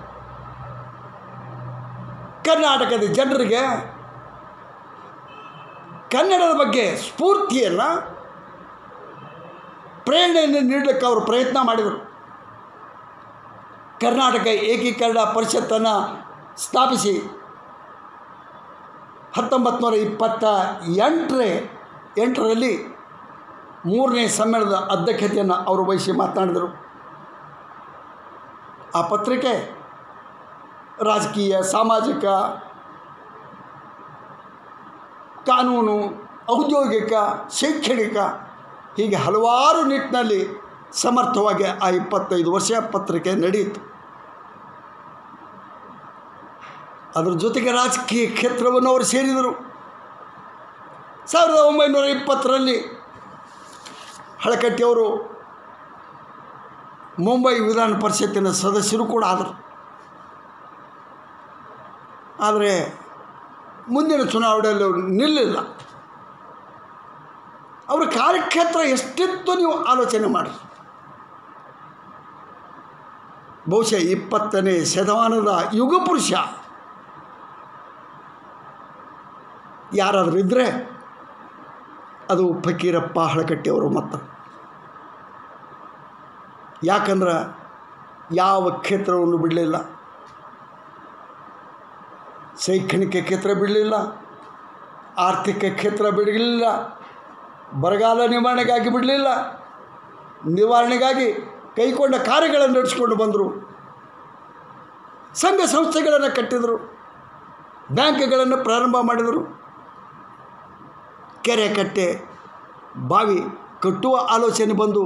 [SPEAKER 3] ಕರ್ನಾಟಕದ ಜನರಿಗೆ ಕನ್ನಡದ ಬಗ್ಗೆ ಸ್ಫೂರ್ತಿಯನ್ನು, ಪ್ರೇರಣೆಯನ್ನು ನೀಡಲಿಕ್ಕೆ ಅವರು ಪ್ರಯತ್ನ ಮಾಡಿದರು. ಕರ್ನಾಟಕ ಏಕೀಕರಣ ಪರಿಷತ್ತನ್ನು ಸ್ಥಾಪಿಸಿ 1928ರಲ್ಲಿ 3ನೇ ಸಮ್ಮೇಳನದ ಅಧ್ಯಕ್ಷತೆಯನ್ನು ಅವರು ವಹಿಸಿ ಮಾತನಾಡಿದರು. ಆ ಪತ್ರಿಕೆ ರಾಜಕೀಯ, ಸಾಮಾಜಿಕ, ಕಾನೂನು, ಔದ್ಯೋಗಿಕ, ಶೈಕ್ಷಣಿಕ ಹೀಗೆ ಹಲವಾರು ನಿಟ್ಟಿನಲ್ಲಿ ಸಮರ್ಥವಾಗಿ ಆ 25 ವರ್ಷ ಪತ್ರಿಕೆ ನಡೆಯಿತು. ಅದರ ಜೊತೆಗೆ ರಾಜಕೀಯ ಕ್ಷೇತ್ರವನ್ನು ಅವರು ಸೇರಿದರು. 1920ರಲ್ಲಿ ಹಳಕಟ್ಟಿಯವರು ಮುಂಬೈ ವಿಧಾನ ಪರಿಷತ್ತಿನ ಸದಸ್ಯರು ಕೂಡ ಆದರು. ಆದರೆ ಮುಂದಿನ ಚುನಾವಣೆಯಲ್ಲಿ ಅವರು ನಿಲ್ಲಿಲ್ಲ. ಅವರ ಕಾರ್ಯಕ್ಷೇತ್ರ ಎಷ್ಟಿತ್ತು ನೀವು ಆಲೋಚನೆ ಮಾಡಿ. ಬಹುಶಃ 20ನೇ ಶತಮಾನದ ಯುಗ ಪುರುಷ ಯಾರಾದರೂ ಇದ್ದರೆ ಅದು ಫಕೀರಪ್ಪ ಹಳಕಟ್ಟಿಯವರು ಮಾತ್ರ. ಯಾಕಂದ್ರೆ ಯಾವ ಕ್ಷೇತ್ರವನ್ನು ಬಿಡಲಿಲ್ಲ. ಶೈಕ್ಷಣಿಕ ಕ್ಷೇತ್ರ ಬಿಡಲಿಲ್ಲ, ಆರ್ಥಿಕ ಕ್ಷೇತ್ರ ಬಿಡಲಿಲ್ಲ, ಬರಗಾಲ ನಿವಾರಣೆಗಾಗಿ ಬಿಡಲಿಲ್ಲ, ನಿವಾರಣೆಗಾಗಿ ಕೈಗೊಂಡ ಕಾರ್ಯಗಳನ್ನು ನಡೆಸಿಕೊಂಡು ಬಂದರು. ಸಂಘ ಸಂಸ್ಥೆಗಳನ್ನು ಕಟ್ಟಿದರು, ಬ್ಯಾಂಕ್ಗಳನ್ನು ಪ್ರಾರಂಭ ಮಾಡಿದರು, ಕೆರೆ ಕಟ್ಟೆ ಬಾವಿ ಕಟ್ಟುವ ಆಲೋಚನೆ ಬಂದು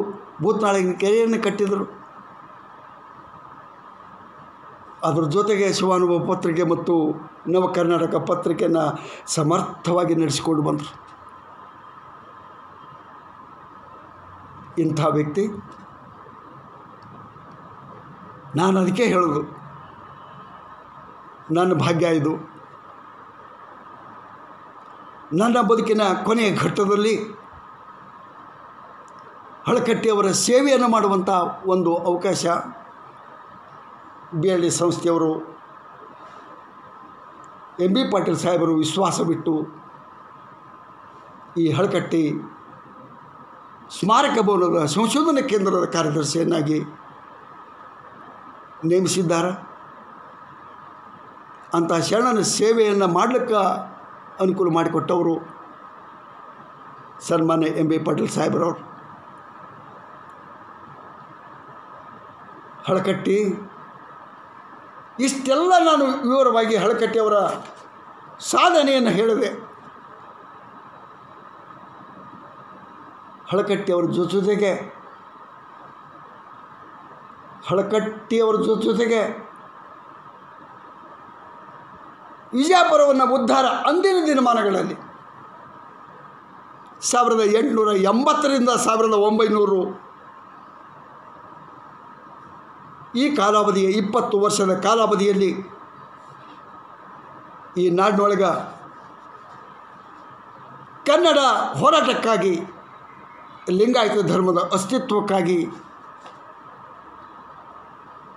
[SPEAKER 3] ಭೂತನಾಳಿನ ಕೆರೆಯನ್ನು ಕಟ್ಟಿದರು. ಅದರ ಜೊತೆಗೆ ಶಿವಾನುಭವ ಪತ್ರಿಕೆ ಮತ್ತು ನವಕರ್ನಾಟಕ ಪತ್ರಿಕೆಯನ್ನು ಸಮರ್ಥವಾಗಿ ನಡೆಸಿಕೊಂಡು ಬಂದರು. ಇಂಥ ವ್ಯಕ್ತಿ, ನಾನು ಅದಕ್ಕೆ ಹೇಳೋದು, ನನ್ನ ಭಾಗ್ಯ ಇದು. ನನ್ನ ಬದುಕಿನ ಕೊನೆಯ ಘಟ್ಟದಲ್ಲಿ ಹಳಕಟ್ಟಿಯವರ ಸೇವೆಯನ್ನು ಮಾಡುವಂಥ ಒಂದು ಅವಕಾಶ BLD ಸಂಸ್ಥೆಯವರು, MB ಪಾಟೀಲ್ ಸಾಹೇಬರು ವಿಶ್ವಾಸ ಬಿಟ್ಟು ಈ ಹಳಕಟ್ಟಿ ಸ್ಮಾರಕ ಭವನದ ಸಂಶೋಧನಾ ಕೇಂದ್ರದ ಕಾರ್ಯದರ್ಶಿಯನ್ನಾಗಿ ನೇಮಿಸಿದ್ದಾರೆ. ಅಂಥ ಶರಣನ ಸೇವೆಯನ್ನು ಮಾಡಲಿಕ್ಕೆ ಅನುಕೂಲ ಮಾಡಿಕೊಟ್ಟವರು ಸನ್ಮಾನ್ಯ MB ಪಾಟೀಲ್ ಸಾಹೇಬರವರು. ಹಳಕಟ್ಟಿ ಇಷ್ಟೆಲ್ಲ ನಾನು ವಿವರವಾಗಿ ಹಳಕಟ್ಟಿಯವರ ಸಾಧನೆಯನ್ನು ಹೇಳಿದೆ. ಹಳಕಟ್ಟಿಯವರ ಜೊತೆಗೆ ವಿಜಯಪುರವನ್ನು ಉದ್ಧಾರ ಅಂದಿನ ದಿನಮಾನಗಳಲ್ಲಿ 1880ರಿಂದ 1900 ಈ ಕಾಲಾವಧಿಯ 20 ವರ್ಷದ ಕಾಲಾವಧಿಯಲ್ಲಿ ಈ ನಾಡಿನೊಳಗೆ ಕನ್ನಡ ಹೋರಾಟಕ್ಕಾಗಿ, ಲಿಂಗಾಯತ ಧರ್ಮದ ಅಸ್ತಿತ್ವಕ್ಕಾಗಿ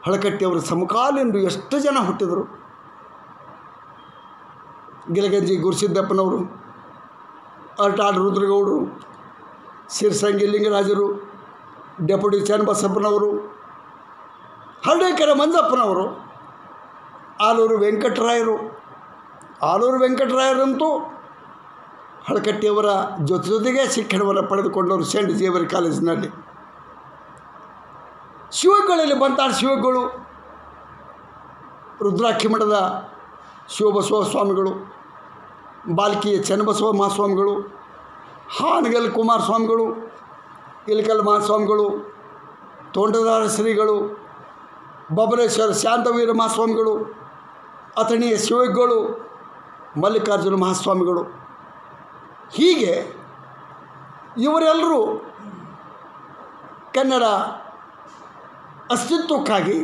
[SPEAKER 3] ಹಳಕಟ್ಟಿಯವರು ಸಮಕಾಲೀನರು ಎಷ್ಟು ಜನ ಹುಟ್ಟಿದರು. ಗಿಲಗಂಜಿ ಗುರುಸಿದ್ದಪ್ಪನವರು, ಅರಟಾಡ್ ರುದ್ರಗೌಡರು, ಸಿರ್ಸಂಗಿ ಲಿಂಗರಾಜರು, ಡೆಪ್ಯೂಟಿ ಚನ್ನಬಸಪ್ಪನವರು, ಹರ್ಡೇಕರ ಮಂಜಪ್ಪನವರು, ಆಲೂರು ವೆಂಕಟರಾಯರಂತೂ ಹಳಕಟ್ಟಿಯವರ ಜೊತೆಗೆ ಶಿಕ್ಷಣವನ್ನು ಪಡೆದುಕೊಂಡವರು ಸೆಂಟ್ ಜೇವಿಯರ್ ಕಾಲೇಜಿನಲ್ಲಿ. ಶಿವಗಳಲ್ಲಿ ಬಂತಾಳ ಶಿವಗಳು, ರುದ್ರಾಕ್ಷಿ ಮಠದ ಶಿವಬಸವ ಸ್ವಾಮಿಗಳು, ಬಾಲ್ಕಿಯ ಚನ್ನಬಸವ ಮಹಾಸ್ವಾಮಿಗಳು, ಹಾನಗಲ್ ಕುಮಾರಸ್ವಾಮಿಗಳು, ಇಲಕಲ್ ಮಹಾಸ್ವಾಮಿಗಳು, ತೋಂಟದಾರ ಶ್ರೀಗಳು, ಬಬಲೇಶ್ವರ ಶಾಂತವೀರ ಮಹಾಸ್ವಾಮಿಗಳು, ಅಥಣಿಯ ಶಿವಗಳು, ಮಲ್ಲಿಕಾರ್ಜುನ ಮಹಾಸ್ವಾಮಿಗಳು, ಹೀಗೆ ಇವರೆಲ್ಲರೂ ಕನ್ನಡ ಅಸ್ತಿತ್ವಕ್ಕಾಗಿ,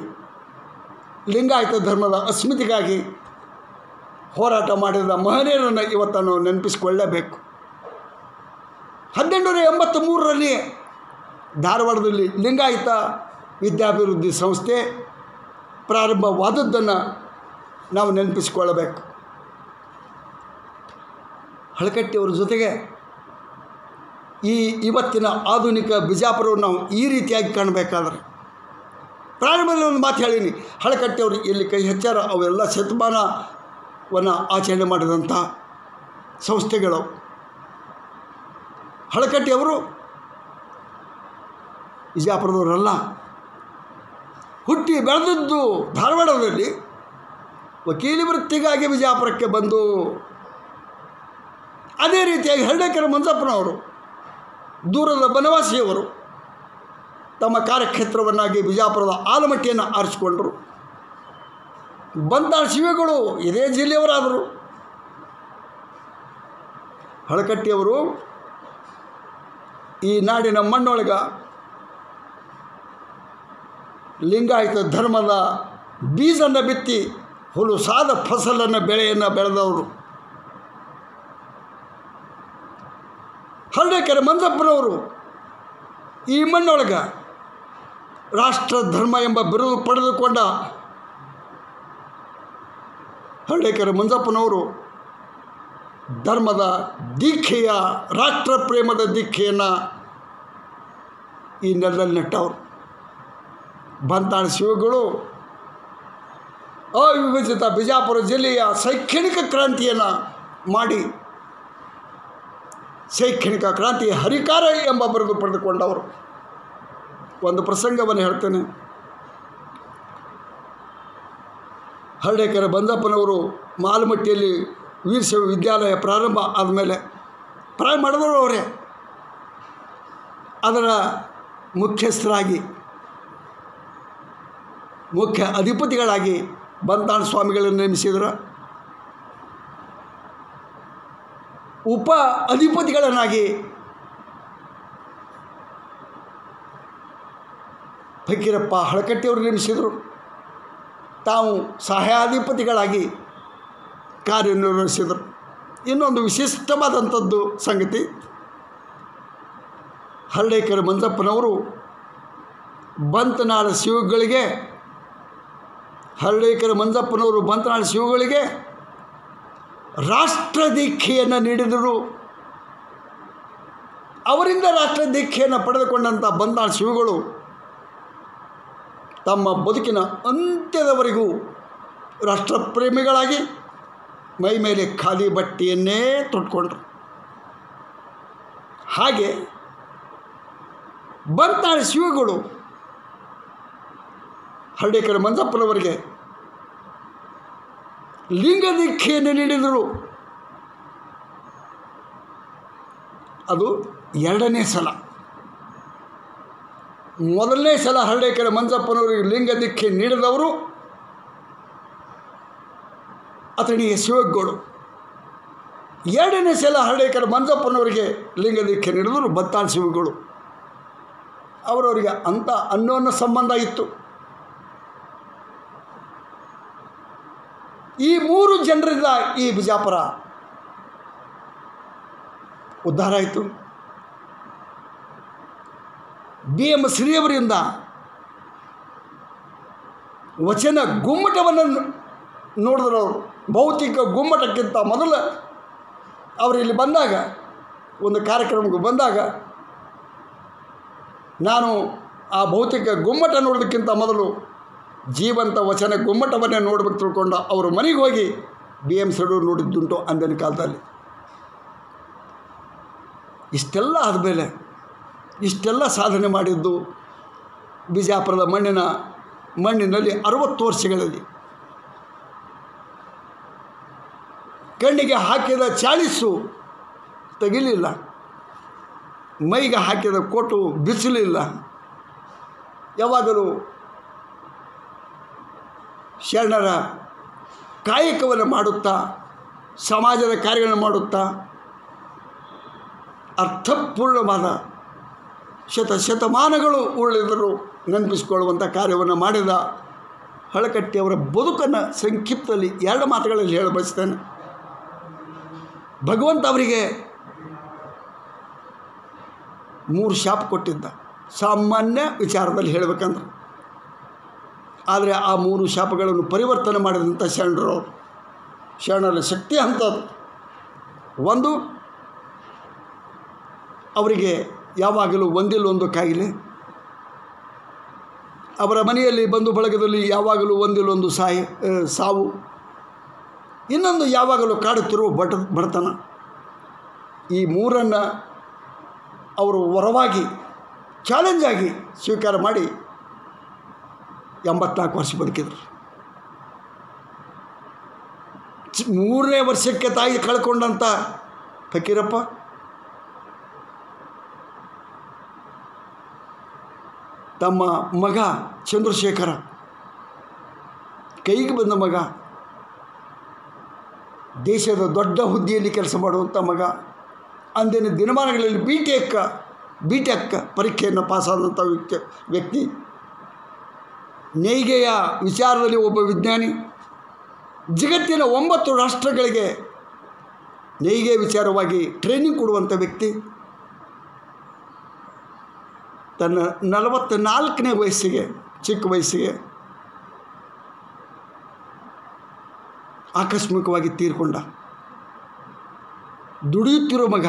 [SPEAKER 3] ಲಿಂಗಾಯತ ಧರ್ಮದ ಅಸ್ಮಿತೆಗಾಗಿ ಹೋರಾಟ ಮಾಡಿದ ಮಹನೀಯರನ್ನು ಇವತ್ತು ನಾವು ನೆನಪಿಸಿಕೊಳ್ಳಲೇಬೇಕು. 1883ರಲ್ಲಿ ಧಾರವಾಡದಲ್ಲಿ ಲಿಂಗಾಯತ ವಿದ್ಯಾಭಿವೃದ್ಧಿ ಸಂಸ್ಥೆ ಪ್ರಾರಂಭವಾದದ್ದನ್ನು ನಾವು ನೆನಪಿಸಿಕೊಳ್ಳಬೇಕು. ಹಳಕಟ್ಟಿಯವರ ಜೊತೆಗೆ ಇವತ್ತಿನ ಆಧುನಿಕ ಬಿಜಾಪುರವನ್ನು ನಾವು ಈ ರೀತಿಯಾಗಿ ಕಾಣಬೇಕಾದ್ರೆ, ಪ್ರಾರಂಭದಲ್ಲಿ ಒಂದು ಮಾತು ಹೇಳೀನಿ, ಹಳಕಟ್ಟಿಯವರು ಎಲ್ಲಿ ಕೈ ಹೆಚ್ಚಾರ ಅವೆಲ್ಲ ಶತಮಾನವನ್ನು ಆಚರಣೆ ಮಾಡಿದಂಥ ಸಂಸ್ಥೆಗಳು. ಹಳಕಟ್ಟಿಯವರು ಬಿಜಾಪುರದವರಲ್ಲ, ಹುಟ್ಟಿ ಬೆಳೆದದ್ದು ಧಾರವಾಡದಲ್ಲಿ, ವಕೀಲಿ ವೃತ್ತಿಗಾಗಿ ಬಿಜಾಪುರಕ್ಕೆ ಬಂದು, ಅದೇ ರೀತಿಯಾಗಿ ಹರ್ಡೇಕರ ಮಂಜಪ್ಪನವರು ದೂರದ ಬನವಾಸಿಯವರು ತಮ್ಮ ಕಾರ್ಯಕ್ಷೇತ್ರವನ್ನಾಗಿ ಬಿಜಾಪುರದ ಆಲಮಟ್ಟಿಯನ್ನು ಆರಿಸಿಕೊಂಡರು. ಬಂತಾಳ ಶಿವಗಳು ಇದೇ ಜಿಲ್ಲೆಯವರಾದರು. ಹಳಕಟ್ಟಿಯವರು ಈ ನಾಡಿನ ಮಣ್ಣೊಳಗೆ ಲಿಂಗಾಯತ ಧರ್ಮದ ಬೀಜನ್ನು ಬಿತ್ತಿ ಹುಲುಸಾದ ಫಸಲನ್ನು ಬೆಳೆಯನ್ನು ಬೆಳೆದವರು. ಹರ್ಡೇಕರ ಮಂಜಪ್ಪನವರು ಈ ಮಣ್ಣೊಳಗೆ ರಾಷ್ಟ್ರ ಧರ್ಮ ಎಂಬ ಬಿರುದು ಪಡೆದುಕೊಂಡ ಹರ್ಡೇಕರ ಮಂಜಪ್ಪನವರು ಧರ್ಮದ ದೀಕ್ಷೆಯ, ರಾಷ್ಟ್ರ ಪ್ರೇಮದ ದೀಕ್ಷೆಯನ್ನು ಈ ನೆಲದಲ್ಲಿ ನೆಟ್ಟವರು. ಬಂತಾಳ ಶಿವಗಳು ಅವಿಭಜಿತ ಬಿಜಾಪುರ ಜಿಲ್ಲೆಯ ಶೈಕ್ಷಣಿಕ ಕ್ರಾಂತಿಯನ್ನು ಮಾಡಿ ಶೈಕ್ಷಣಿಕ ಕ್ರಾಂತಿಯ ಹರಿಕಾರ ಎಂಬ ಬಿರುದು ಪಡೆದುಕೊಂಡವರು. ಒಂದು ಪ್ರಸಂಗವನ್ನು ಹೇಳ್ತೇನೆ. ಹರ್ಡೇಕರ ಮಂಜಪ್ಪನವರು ಮಾಲಮಟ್ಟಿಯಲ್ಲಿ ವೀರಶೈವ ವಿದ್ಯಾಲಯ ಪ್ರಾರಂಭ ಆದಮೇಲೆ ಪ್ರಾರಂಭ ಮಾಡಿದವರು ಅವರೇ, ಅದರ ಮುಖ್ಯಸ್ಥರಾಗಿ, ಮುಖ್ಯ ಅಧಿಪತಿಗಳಾಗಿ ಬಂತಾಳ ಸ್ವಾಮಿಗಳನ್ನು ನೇಮಿಸಿದರು. ಉಪ ಅಧಿಪತಿಗಳನ್ನಾಗಿ ಫಕೀರಪ್ಪ ಹಳಕಟ್ಟಿಯವರು ನೇಮಿಸಿದರು. ತಾವು ಸಹಾಯಾಧಿಪತಿಗಳಾಗಿ ಕಾರ್ಯನಿರ್ವಹಿಸಿದರು. ಇನ್ನೊಂದು ವಿಶಿಷ್ಟವಾದಂಥದ್ದು ಸಂಗತಿ, ಹರ್ಡೇಕರ ಮಂಜಪ್ಪನವರು ಬಂತನಾಳ ಶಿವಗಳಿಗೆ ರಾಷ್ಟ್ರ ದೀಕ್ಷೆಯನ್ನು ನೀಡಿದರು. ಅವರಿಂದ ರಾಷ್ಟ್ರ ದೀಕ್ಷೆಯನ್ನು ಪಡೆದುಕೊಂಡಂಥ ಬಂತಾಳ ಶಿವಗಳು ತಮ್ಮ ಬದುಕಿನ ಅಂತ್ಯದವರೆಗೂ ರಾಷ್ಟ್ರಪ್ರೇಮಿಗಳಾಗಿ ಮೈ ಮೇಲೆ ಖಾಲಿ ಬಟ್ಟೆಯನ್ನೇ ತೊಟ್ಕೊಂಡ್ರು. ಹಾಗೆ ಬಂತಾಳ ಶಿವಗಳು ಹರ್ಡೇಕರ ಮಂಜಪ್ಪನವರಿಗೆ ಲಿಂಗ ದೀಕ್ಷೆಯನ್ನು ನೀಡಿದರು. ಅದು ಎರಡನೇ ಸಲ. ಮೊದಲನೇ ಸಲ ಹರ್ಡೇಕರ ಮಂಜಪ್ಪನವರಿಗೆ ಲಿಂಗ ದೀಕ್ಷೆ ನೀಡಿದವರು ಅಥಣಿಯ ಶಿವಗಳು. ಎರಡನೇ ಸಲ ಹರ್ಡೇಕರ ಮಂಜಪ್ಪನವರಿಗೆ ಲಿಂಗ ದೀಕ್ಷೆ ನೀಡಿದರು ಬಂತಾಳ ಶಿವಗಳು. ಅವರವರಿಗೆ ಅಂಥ ಅನ್ಯೋನ್ಯ ಸಂಬಂಧ ಇತ್ತು. ಈ 3 ಜನರಿಂದ ಈ ಬಿಜಾಪುರ ಉದ್ಧಾರ ಆಯಿತು. BM ಶ್ರೀಯವರಿಂದ ವಚನ ಗುಮ್ಮಟವನ್ನು ನೋಡಿದ್ರು. ಅವರು ಭೌತಿಕ ಗುಮ್ಮಟಕ್ಕಿಂತ ಮೊದಲು ಅವರು ಇಲ್ಲಿ ಬಂದಾಗ, ಒಂದು ಕಾರ್ಯಕ್ರಮಕ್ಕೆ ಬಂದಾಗ, ನಾನು ಆ ಭೌತಿಕ ಗುಮ್ಮಟ ನೋಡೋದಕ್ಕಿಂತ ಮೊದಲು ಜೀವಂತ ವಚನ ಗುಮ್ಮಟವನ್ನೇ ನೋಡ್ಬೇಕು ತಿಳ್ಕೊಂಡು ಅವರು ಮನೆಗೆ ಹೋಗಿ BM ಶ್ರೀಯವರು ನೋಡಿದ್ದುಂಟು ಅಂದಿನ ಕಾಲದಲ್ಲಿ. ಇಷ್ಟೆಲ್ಲ ಆದಮೇಲೆ ಇಷ್ಟೆಲ್ಲ ಸಾಧನೆ ಮಾಡಿದ್ದು ಬಿಜಾಪುರದ ಮಣ್ಣಿನಲ್ಲಿ 60 ವರ್ಷಗಳಲ್ಲಿ ಕಣ್ಣಿಗೆ ಹಾಕಿದ ಚಾಳಿಸು ತೆಗಿಲಿಲ್ಲ, ಮೈಗೆ ಹಾಕಿದ ಕೋಟು ಬಿಸಿಲಿಲ್ಲ. ಯಾವಾಗಲೂ ಶರಣರ ಕಾಯಕವನ್ನು ಮಾಡುತ್ತಾ, ಸಮಾಜದ ಕಾರ್ಯಗಳನ್ನು ಮಾಡುತ್ತಾ, ಅರ್ಥಪೂರ್ಣವಾದ ಶತಮಾನಗಳು ಉರುಳಿದರೂ ನೆನಪಿಸಿಕೊಳ್ಳುವಂಥ ಕಾರ್ಯವನ್ನು ಮಾಡಿದ ಹಳಕಟ್ಟಿಯವರ ಬದುಕನ್ನು ಸಂಕ್ಷಿಪ್ತದಲ್ಲಿ 2 ಮಾತುಗಳಲ್ಲಿ ಹೇಳ ಬಯಸ್ತೇನೆ. ಭಗವಂತ ಅವರಿಗೆ 3 ಶಾಪ ಕೊಟ್ಟಿದ್ದ, ಸಾಮಾನ್ಯ ವಿಚಾರದಲ್ಲಿ ಹೇಳಬೇಕಂದ್ರೆ. ಆದರೆ ಆ 3 ಶಾಪಗಳನ್ನು ಪರಿವರ್ತನೆ ಮಾಡಿದಂಥ ಶರಣರ ಶಕ್ತಿ ಅಂಥದ್ದು. ಒಂದು, ಅವರಿಗೆ ಯಾವಾಗಲೂ ಒಂದಿಲ್ಲೊಂದು ಕಾಯಿಲೆ, ಅವರ ಮನೆಯಲ್ಲಿ ಬಂಧು ಬಳಗದಲ್ಲಿ ಯಾವಾಗಲೂ ಒಂದಿಲ್ಲೊಂದು ಸಾವು, ಇನ್ನೊಂದು ಯಾವಾಗಲೂ ಕಾಡುತ್ತಿರುವ ಬಡತನ. ಈ 3 ಅವರು ವರವಾಗಿ ಚಾಲೆಂಜಾಗಿ ಸ್ವೀಕಾರ ಮಾಡಿ 84 ವರ್ಷ ಬದುಕಿದರು. 3ನೇ ವರ್ಷಕ್ಕೆ ತಾಯಿ ಕಳ್ಕೊಂಡಂಥ ಫಕೀರಪ್ಪ ತಮ್ಮ ಮಗ ಚಂದ್ರಶೇಖರ, ಕೈಗೆ ಬಂದ ಮಗ, ದೇಶದ ದೊಡ್ಡ ಹುದ್ದೆಯಲ್ಲಿ ಕೆಲಸ ಮಾಡುವಂಥ ಮಗ, ಅಂದಿನ ದಿನಮಾನಗಳಲ್ಲಿ ಬಿ ಟೆಕ್ ಪರೀಕ್ಷೆಯನ್ನು ಪಾಸಾದಂಥ ವ್ಯಕ್ತಿ, ನೇಯ್ಗೆಯ ವಿಚಾರದಲ್ಲಿ ಒಬ್ಬ ವಿಜ್ಞಾನಿ, ಜಗತ್ತಿನ 9 ರಾಷ್ಟ್ರಗಳಿಗೆ ನೇಯ್ಗೆ ವಿಚಾರವಾಗಿ ಟ್ರೈನಿಂಗ್ ಕೊಡುವಂಥ ವ್ಯಕ್ತಿ. ತನ್ನ 44ನೇ ವಯಸ್ಸಿಗೆ, ಚಿಕ್ಕ ವಯಸ್ಸಿಗೆ ಆಕಸ್ಮಿಕವಾಗಿ ತೀರ್ಕೊಂಡ. ದುಡಿಯುತ್ತಿರೋ ಮಗ,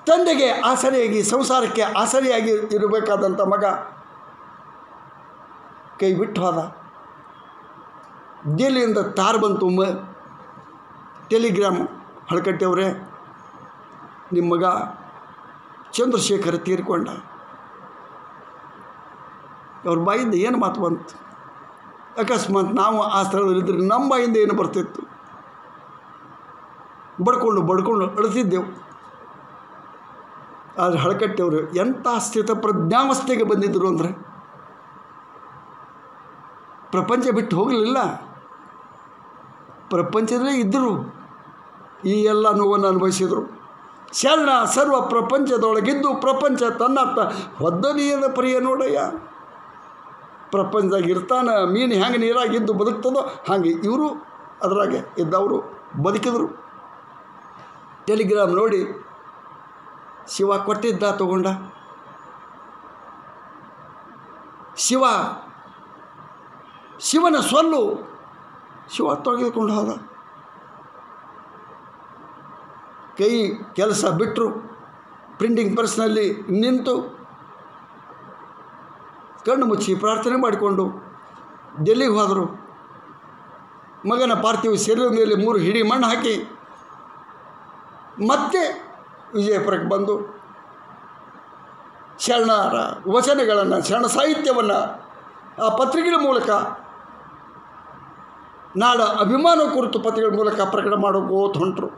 [SPEAKER 3] ತಂದೆಗೆ ಆಸರೆಯಾಗಿ, ಸಂಸಾರಕ್ಕೆ ಆಸರೆಯಾಗಿ ಇರಬೇಕಾದಂಥ ಮಗ ಕೈ ಬಿಟ್ಟು ಹೋದ. ದಿಲ್ಲಿಯಿಂದ ತಾರ್ ಬಂತು, ಟೆಲಿಗ್ರಾಮ್, ಹಳಕಟ್ಟಿಯವರೇ ನಿಮ್ಮ ಮಗ ಚಂದ್ರಶೇಖರ ತೀರ್ಕೊಂಡ. ಅವ್ರ ಬಾಯಿಂದ ಏನು ಮಾತು ಬಂತು? ಅಕಸ್ಮಾತ್ ನಾವು ಆ ಸ್ಥಳದಲ್ಲಿದ್ದರೆ ನಮ್ಮ ಬಾಯಿಂದ ಏನು ಬರ್ತಿತ್ತು? ಬಡ್ಕೊಂಡು ಅಳಿಸಿದ್ದೆವು. ಆದರೆ ಹಳಕಟ್ಟಿಯವರು ಎಂಥ ಸ್ಥಿತ ಪ್ರಜ್ಞಾವಸ್ಥೆಗೆ ಬಂದಿದ್ದರು ಅಂದರೆ, ಪ್ರಪಂಚ ಬಿಟ್ಟು ಹೋಗಲಿಲ್ಲ, ಪ್ರಪಂಚದಲ್ಲೇ ಇದ್ದರು. ಈ ಎಲ್ಲ ನೋವನ್ನು ಅನುಭವಿಸಿದರು. ಶರಣ ಸರ್ವ ಪ್ರಪಂಚದೊಳಗಿದ್ದು ಪ್ರಪಂಚ ತನ್ನತ್ತ ಹೊದ್ದನಿಯದ ಪರಿಯ ನೋಡಯ್ಯ. ಪ್ರಪಂಚದಾಗ ಇರ್ತಾನೆ, ಮೀನು ಹೆಂಗೆ ನೀರಾಗಿದ್ದು ಬದುಕ್ತದೋ ಹಾಗೆ ಇವರು ಅದರಾಗೆ ಇದ್ದವರು ಬದುಕಿದರು. ಟೆಲಿಗ್ರಾಮ್ ನೋಡಿ ಶಿವ ಕೊಟ್ಟಿದ್ದ ತಗೊಂಡ. ಶಿವನ ಸೊಲ್ಲು ಶಿವ ತೆಗೆದುಕೊಂಡು ಹೋದ. ಕೈ ಕೆಲಸ ಬಿಟ್ಟರು, ಪ್ರಿಂಟಿಂಗ್ ಪ್ರೆಸ್ನಲ್ಲಿ ನಿಂತು ಕಣ್ಣು ಮುಚ್ಚಿ ಪ್ರಾರ್ಥನೆ ಮಾಡಿಕೊಂಡು ಡೆಲ್ಲಿಗೆ ಹೋದರು. ಮಗನ ಪಾರ್ಥಿವ ಶರೀರದ ಮೇಲೆ 3 ಹಿಡಿ ಮಣ್ಣು ಹಾಕಿ ಮತ್ತೆ ವಿಜಯಪುರಕ್ಕೆ ಬಂದು ಶರಣರ ವಚನಗಳನ್ನು, ಶರಣ ಸಾಹಿತ್ಯವನ್ನು ಆ ಪತ್ರಿಕೆಗಳ ಮೂಲಕ, ನಾಡ ಅಭಿಮಾನ ಕುರಿತು ಪತ್ರಿಕೆಗಳ ಮೂಲಕ ಪ್ರಕಟ ಮಾಡೋಕೆ ಹೊಂಟರು.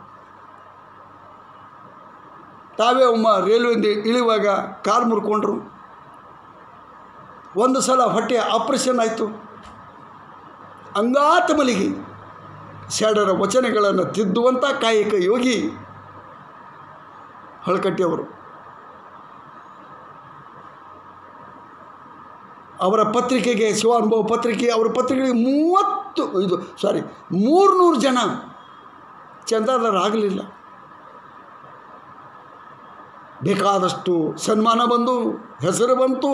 [SPEAKER 3] ತಾವೇ ಒಮ್ಮ ರೈಲ್ವೆಯಿಂದ ಇಳಿಯುವಾಗ ಕಾಲು ಮುರ್ಕೊಂಡ್ರು. ಒಂದು ಸಲ ಹೊಟ್ಟೆ ಆಪ್ರೇಷನ್ ಆಯಿತು. ಅಂಗಾತ ಮಲಿಗೆ ಶರಣರ ವಚನಗಳನ್ನು ತಿದ್ದುವಂಥ ಕಾಯಕ ಯೋಗಿ ಹಳಕಟ್ಟಿಯವರು. ಅವರ ಪತ್ರಿಕೆಗೆ, ಶಿವಾನುಭವ ಪತ್ರಿಕೆ, ಅವರ ಪತ್ರಿಕೆಗೆ 300 ಜನ ಚಂದಾದಾರರಾಗಲಿಲ್ಲ. ಬೇಕಾದಷ್ಟು ಸನ್ಮಾನ ಬಂದು, ಹೆಸರು ಬಂತು,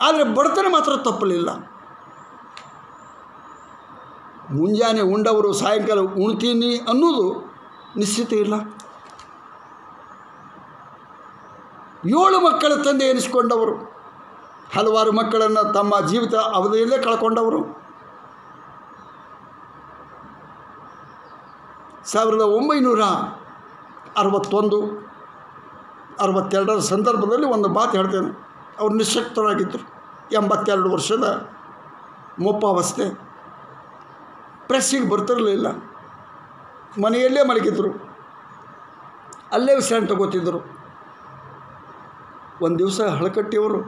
[SPEAKER 3] ಆದರೆ ಬಡತನ ಮಾತ್ರ ತಪ್ಪಲಿಲ್ಲ. ಮುಂಜಾನೆ ಉಂಡವರು ಸಾಯಂಕಾಲ ಉಣ್ತೀನಿ ಅನ್ನೋದು ನಿಶ್ಚಿತ ಇಲ್ಲ. 7 ಮಕ್ಕಳ ತಂದೆ ಎನಿಸಿಕೊಂಡವರು, ಹಲವಾರು ಮಕ್ಕಳನ್ನು ತಮ್ಮ ಜೀವಿತ ಅವಧಿಯಲ್ಲೇ ಕಳ್ಕೊಂಡವರು. 1961-62 ಸಂದರ್ಭದಲ್ಲಿ ಒಂದು ಮಾತು ಹೇಳ್ತೇನೆ. ಅವರು ನಿಶಕ್ತರಾಗಿದ್ದರು. 82 ವರ್ಷದ ಮುಪ್ಪಾವಸ್ಥೆ. ಪ್ರೆಸ್ಸಿಗೆ ಬರ್ತಿರಲಿಲ್ಲ, ಮನೆಯಲ್ಲೇ ಮಲಗಿದ್ರು, ಅಲ್ಲೇ ವಿಶ್ರಾಂತಿ ತಗೋತಿದ್ದರು. ಒಂದು ದಿವಸ ಹಳಕಟ್ಟಿಯವರು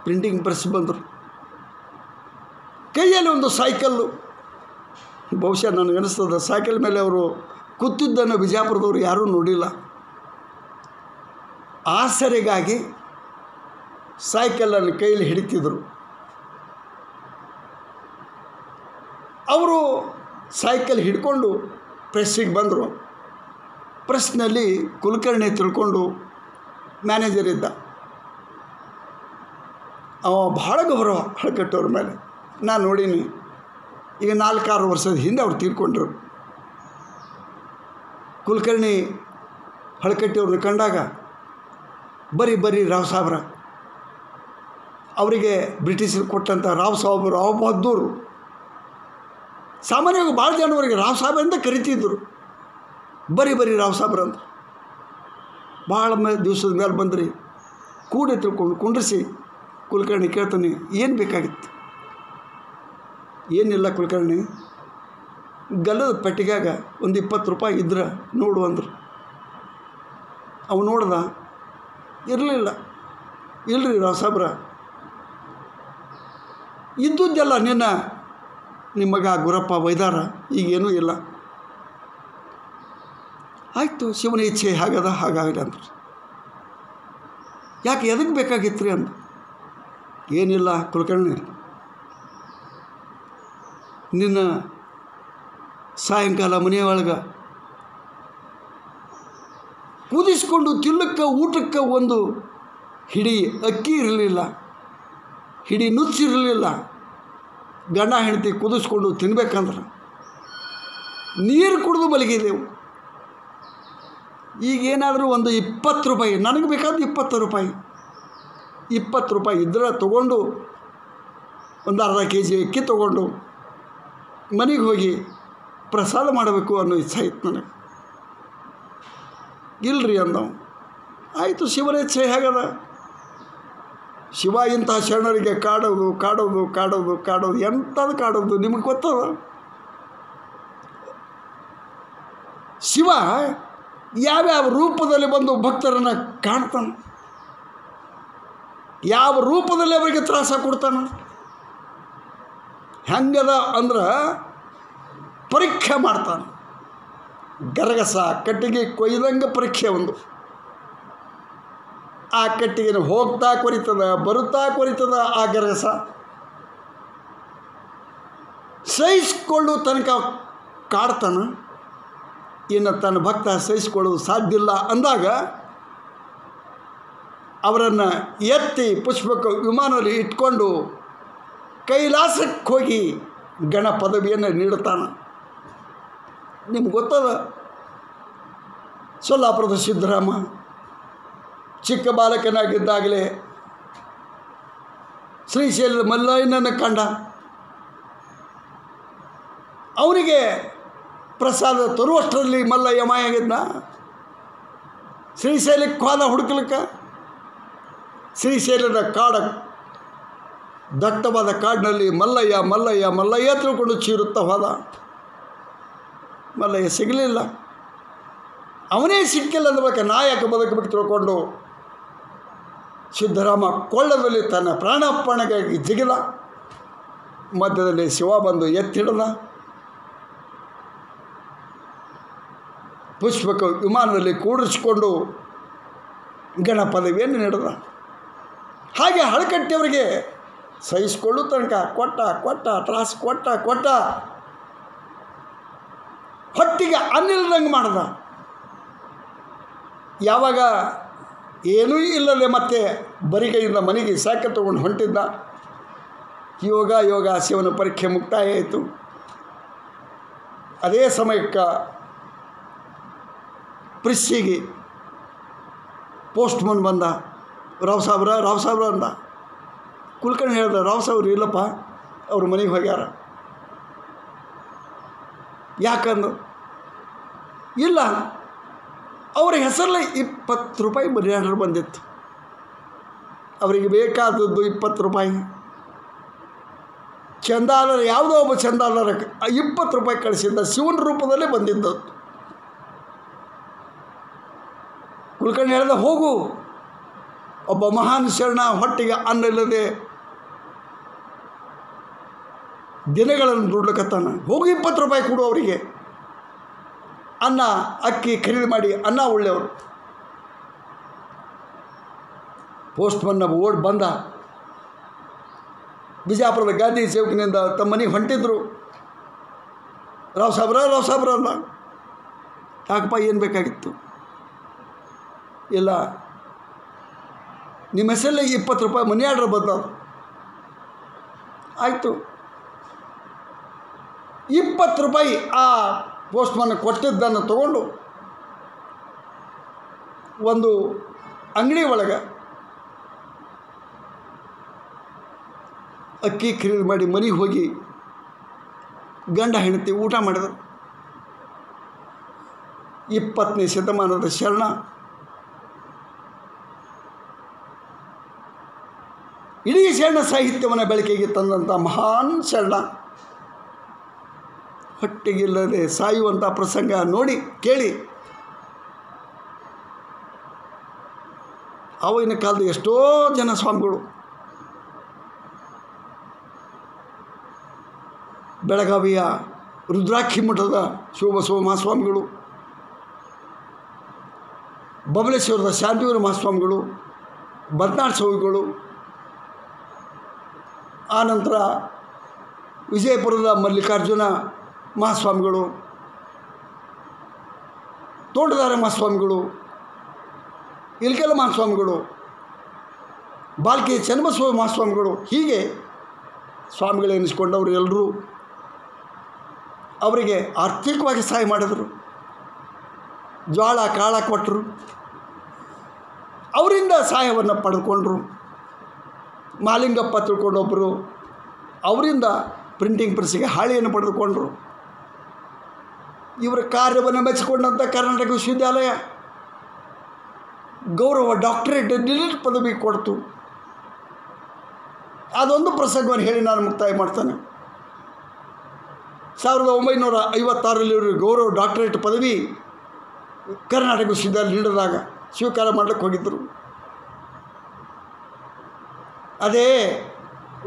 [SPEAKER 3] ಪ್ರಿಂಟಿಂಗ್ ಪ್ರೆಸ್ ಬಂದರು. ಕೈಯಲ್ಲಿ ಒಂದು ಸೈಕಲ್ಲು. ಬಹುಶಃ ನನಗನ್ನಿಸ್ತದೆ ಸೈಕಲ್ ಮೇಲೆ ಅವರು ಕೂತಿದ್ದನ್ನು ಬಿಜಾಪುರದವರು ಯಾರೂ ನೋಡಿಲ್ಲ. ಆಸರೆಗಾಗಿ ಸೈಕಲನ್ನು ಕೈಯಲ್ಲಿ ಹಿಡಿತಿದ್ರು. ಅವರು ಸೈಕಲ್ ಹಿಡ್ಕೊಂಡು ಪ್ರೆಸ್ಸಿಗೆ ಬಂದರು. ಪ್ರೆಸ್ನಲ್ಲಿ ಕುಲಕರ್ಣಿ ತಿಳ್ಕೊಂಡು ಮ್ಯಾನೇಜರ್ ಇದ್ದ. ಅವ ಭಾಳ ಗೌರವ ಹಳಕಟ್ಟವ್ರ ಮೇಲೆ. ನಾನು ನೋಡೀನಿ. ಈಗ 4-6 ವರ್ಷದ ಹಿಂದೆ ಅವ್ರು ತೀರ್ಕೊಂಡ್ರು. ಕುಲಕರ್ಣಿ ಹಳಕಟ್ಟಿಯವ್ರನ್ನ ಕಂಡಾಗ ಬರೀ ರಾವ್ ಸಾಹೇಬ್ರ, ಅವರಿಗೆ ಬ್ರಿಟಿಷರು ಕೊಟ್ಟಂಥ ರಾವ್ ಸಾಹೇಬರು, ರಾವ್ ಬಹದ್ದೂರು. ಸಾಮಾನ್ಯವಾಗಿ ಭಾಳ ಜನವರಿಗೆ ರಾವ್ ಸಾಹೇಬ್ ಅಂತ ಕರಿತಿದ್ದರು. ಬರೀ ರಾವ್ ಸಾಹೇಬ್ರ ಅಂತ. ಭಾಳ ದಿವಸದ ಮೇಲೆ ಬಂದ್ರಿ, ಕೂಡಿ ತಿಳ್ಕೊಂಡು ಕುಂಡ್ರಿಸಿ ಕುಲಕರ್ಣಿ ಕೇಳ್ತಾನೆ, ಏನು ಬೇಕಾಗಿತ್ತು? ಏನಿಲ್ಲ ಕುಲಕರ್ಣಿ, ಗಲ್ಲದ ಪೆಟ್ಟಿಗ್ಯಾಗ ಒಂದು 20 ರೂಪಾಯಿ ಇದ್ರೆ ನೋಡು ಅಂದರು. ಅವು ನೋಡ್ದ, ಇರಲಿಲ್ಲ. ಇಲ್ರಿ ರಾವ್ ಸಾಹೇಬ್ರ, ಇದ್ದುದ್ದೆಲ್ಲ ನಿಮ್ಮ ಮಗ ಗುರಪ್ಪ ಒಯ್ದಾರ, ಈಗೇನೂ ಇಲ್ಲ. ಆಯಿತು, ಶಿವನ ಇಚ್ಛೆ ಹಾಗದ ಹಾಗಾಗಲಿ ಅಂದರು. ಯಾಕೆ, ಎದಕ್ಕೆ ಬೇಕಾಗಿತ್ತು ರೀ ಅಂದ. ಏನಿಲ್ಲ ಕುಲಕರ್ಣಿ, ನಿನ್ನ ಸಾಯಂಕಾಲ ಮನೆಯೊಳಗೆ ಕುದಿಸ್ಕೊಂಡು ತಿನ್ನಕ್ಕೆ ಊಟಕ್ಕೆ ಒಂದು ಹಿಡಿ ಅಕ್ಕಿ ಇರಲಿಲ್ಲ, ಹಿಡಿ ನುಚ್ಚಿರಲಿಲ್ಲ. ಗಂಡ ಹೆಂಡತಿ ಕುದಿಸ್ಕೊಂಡು ತಿನ್ಬೇಕಂದ್ರೆ ನೀರು ಕುಡಿದು ಮಲಗಿದೆವು. ಈಗೇನಾದರೂ ಒಂದು 20 ರೂಪಾಯಿ, ನನಗೆ ಬೇಕಾದ 20 ರೂಪಾಯಿ ಇದ್ರೆ ತೊಗೊಂಡು ಒಂದು ಅರ್ಧ kg ಅಕ್ಕಿ ತೊಗೊಂಡು ಮನೆಗೆ ಹೋಗಿ ಪ್ರಸಾದ ಮಾಡಬೇಕು ಅನ್ನೋ ಇಚ್ಛೆ ಇತ್ತು ನನಗೆ. ಇಲ್ಲರಿ ಅಂದವು. ಆಯಿತು, ಶಿವನ ಇಚ್ಛೆ ಹೇಗದ. ಶಿವ ಇಂಥ ಶರಣರಿಗೆ ಕಾಡೋದು ಎಂಥದ್ದು ಕಾಡೋದು ನಿಮಗೆ ಗೊತ್ತದ. ಶಿವ ಯಾವ್ಯಾವ ರೂಪದಲ್ಲಿ ಬಂದು ಭಕ್ತರನ್ನು ಕಾಣ್ತಾನೆ, ಯಾವ ರೂಪದಲ್ಲಿ ಅವರಿಗೆ ತ್ರಾಸ ಕೊಡ್ತಾನೆ. ಹೆಂಗದ ಅಂದ್ರೆ ಪರೀಕ್ಷೆ ಮಾಡ್ತಾನೆ. ಗರಗಸ ಕಟ್ಟಿಗೆ ಕೊಯ್ದಂಗೆ ಪರೀಕ್ಷೆ ಒಂದು. ಆ ಕಟ್ಟಿಗೆನ ಹೋಗ್ತಾ ಕೊರಿತದ, ಬರುತ್ತಾ ಕೊರಿತದ. ಆ ಗರಗಸ ಸಹಿಸ್ಕೊಳ್ಳೋ ತನಕ ಕಾಡ್ತಾನೆ. ಇನ್ನು ತನ್ನ ಭಕ್ತ ಸಹಿಸ್ಕೊಳ್ಳೋದು ಸಾಧ್ಯ ಇಲ್ಲ ಅಂದಾಗ ಅವರನ್ನು ಎತ್ತಿ ಪುಷ್ಪಕ ವಿಮಾನದಲ್ಲಿ ಇಟ್ಕೊಂಡು ಕೈಲಾಸಕ್ಕೆ ಹೋಗಿ ಗಣ ಪದವಿಯನ್ನು ನೀಡುತ್ತಾನೆ. ನಿಮ್ಗೆ ಗೊತ್ತದ, ಸೊಲ್ಲಾಪುರದ ಸಿದ್ದರಾಮ ಚಿಕ್ಕ ಬಾಲಕನಾಗಿದ್ದಾಗಲೇ ಶ್ರೀಶೈಲದ ಮಲ್ಲಯ್ಯನನ್ನು ಕಂಡ. ಅವನಿಗೆ ಪ್ರಸಾದ ತರುವಷ್ಟರಲ್ಲಿ ಮಲ್ಲಯ್ಯ ಮಾಯಾಗಿದ್ದ. ಶ್ರೀಶೈಲಕ್ಕೆ ಹೋದ ಹುಡುಕಲಿಕ್ಕೆ. ಶ್ರೀಶೈಲದ ದಟ್ಟವಾದ ಕಾಡಿನಲ್ಲಿ ಮಲ್ಲಯ್ಯ ತಿಳ್ಕೊಂಡು ಚೀರುತ್ತಾ ಹೋದ. ಮಲ್ಲಯ್ಯ ಸಿಗಲಿಲ್ಲ. ಅವನೇ ಸಿಕ್ಕಿಲ್ಲ ಅಂದ್ಬೇಕು, ನಾಯಕ ಬದುಕಬೇಕು ತಿಳ್ಕೊಂಡು ಸಿದ್ದರಾಮ ಕೊಳ್ಳದಲ್ಲಿ ತನ್ನ ಪ್ರಾಣಾರ್ಪಣೆಗಾಗಿ ಜಿಗಿದ. ಮಧ್ಯದಲ್ಲಿ ಶಿವ ಬಂದು ಎತ್ತಿಡದ. ಪುಷ್ಪಕ ವಿಮಾನದಲ್ಲಿ ಕೂಡಿಸಿಕೊಂಡು ಗಣ ಪದವಿಯನ್ನು ನೀಡಿದ. ಹಾಗೆ ಹಳಕಟ್ಟಿಯವರಿಗೆ ಸಹಿಸಿಕೊಳ್ಳೋ ತನಕ ಕೊಟ್ಟ ತ್ರಾಸು ಕೊಟ್ಟ ಹೊಟ್ಟಿಗೆ ಅನ್ನಿಲ್ದಂಗೆ ಮಾಡ್ದ. ಯಾವಾಗ ಏನೂ ಇಲ್ಲದೆ ಮತ್ತೆ ಬರಿಗೈಯಿಂದ ಮನೆಗೆ ಸಾಕೆ ತೊಗೊಂಡು ಹೊಂಟಿದ್ದ. ಯೋಗ ಶಿವನ ಪರೀಕ್ಷೆ ಮುಕ್ತಾಯ ಆಯಿತು. ಅದೇ ಸಮಯಕ್ಕೆ ಪ್ರಿಸ್ಸಿಗೆ ಪೋಸ್ಟ್ಮನ್ ಬಂದ. ರಾವ್ ಸಾಬ್ರ ಅಂದ. ಕುಲ್ಕರ್ಣಿ ಹೇಳ್ದ, ರಾವ್ ಸಾಬ್ರು ಇಲ್ಲಪ್ಪ, ಅವ್ರ ಮನೆಗೆ ಹೋಗ್ಯಾರ. ಯಾಕಂದು ಇಲ್ಲ, ಅವ್ರ ಹೆಸರಲ್ಲೇ 20 ರೂಪಾಯಿ ಮನಿ ಆರ್ಡರ್ ಬಂದಿತ್ತು. ಅವರಿಗೆ ಬೇಕಾದದ್ದು 20 ರೂಪಾಯಿ. ಚಂದಾದಾರ ಯಾವುದೋ ಒಬ್ಬ ಚಂದಾದಾರ 20 ರೂಪಾಯಿ ಕಳಿಸಿದ್ದ, ಶಿವನ ರೂಪದಲ್ಲೇ ಬಂದಿದ್ದು. ಕುಲ್ಕರ್ಣಿ ಹೇಳ್ದ, ಹೋಗು, ಒಬ್ಬ ಮಹಾನ್ ಶರಣ ಹೊಟ್ಟೆಗೆ ಅನ್ನ ಇಲ್ಲದೆ ದಿನಗಳನ್ನು ದುಡ್ಲಕತ್ತಾನ, ಹೋಗು 20 ರೂಪಾಯಿ ಕೊಡು ಅವರಿಗೆ. ಅನ್ನ ಅಕ್ಕಿ ಖರೀದಿ ಮಾಡಿ ಅನ್ನ ಒಳ್ಳೆಯವರು. ಪೋಸ್ಟ್ಮನ್ನ ಓಡ್ ಬಂದ. ಬಿಜಾಪುರದ ಗಾಂಧಿ ಚೌಕಿನಿಂದ ತಮ್ಮ ಮನೆಗೆ ಹೊಂಟಿದ್ರು. ರಾವ್ ಸಾಬ್ರ ಅಂದ. ಯಾಕಪ್ಪ, ಏನು ಬೇಕಾಗಿತ್ತು? ಇಲ್ಲ, ನಿಮ್ಮ ಹೆಸರಲ್ಲೇ 20 ರೂಪಾಯಿ ಮನಿ ಆರ್ಡರ್ ಬಂದ. ಆಯಿತು, 20 ರೂಪಾಯಿ ಆ ಪೋಸ್ಟ್ಮನ್ ಕೊಟ್ಟಿದ್ದನ್ನು ತಗೊಂಡು ಒಂದು ಅಂಗಡಿ ಒಳಗೆ ಅಕ್ಕಿ ಖರೀದಿ ಮಾಡಿ ಮನೆಗೆ ಹೋಗಿ ಗಂಡ ಹೆಂಡತಿ ಊಟ ಮಾಡಿದರು. 20ನೇ ಶತಮಾನದ ಶರಣ ಇಡೀ ಶರಣ ಸಾಹಿತ್ಯವನ್ನು ಬೆಳಕಿಗೆ ತಂದಂಥ ಮಹಾನ್ ಶರಣ ಹೊಟ್ಟೆಗಿಲ್ಲದೆ ಸಾಯುವಂಥ ಪ್ರಸಂಗ ನೋಡಿ ಕೇಳಿ ಆವಾಗಿನ ಕಾಲದ ಎಷ್ಟೋ ಜನ ಸ್ವಾಮಿಗಳು ಬೆಳಗಾವಿಯ ರುದ್ರಾಕ್ಷಿ ಮಠದ ಶಿವಬಸವ ಮಹಾಸ್ವಾಮಿಗಳು, ಬಬಲೇಶ್ವರದ ಶಾಂತಿವೀರ ಮಹಾಸ್ವಾಮಿಗಳು, ಬದನಾಳ್ ಸ್ವಾಮಿಗಳು, ಆನಂತರ ವಿಜಯಪುರದ ಮಲ್ಲಿಕಾರ್ಜುನ ಮಹಾಸ್ವಾಮಿಗಳು, ತೋಟದಾರ ಮಹಾಸ್ವಾಮಿಗಳು, ಇಲ್ಕೆಲ ಮಹಾಸ್ವಾಮಿಗಳು, ಬಾಲ್ಕಿ ಚನ್ನಬಸವ ಮಹಾಸ್ವಾಮಿಗಳು, ಹೀಗೆ ಸ್ವಾಮಿಗಳು ಎನಿಸ್ಕೊಂಡವರು ಎಲ್ಲರೂ ಅವರಿಗೆ ಆರ್ಥಿಕವಾಗಿ ಸಹಾಯ ಮಾಡಿದರು. ಜೋಳ ಕಾಳ ಕೊಟ್ಟರು, ಅವರಿಂದ ಸಹಾಯವನ್ನು ಪಡೆದುಕೊಂಡ್ರು. ಮಾಲಿಂಗಪ್ಪ ತಿಳ್ಕೊಂಡೊಬ್ಬರು ಅವರಿಂದ ಪ್ರಿಂಟಿಂಗ್ ಪ್ರೆಸ್ಸಿಗೆ ಹಾಳೆಯನ್ನು ಪಡೆದುಕೊಂಡರು. ಇವರ ಕಾರ್ಯವನ್ನು ಮೆಚ್ಚಿಕೊಂಡಂಥ ಕರ್ನಾಟಕ ವಿಶ್ವವಿದ್ಯಾಲಯ ಗೌರವ ಡಾಕ್ಟರೇಟ್ ಡಿಲಿಟ್ ಪದವಿ ಕೊಡ್ತು. ಅದೊಂದು ಪ್ರಸಂಗವನ್ನು ಹೇಳಿ ನಾನು ಮುಕ್ತಾಯ ಮಾಡ್ತಾನೆ. 1956ರಲ್ಲಿ ಇವರು ಗೌರವ ಡಾಕ್ಟರೇಟ್ ಪದವಿ ಕರ್ನಾಟಕ ವಿಶ್ವವಿದ್ಯಾಲಯ ನೀಡಿದಾಗ ಸ್ವೀಕಾರ ಮಾಡಲಿಕ್ಕೆ ಹೋಗಿದ್ದರು. ಅದೇ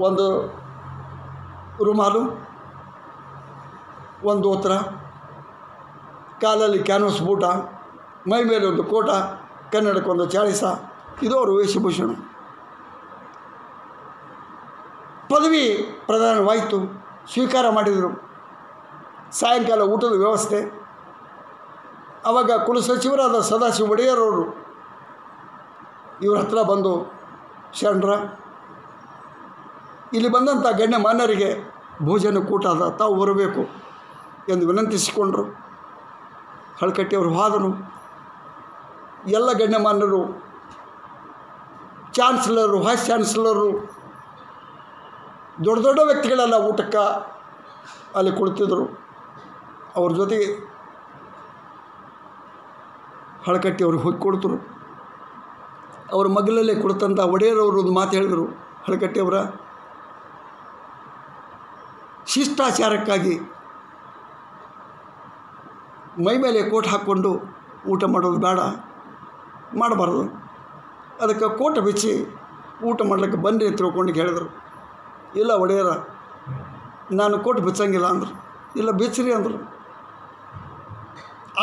[SPEAKER 3] ಒಂದು ರುಮಾಲು, ಒಂದು ದೋತ್ರ, ಕಾಲಲ್ಲಿ ಕ್ಯಾನ್ವಸ್ ಬೂಟ, ಮೈ ಮೇಲೆ ಒಂದು ಕೋಟ, ಕನ್ನಡಕ್ಕೊಂದು ಚಾಳಿಸ, ಇದು ಅವರು ವೇಷಭೂಷಣ. ಪದವಿ ಪ್ರದಾನವಾಯಿತು, ಸ್ವೀಕಾರ ಮಾಡಿದರು. ಸಾಯಂಕಾಲ ಊಟದ ವ್ಯವಸ್ಥೆ. ಆವಾಗ ಕುಲಸಚಿವರಾದ ಸದಾಶಿವ ಒಡೆಯರವರು ಇವ್ರ ಹತ್ರ ಬಂದು, ಶರಣರ, ಇಲ್ಲಿ ಬಂದಂಥ ಗಣ್ಯಮಾನ್ಯರಿಗೆ ಭೋಜನ ಕೂಟ ಅದ, ತಾವು ಬರಬೇಕು ಎಂದು ವಿನಂತಿಸಿಕೊಂಡರು. ಹಳಕಟ್ಟಿಯವರು ಹೋದರು. ಎಲ್ಲ ಗಣ್ಯಮಾನ್ಯರು, ಚಾನ್ಸಲರು, ವೈಸ್ ಚಾನ್ಸಲರು, ದೊಡ್ಡ ದೊಡ್ಡ ವ್ಯಕ್ತಿಗಳೆಲ್ಲ ಊಟಕ್ಕೆ ಅಲ್ಲಿ ಕುಳಿತಿದ್ದರು. ಅವ್ರ ಜೊತೆಗೆ ಹಳಕಟ್ಟಿಯವರು ಹೋಗಿ ಕೊಡ್ತರು. ಅವ್ರ ಮಗ್ಲಲ್ಲೇ ಕುಳಿತಂಥ ಒಡೆಯರವರು ಒಂದು ಮಾತು ಹೇಳಿದರು, ಹಳಕಟ್ಟಿಯವರ ಶಿಷ್ಟಾಚಾರಕ್ಕಾಗಿ ಮೈ ಮೇಲೆ ಕೋಟ್ ಹಾಕ್ಕೊಂಡು ಊಟ ಮಾಡೋದು ಬೇಡ, ಮಾಡಬಾರ್ದು, ಅದಕ್ಕೆ ಕೋಟ ಬಿಚ್ಚಿ ಊಟ ಮಾಡ್ಲಿಕ್ಕೆ ಬನ್ನಿ ಅಂತ ತಿಳ್ಕೊಂಡು ಹೇಳಿದರು. ಇಲ್ಲ ಒಡೆಯರ, ನಾನು ಕೋಟ್ ಬಿಚ್ಚಂಗಿಲ್ಲ ಅಂದರು. ಇಲ್ಲ ಬಿಚ್ಚಿರಿ ಅಂದರು.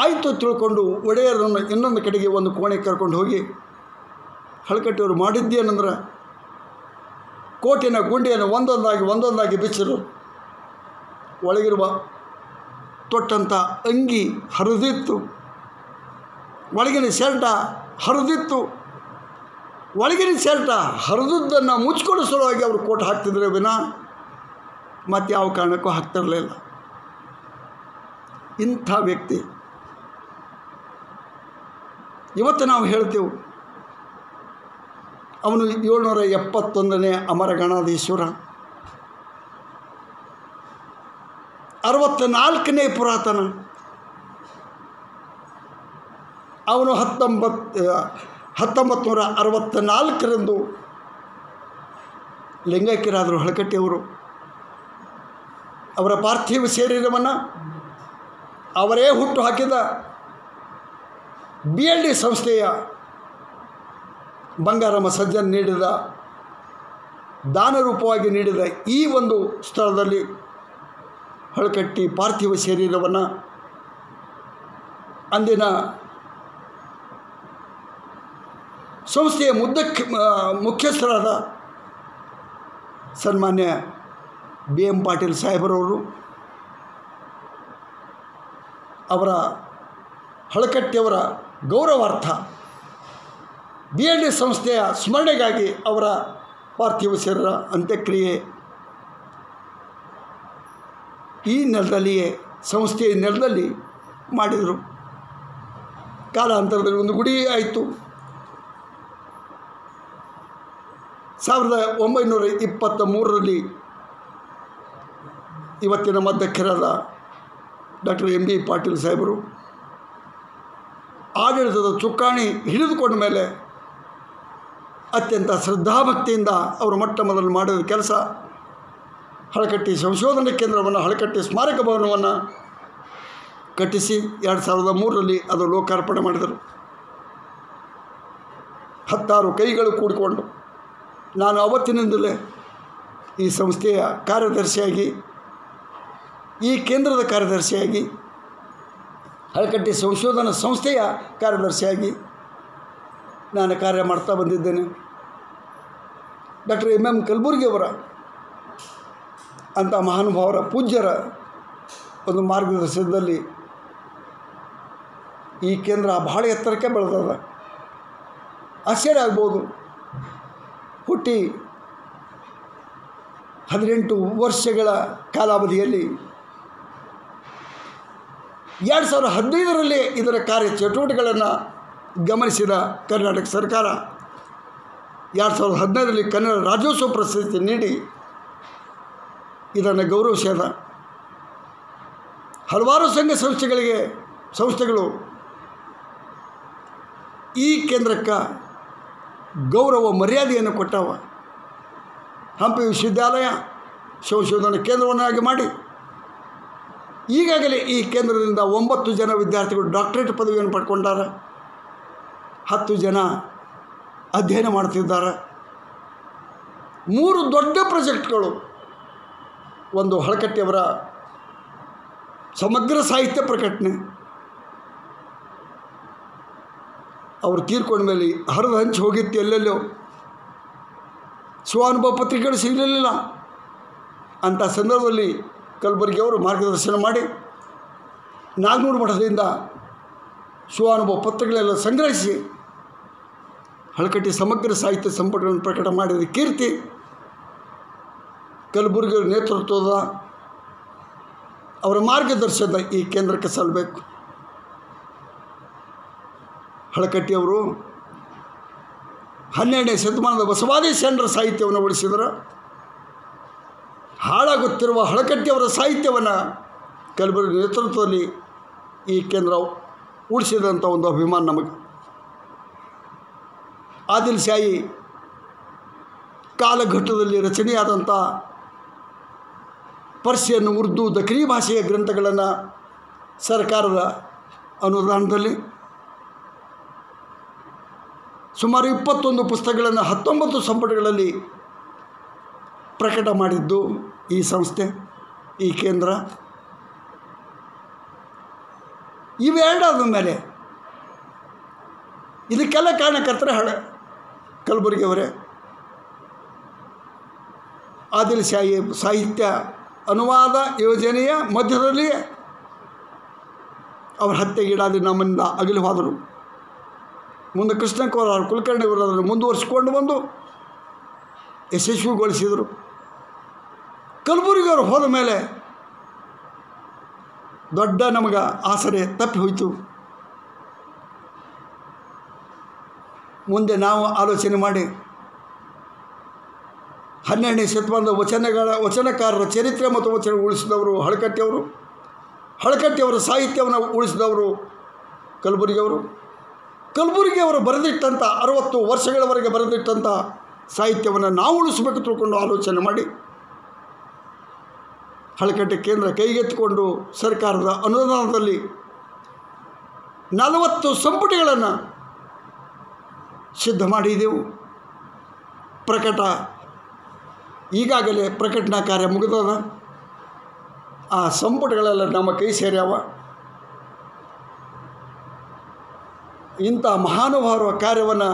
[SPEAKER 3] ಆಯಿತು ತಿಳ್ಕೊಂಡು ಒಡೆಯರನ್ನು ಇನ್ನೊಂದು ಕಡೆಗೆ ಒಂದು ಕೋಣೆಗೆ ಕರ್ಕೊಂಡು ಹೋಗಿ ಹಳಕಟ್ಟಿಯವರು ಮಾಡಿದ್ದೇನೆಂದ್ರೆ ಕೋಟಿನ ಗುಂಡಿಯನ್ನು ಒಂದೊಂದಾಗಿ ಬಿಚ್ಚರು. ಒಳಗಿರುವ ತೊಟ್ಟಂಥ ಅಂಗಿ ಹರಿದಿತ್ತು, ಒಳಗಿನ ಶರ್ಟ ಹರಿದಿತ್ತು. ಒಳಗಿನ ಶರ್ಟ ಹರಿದದ್ದನ್ನು ಮುಚ್ಚಿಕೊಳ್ಳೋ ಸಲುವಾಗಿ ಅವರು ಕೋಟ್ ಹಾಕ್ತಿದ್ರೆ ವಿನ ಮತ್ತು ಯಾವ ಕಾರಣಕ್ಕೂ ಹಾಕ್ತಿರಲಿಲ್ಲ. ಇಂಥ ವ್ಯಕ್ತಿ ಇವತ್ತು ನಾವು ಹೇಳ್ತೇವೆ ಅವನು 771ನೇ ಅಮರಗಣಾಧೀಶ್ವರ, 64ನೇ ಪುರಾತನ. ಅವನು 1964ರಂದು ಲಿಂಗೈಕ್ಯರಾದರು ಹಳಕಟ್ಟಿಯವರು. ಅವರ ಪಾರ್ಥಿವ ಶರೀರವನ್ನು ಅವರೇ ಹುಟ್ಟು ಹಾಕಿದ BLD ಸಂಸ್ಥೆಯ ಬಂಗಾರಮ್ಮ ಸಜ್ಜನ್ ನೀಡಿದ ದಾನರೂಪವಾಗಿ ನೀಡಿದ ಈ ಒಂದು ಸ್ಥಳದಲ್ಲಿ ಹಳಕಟ್ಟಿ ಪಾರ್ಥಿವ ಶರೀರವನ್ನು ಅಂದಿನ ಸಂಸ್ಥೆಯ ಮುಖ್ಯಸ್ಥರಾದ ಸನ್ಮಾನ್ಯ BM ಪಾಟೀಲ್ ಸಾಹೇಬರವರು ಅವರ ಹಳಕಟ್ಟಿಯವರ ಗೌರವಾರ್ಥ BLD ಸಂಸ್ಥೆಯ ಸ್ಮರಣೆಗಾಗಿ ಅವರ ಪಾರ್ಥಿವ ಶರೀರ ಅಂತ್ಯಕ್ರಿಯೆ ಈ ನೆಲದಲ್ಲಿಯೇ ಸಂಸ್ಥೆಯ ನೆಲದಲ್ಲಿ ಮಾಡಿದರು. ಕಾಲಾಂತರದಲ್ಲಿ ಒಂದು ಗುಡಿ ಆಯಿತು. 1923ರಲ್ಲಿ ಇವತ್ತಿನ ಮಧ್ಯಕ್ಷರಾದ ಡಾಕ್ಟರ್ MB ಪಾಟೀಲ್ ಸಾಹೇಬರು ಆಡಳಿತದ ಚುಕ್ಕಾಣಿ ಹಿಡಿದುಕೊಂಡ ಮೇಲೆ ಅತ್ಯಂತ ಶ್ರದ್ಧಾಭಕ್ತಿಯಿಂದ ಅವರು ಮೊಟ್ಟ ಮೊದಲು ಮಾಡಿದ ಕೆಲಸ ಹಳಕಟ್ಟಿ ಸಂಶೋಧನಾ ಕೇಂದ್ರವನ್ನು, ಹಳಕಟ್ಟಿ ಸ್ಮಾರಕ ಭವನವನ್ನು ಕಟ್ಟಿಸಿ 2003ರಲ್ಲಿ ಅದು ಲೋಕಾರ್ಪಣೆ ಮಾಡಿದರು. 16 ಕೈಗಳು ಕೂಡಿಕೊಂಡು ನಾನು ಅವತ್ತಿನಿಂದಲೇ ಈ ಸಂಸ್ಥೆಯ ಕಾರ್ಯದರ್ಶಿಯಾಗಿ, ಈ ಕೇಂದ್ರದ ಕಾರ್ಯದರ್ಶಿಯಾಗಿ, ಹಳಕಟ್ಟಿ ಸಂಶೋಧನಾ ಸಂಸ್ಥೆಯ ಕಾರ್ಯದರ್ಶಿಯಾಗಿ ನಾನು ಕಾರ್ಯ ಮಾಡ್ತಾ ಬಂದಿದ್ದೇನೆ. ಡಾಕ್ಟರ್ MM ಕಲಬುರ್ಗಿಯವರ ಅಂಥ ಮಹಾನುಭಾವರ ಪೂಜ್ಯರ ಒಂದು ಮಾರ್ಗದರ್ಶನದಲ್ಲಿ ಈ ಕೇಂದ್ರ ಬಹಳ ಎತ್ತರಕ್ಕೆ ಬೆಳೆದದ. ಆಶ್ಚರ್ಯ ಆಗ್ಬೋದು, ಹುಟ್ಟಿ 18 ವರ್ಷಗಳ ಕಾಲಾವಧಿಯಲ್ಲಿ 2015ರಲ್ಲಿ ಇದರ ಕಾರ್ಯಚಟುವಟಿಕೆಗಳನ್ನು ಗಮನಿಸಿದ ಕರ್ನಾಟಕ ಸರ್ಕಾರ 2015ರಲ್ಲಿ ಕನ್ನಡ ರಾಜ್ಯೋತ್ಸವ ಪ್ರಶಸ್ತಿ ನೀಡಿ ಇದನ್ನು ಗೌರವಿಸ್ಯದ. ಹಲವಾರು ಸಂಘ ಸಂಸ್ಥೆಗಳು ಈ ಕೇಂದ್ರಕ್ಕೆ ಗೌರವ ಮರ್ಯಾದೆಯನ್ನು ಕೊಟ್ಟವ. ಹಂಪಿ ವಿಶ್ವವಿದ್ಯಾಲಯ ಸಂಶೋಧನಾ ಕೇಂದ್ರವನ್ನಾಗಿ ಮಾಡಿ ಈಗಾಗಲೇ ಈ ಕೇಂದ್ರದಿಂದ 9 ಜನ ವಿದ್ಯಾರ್ಥಿಗಳು ಡಾಕ್ಟರೇಟ್ ಪದವಿಯನ್ನು ಪಡ್ಕೊಂಡಾರ, 10 ಜನ ಅಧ್ಯಯನ ಮಾಡ್ತಿದ್ದಾರೆ. 3 ದೊಡ್ಡ ಪ್ರಾಜೆಕ್ಟ್ಗಳು, ಒಂದು ಹಳಕಟ್ಟಿಯವರ ಸಮಗ್ರ ಸಾಹಿತ್ಯ ಪ್ರಕಟಣೆ, ಅವರು ತೀರ್ಕೊಂಡ ಮೇಲೆ ಹರಿದು ಹಂಚಿ ಹೋಗಿತ್ತು ಎಲ್ಲೆಲ್ಲೋ, ಸ್ವಾನುಭವ ಪತ್ರಿಕೆಗಳು ಸಿಗಲಿಲ್ಲ. ಅಂಥ ಸಂದರ್ಭದಲ್ಲಿ ಕಲಬುರ್ಗಿಯವರು ಮಾರ್ಗದರ್ಶನ ಮಾಡಿ ನಾಗನೂರು ಮಠದಿಂದ ಸ್ವಾನುಭವ ಪತ್ರಗಳೆಲ್ಲ ಸಂಗ್ರಹಿಸಿ ಹಳಕಟ್ಟಿ ಸಮಗ್ರ ಸಾಹಿತ್ಯ ಸಂಪುಟಗಳನ್ನು ಪ್ರಕಟ ಮಾಡಿದ ಕೀರ್ತಿ ಕಲಬುರ್ಗಿಯವರ ನೇತೃತ್ವದ ಅವರ ಮಾರ್ಗದರ್ಶನದ ಈ ಕೇಂದ್ರಕ್ಕೆ ಸಲ್ಲಬೇಕು. ಹಳಕಟ್ಟಿಯವರು 12ನೇ ಶತಮಾನದ ಬಸವಾದಿ ಶರಣರ ಸಾಹಿತ್ಯವನ್ನು ಉಳಿಸಿದರು. ಹಾಳಾಗುತ್ತಿರುವ ಹಳಕಟ್ಟಿಯವರ ಸಾಹಿತ್ಯವನ್ನು ಕಲಬುರ್ಗಿ ನೇತೃತ್ವದಲ್ಲಿ ಈ ಕೇಂದ್ರ ಉಳಿಸಿದಂಥ ಒಂದು ಅಭಿಮಾನ ನಮಗೆ. ಆದಿಲ್ ಶಾಹಿ ಕಾಲಘಟ್ಟದಲ್ಲಿ ರಚನೆಯಾದಂಥ ಪರ್ಷಿಯನ್, ಉರ್ದು, ದಖನಿ ಭಾಷೆಯ ಗ್ರಂಥಗಳನ್ನು ಸರ್ಕಾರದ ಅನುದಾನದಲ್ಲಿ ಸುಮಾರು 21 ಪುಸ್ತಕಗಳನ್ನು 19 ಸಂಪುಟಗಳಲ್ಲಿ ಪ್ರಕಟ ಮಾಡಿದ್ದು ಈ ಸಂಸ್ಥೆ, ಈ ಕೇಂದ್ರ. ಇವೆರಡಾದ ಮೇಲೆ ಇದಕ್ಕೆಲ್ಲ ಕಾರಣಕರ್ತರೆ ಕಲಬುರಗಿಯವರೇ, ಆದಿಲ್ ಶಾಹಿ ಸಾಹಿತ್ಯ ಅನುವಾದ ಯೋಜನೆಯ ಮಧ್ಯದಲ್ಲಿಯೇ ಅವರ ಹತ್ಯೆಗೀಡಾದಿ ನಮ್ಮಿಂದ ಅಗಲಿ ಹೋದರು. ಮುಂದೆ ಕೃಷ್ಣಕ್ಕವರು ಕುಲಕರ್ಣಿಯವರು ಅದನ್ನು ಮುಂದುವರಿಸಿಕೊಂಡು ಬಂದು ಯಶಸ್ವಿಗೊಳಿಸಿದರು. ಕಲಬುರಗಿಯವರು ಹೋದ ಮೇಲೆ ದೊಡ್ಡ ನಮಗೆ ಆಸರೆ ತಪ್ಪಿ ಹೋಯಿತು. ಮುಂದೆ ನಾವು ಆಲೋಚನೆ ಮಾಡಿ 12ನೇ ಶತಮಾನದ ವಚನಕಾರರ ಚರಿತ್ರೆ ಮತ್ತು ವಚನ ಉಳಿಸಿದವರು ಹಳಕಟ್ಟಿಯವರು, ಹಳಕಟ್ಟಿಯವರ ಸಾಹಿತ್ಯವನ್ನು ಉಳಿಸಿದವರು ಕಲಬುರಗಿಯವರು. ಕಲಬುರಗಿಯವರು ಬರೆದಿಟ್ಟಂಥ 60 ವರ್ಷಗಳವರೆಗೆ ಬರೆದಿಟ್ಟಂಥ ಸಾಹಿತ್ಯವನ್ನು ನಾವು ಉಳಿಸಬೇಕು ತಿಳ್ಕೊಂಡು ಆಲೋಚನೆ ಮಾಡಿ ಹಳಕಟ್ಟಿ ಕೇಂದ್ರ ಕೈಗೆತ್ತಿಕೊಂಡು ಸರ್ಕಾರದ ಅನುದಾನದಲ್ಲಿ 40 ಸಂಪುಟಗಳನ್ನು ಸಿದ್ಧ ಮಾಡಿದೆವು. ಈಗಾಗಲೇ ಪ್ರಕಟಣಾ ಕಾರ್ಯ ಮುಗಿದದ. ಆ ಸಂಪುಟಗಳೆಲ್ಲ ನಮ್ಮ ಕೈ ಸೇರ್ಯಾವ. ಇಂಥ ಮಹಾನುಭಾವರ ಕಾರ್ಯವನ್ನು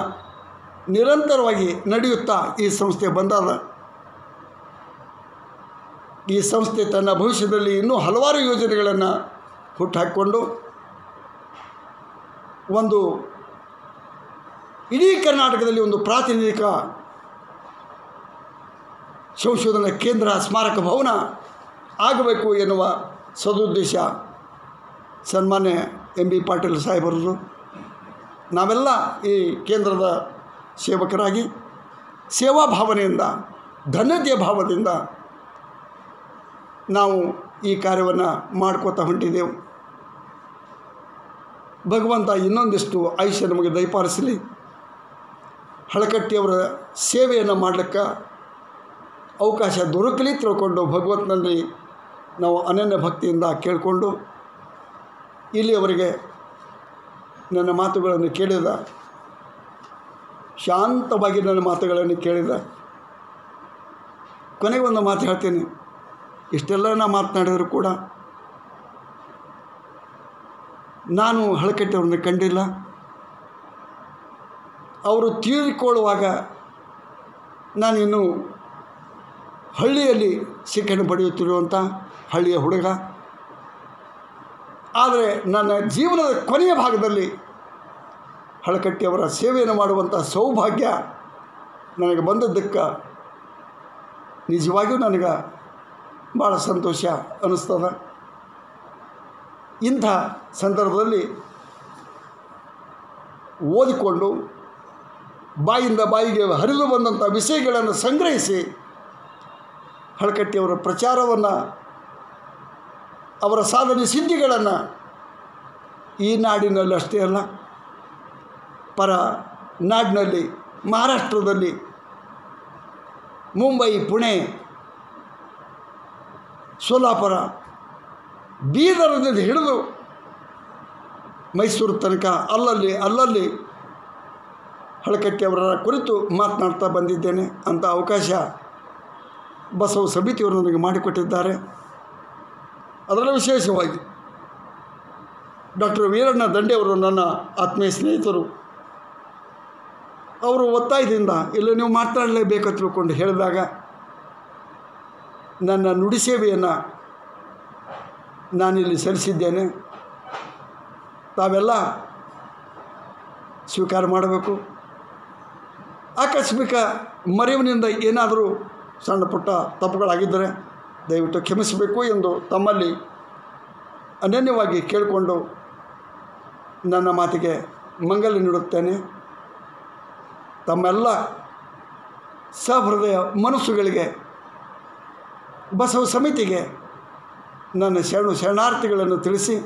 [SPEAKER 3] ನಿರಂತರವಾಗಿ ನಡೆಯುತ್ತಾ ಈ ಸಂಸ್ಥೆ ಬಂದಾದ. ಈ ಸಂಸ್ಥೆ ತನ್ನ ಭವಿಷ್ಯದಲ್ಲಿ ಇನ್ನೂ ಹಲವಾರು ಯೋಜನೆಗಳನ್ನು ಹುಟ್ಟುಹಾಕಿಕೊಂಡು ಒಂದು ಇಡೀ ಕರ್ನಾಟಕದಲ್ಲಿ ಒಂದು ಪ್ರಾತಿನಿಧಿಕ ಸಂಶೋಧನಾ ಕೇಂದ್ರ ಸ್ಮಾರಕ ಭವನ ಆಗಬೇಕು ಎನ್ನುವ ಸದುದ್ದೇಶ ಸನ್ಮಾನ್ಯ ಎಂ ಬಿ ಪಾಟೀಲ್ ಸಾಹೇಬರದು. ನಾವೆಲ್ಲ ಈ ಕೇಂದ್ರದ ಸೇವಕರಾಗಿ ಸೇವಾ ಭಾವನೆಯಿಂದ, ಧನ್ಯತೆಯ ಭಾವದಿಂದ ನಾವು ಈ ಕಾರ್ಯವನ್ನು ಮಾಡ್ಕೋತಾ ಹೊಂಟಿದ್ದೆವು. ಭಗವಂತ ಇನ್ನೊಂದಿಷ್ಟು ಆಯುಷ್ಯ ನಮಗೆ ದಯಪಾಲಿಸಲಿ. ಹಳಕಟ್ಟಿಯವರ ಸೇವೆಯನ್ನು ಮಾಡಲಿಕ್ಕೆ ಅವಕಾಶ ದೊರಕಲಿ ತಿಳ್ಕೊಂಡು ಭಗವಂತನಲ್ಲಿ ನಾವು ಅನನ್ಯ ಭಕ್ತಿಯಿಂದ ಕೇಳಿಕೊಂಡು ಇಲ್ಲಿಯವರೆಗೆ ನನ್ನ ಮಾತುಗಳನ್ನು ಕೇಳಿದ, ಶಾಂತವಾಗಿ ನನ್ನ ಮಾತುಗಳನ್ನು ಕೇಳಿದ. ಕೊನೆಗೆ ಒಂದು ಮಾತು ಹೇಳ್ತೀನಿ. ಇಷ್ಟೆಲ್ಲ ನಾ ಮಾತನಾಡಿದರೂ ಕೂಡ ನಾನು ಹಳಕಟ್ಟಿಯವ್ರನ್ನ ಕಂಡಿಲ್ಲ. ಅವರು ತೀರಿಕೊಳ್ಳುವಾಗ ನಾನಿನ್ನು ಹಳ್ಳಿಯಲ್ಲಿ ಶಿಕ್ಷಣ ಪಡೆಯುತ್ತಿರುವಂಥ ಹಳ್ಳಿಯ ಹುಡುಗ. ಆದರೆ ನನ್ನ ಜೀವನದ ಕೊನೆಯ ಭಾಗದಲ್ಲಿ ಹಳಕಟ್ಟಿಯವರ ಸೇವೆಯನ್ನು ಮಾಡುವಂಥ ಸೌಭಾಗ್ಯ ನನಗೆ ಬಂದದ್ದಕ್ಕೆ ನಿಜವಾಗಿಯೂ ನನಗೆ ಭಾಳ ಸಂತೋಷ ಅನ್ನಿಸ್ತದೆ. ಇಂಥ ಸಂದರ್ಭದಲ್ಲಿ ಓದಿಕೊಂಡು ಬಾಯಿಂದ ಬಾಯಿಗೆ ಹರಿದು ಬಂದಂಥ ವಿಷಯಗಳನ್ನು ಸಂಗ್ರಹಿಸಿ ಹಳಕಟ್ಟಿಯವರ ಪ್ರಚಾರವನ್ನು, ಅವರ ಸಾಧನೆ ಸಿದ್ಧಿಗಳನ್ನು ಈ ನಾಡಿನಲ್ಲಿ ಅಷ್ಟೇ ಅಲ್ಲ, ಪರ ನಾಡಿನಲ್ಲಿ, ಮಹಾರಾಷ್ಟ್ರದಲ್ಲಿ, ಮುಂಬೈ, ಪುಣೆ, ಸೋಲಾಪುರ, ಬೀದರ್ನಿಂದ ಹಿಡಿದು ಮೈಸೂರು ತನಕ ಅಲ್ಲಲ್ಲಿ ಹಳಕಟ್ಟಿಯವರ ಕುರಿತು ಮಾತನಾಡ್ತಾ ಬಂದಿದ್ದೇನೆ. ಅಂಥ ಅವಕಾಶ ಬಸವ ಸಮಿತಿಯವರು ನನಗೆ ಮಾಡಿಕೊಟ್ಟಿದ್ದಾರೆ. ಅದರಲ್ಲಿ ವಿಶೇಷವಾಗಿ ಡಾಕ್ಟರ್ ವೀರಣ್ಣ ದಂಡೆಯವರು ನನ್ನ ಆತ್ಮೀಯ ಸ್ನೇಹಿತರು. ಅವರು ಒತ್ತಾಯದಿಂದ ಇಲ್ಲ ನೀವು ಮಾತನಾಡಲೇಬೇಕಂತ ತಿಳ್ಕೊಂಡು ಹೇಳಿದಾಗ ನನ್ನ ನುಡಿ ಸೇವೆಯನ್ನು ನಾನಿಲ್ಲಿ ಸಲ್ಲಿಸಿದ್ದೇನೆ. ತಾವೆಲ್ಲ ಸ್ವೀಕಾರ ಮಾಡಬೇಕು. ಆಕಸ್ಮಿಕ ಮರೆವಿನಿಂದ ಏನಾದರೂ ಸಣ್ಣ ಪುಟ್ಟ ತಪ್ಪುಗಳಾಗಿದ್ದರೆ ದಯವಿಟ್ಟು ಕ್ಷಮಿಸಬೇಕು ಎಂದು ತಮ್ಮಲ್ಲಿ ಅನನ್ಯವಾಗಿ ಕೇಳಿಕೊಂಡು ನನ್ನ ಮಾತಿಗೆ ಮಂಗಲ ನೀಡುತ್ತೇನೆ. ತಮ್ಮೆಲ್ಲ ಸಹೃದಯ ಮನಸ್ಸುಗಳಿಗೆ, ಬಸವ ಸಮಿತಿಗೆ ನನ್ನ ಶರಣಾರ್ಥಿಗಳನ್ನು ತಿಳಿಸಿ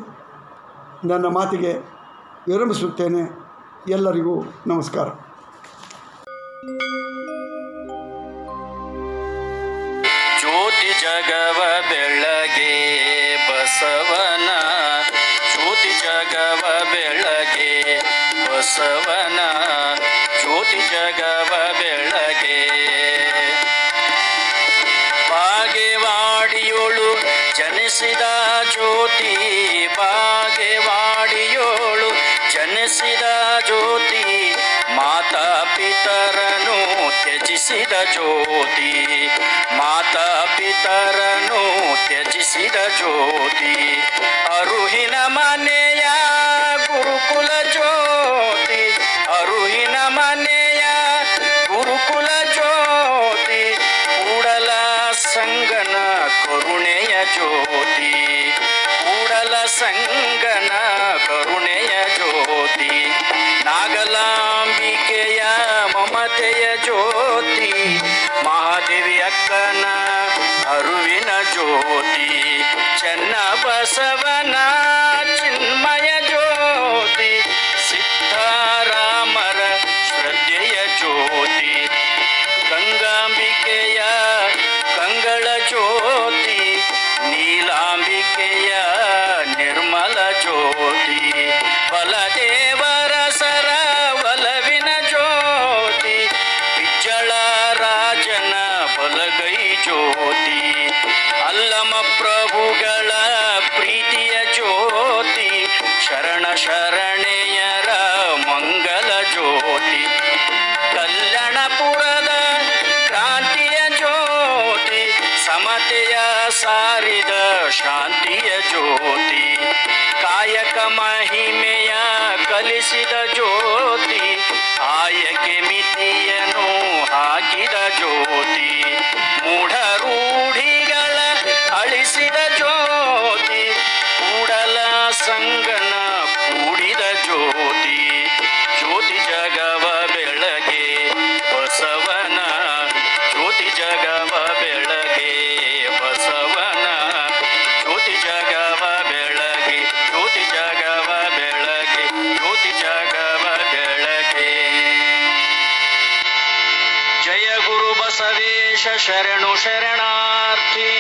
[SPEAKER 3] ನನ್ನ ಮಾತಿಗೆ ವಿರಮಿಸುತ್ತೇನೆ. ಎಲ್ಲರಿಗೂ ನಮಸ್ಕಾರ.
[SPEAKER 1] ಜ್ಯೋತಿ ಜಗವ ಬೆಳಗ್ಗೆ ಬಸವನ, ಜ್ಯೋತಿ ಜಗವ ಬೆಳಗ್ಗೆ ಬಸವನ, ಜ್ಯೋತಿ ಜಗವ ಬೆಳಗ್ಗೆ. ಬಾಗೇವಾಡಿಯೋಳು ಜನಿಸಿದ ಜ್ಯೋತಿ, ಬಾಗೇವಾಡಿಯೋಳು ಜನಿಸಿದ ಜ್ಯೋತಿ, ಮಾತಾ ಪಿತರನ ಜ್ಯೋತಿ, ಮಾತಾ ಪಿತರನು ತ್ಯಜಿಸಿದ ಜ್ಯೋತಿ, ಅರುಹಿನ ಮನೆಯ ಗುರುಕುಲ ಜ್ಯೋತಿ, ಅರುಹಿನ ಮನೆಯ ಗುರುಕುಲ ಜ್ಯೋತಿ, ಕೂಡಲ ಸಂಗನ ಕರುಣೆಯ ಜ್ಯೋತಿ, ಕೂಡಲ ಸಂಗನ ಕರುಣೆಯ ಜ್ಯೋತಿ, ನಾಗಲಾಂಬಿಕೆಯ ಮಮತೆಯ ಜ್ಯೋತಿ, ಮಹಾದೇವಿ ಅಕ್ಕನ ಅರುವಿನ ಜ್ಯೋತಿ, ಚೆನ್ನ ಬಸವನ ಚಿನ್ಮಯ ಜ್ಯೋತಿ, ಸಿದ್ಧರಾಮರ ಶ್ರದ್ಧೆಯ ಜ್ಯೋತಿ, ಗಂಗಾಂಬಿಕೆಯ ಕಂಗಳ ಜ್ಯೋತಿ, ನೀಲಾಂಬಿಕೆಯ ನಿರ್ಮಲ ಜ್ಯೋತಿ, ಬಲದೇವರ ಸರ ಒಲವಿನ ಜ್ಯೋತಿ, ಬಿಜ್ಜಳ ರಾಜನ ಬಲಗೈ ಜ್ಯೋತಿ, ಅಲ್ಲಮ ಪ್ರಭುಗಳ ಪ್ರೀತಿಯ ಜ್ಯೋತಿ, ಶರಣ ಶರಣೆಯರ ಮಂಗಲ ಜ್ಯೋತಿ, ಕಲ್ಯಾಣಪುರದ ಕ್ರಾಂತಿಯ ಜ್ಯೋತಿ, ಸಮತೆಯ ಸಾರಿದ ಶಾಂತಿಯ ಜ್ಯೋತಿ, ಕಾಯಕ ಮಹಿಮೆಯ ಕಲಿಸಿದ ಜ್ಯೋತಿ, ಆಯಕೆ ಮಿತಿಯನ್ನು ಹಾಕಿದ ಜ್ಯೋತಿ, ಮೂಢ ರೂಢಿಗಳ ಅಳಿಸಿದ ಜ್ಯೋತಿ, ಕೂಡಲ ಸಂಗನ ಕೂಡಿದ ಜ್ಯೋತಿ, ಜ್ಯೋತಿ ಜಗವ ಬೆಳಗೆ ಬಸವನ, ಜ್ಯೋತಿ ಜಗವ ಬೆಳಗೆ ಬಸವನ, ಜ್ಯೋತಿ ಜಗವ ಬೆಳಗೆ, ಜ್ಯೋತಿ ಜಗವ ಬೆಳಗೆ, ಜ್ಯೋತಿ ಜಗವ ಬೆಳಗೆ. ಜಯ ಗುರು ಬಸವೇಶ ಶರಣು ಶರಣಾರ್ಥಿ,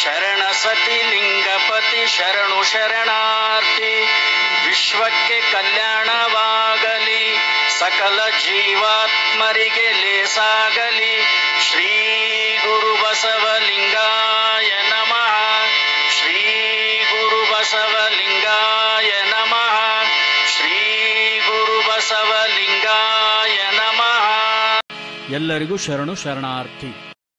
[SPEAKER 1] ಶರಣ ಸತಿ ಲಿಂಗಪತಿ ಶರಣು ಶರಣಾರ್ಥಿ, ವಿಶ್ವಕ್ಕೆ ಕಲ್ಯಾಣವಾಗಲಿ, ಸಕಲ ಜೀವಾತ್ಮರಿಗೆ ಲೇಸಾಗಲಿ, ಶ್ರೀ ಗುರು ಬಸವಲಿಂಗಾಯ ನಮಃ, ಶ್ರೀ ಗುರು ಬಸವಲಿಂಗಾಯ ನಮಃ, ಶ್ರೀ ಗುರು ಬಸವಲಿಂಗಾಯ ನಮಃ.
[SPEAKER 4] ಎಲ್ಲರಿಗೂ ಶರಣು ಶರಣಾರ್ಥಿ.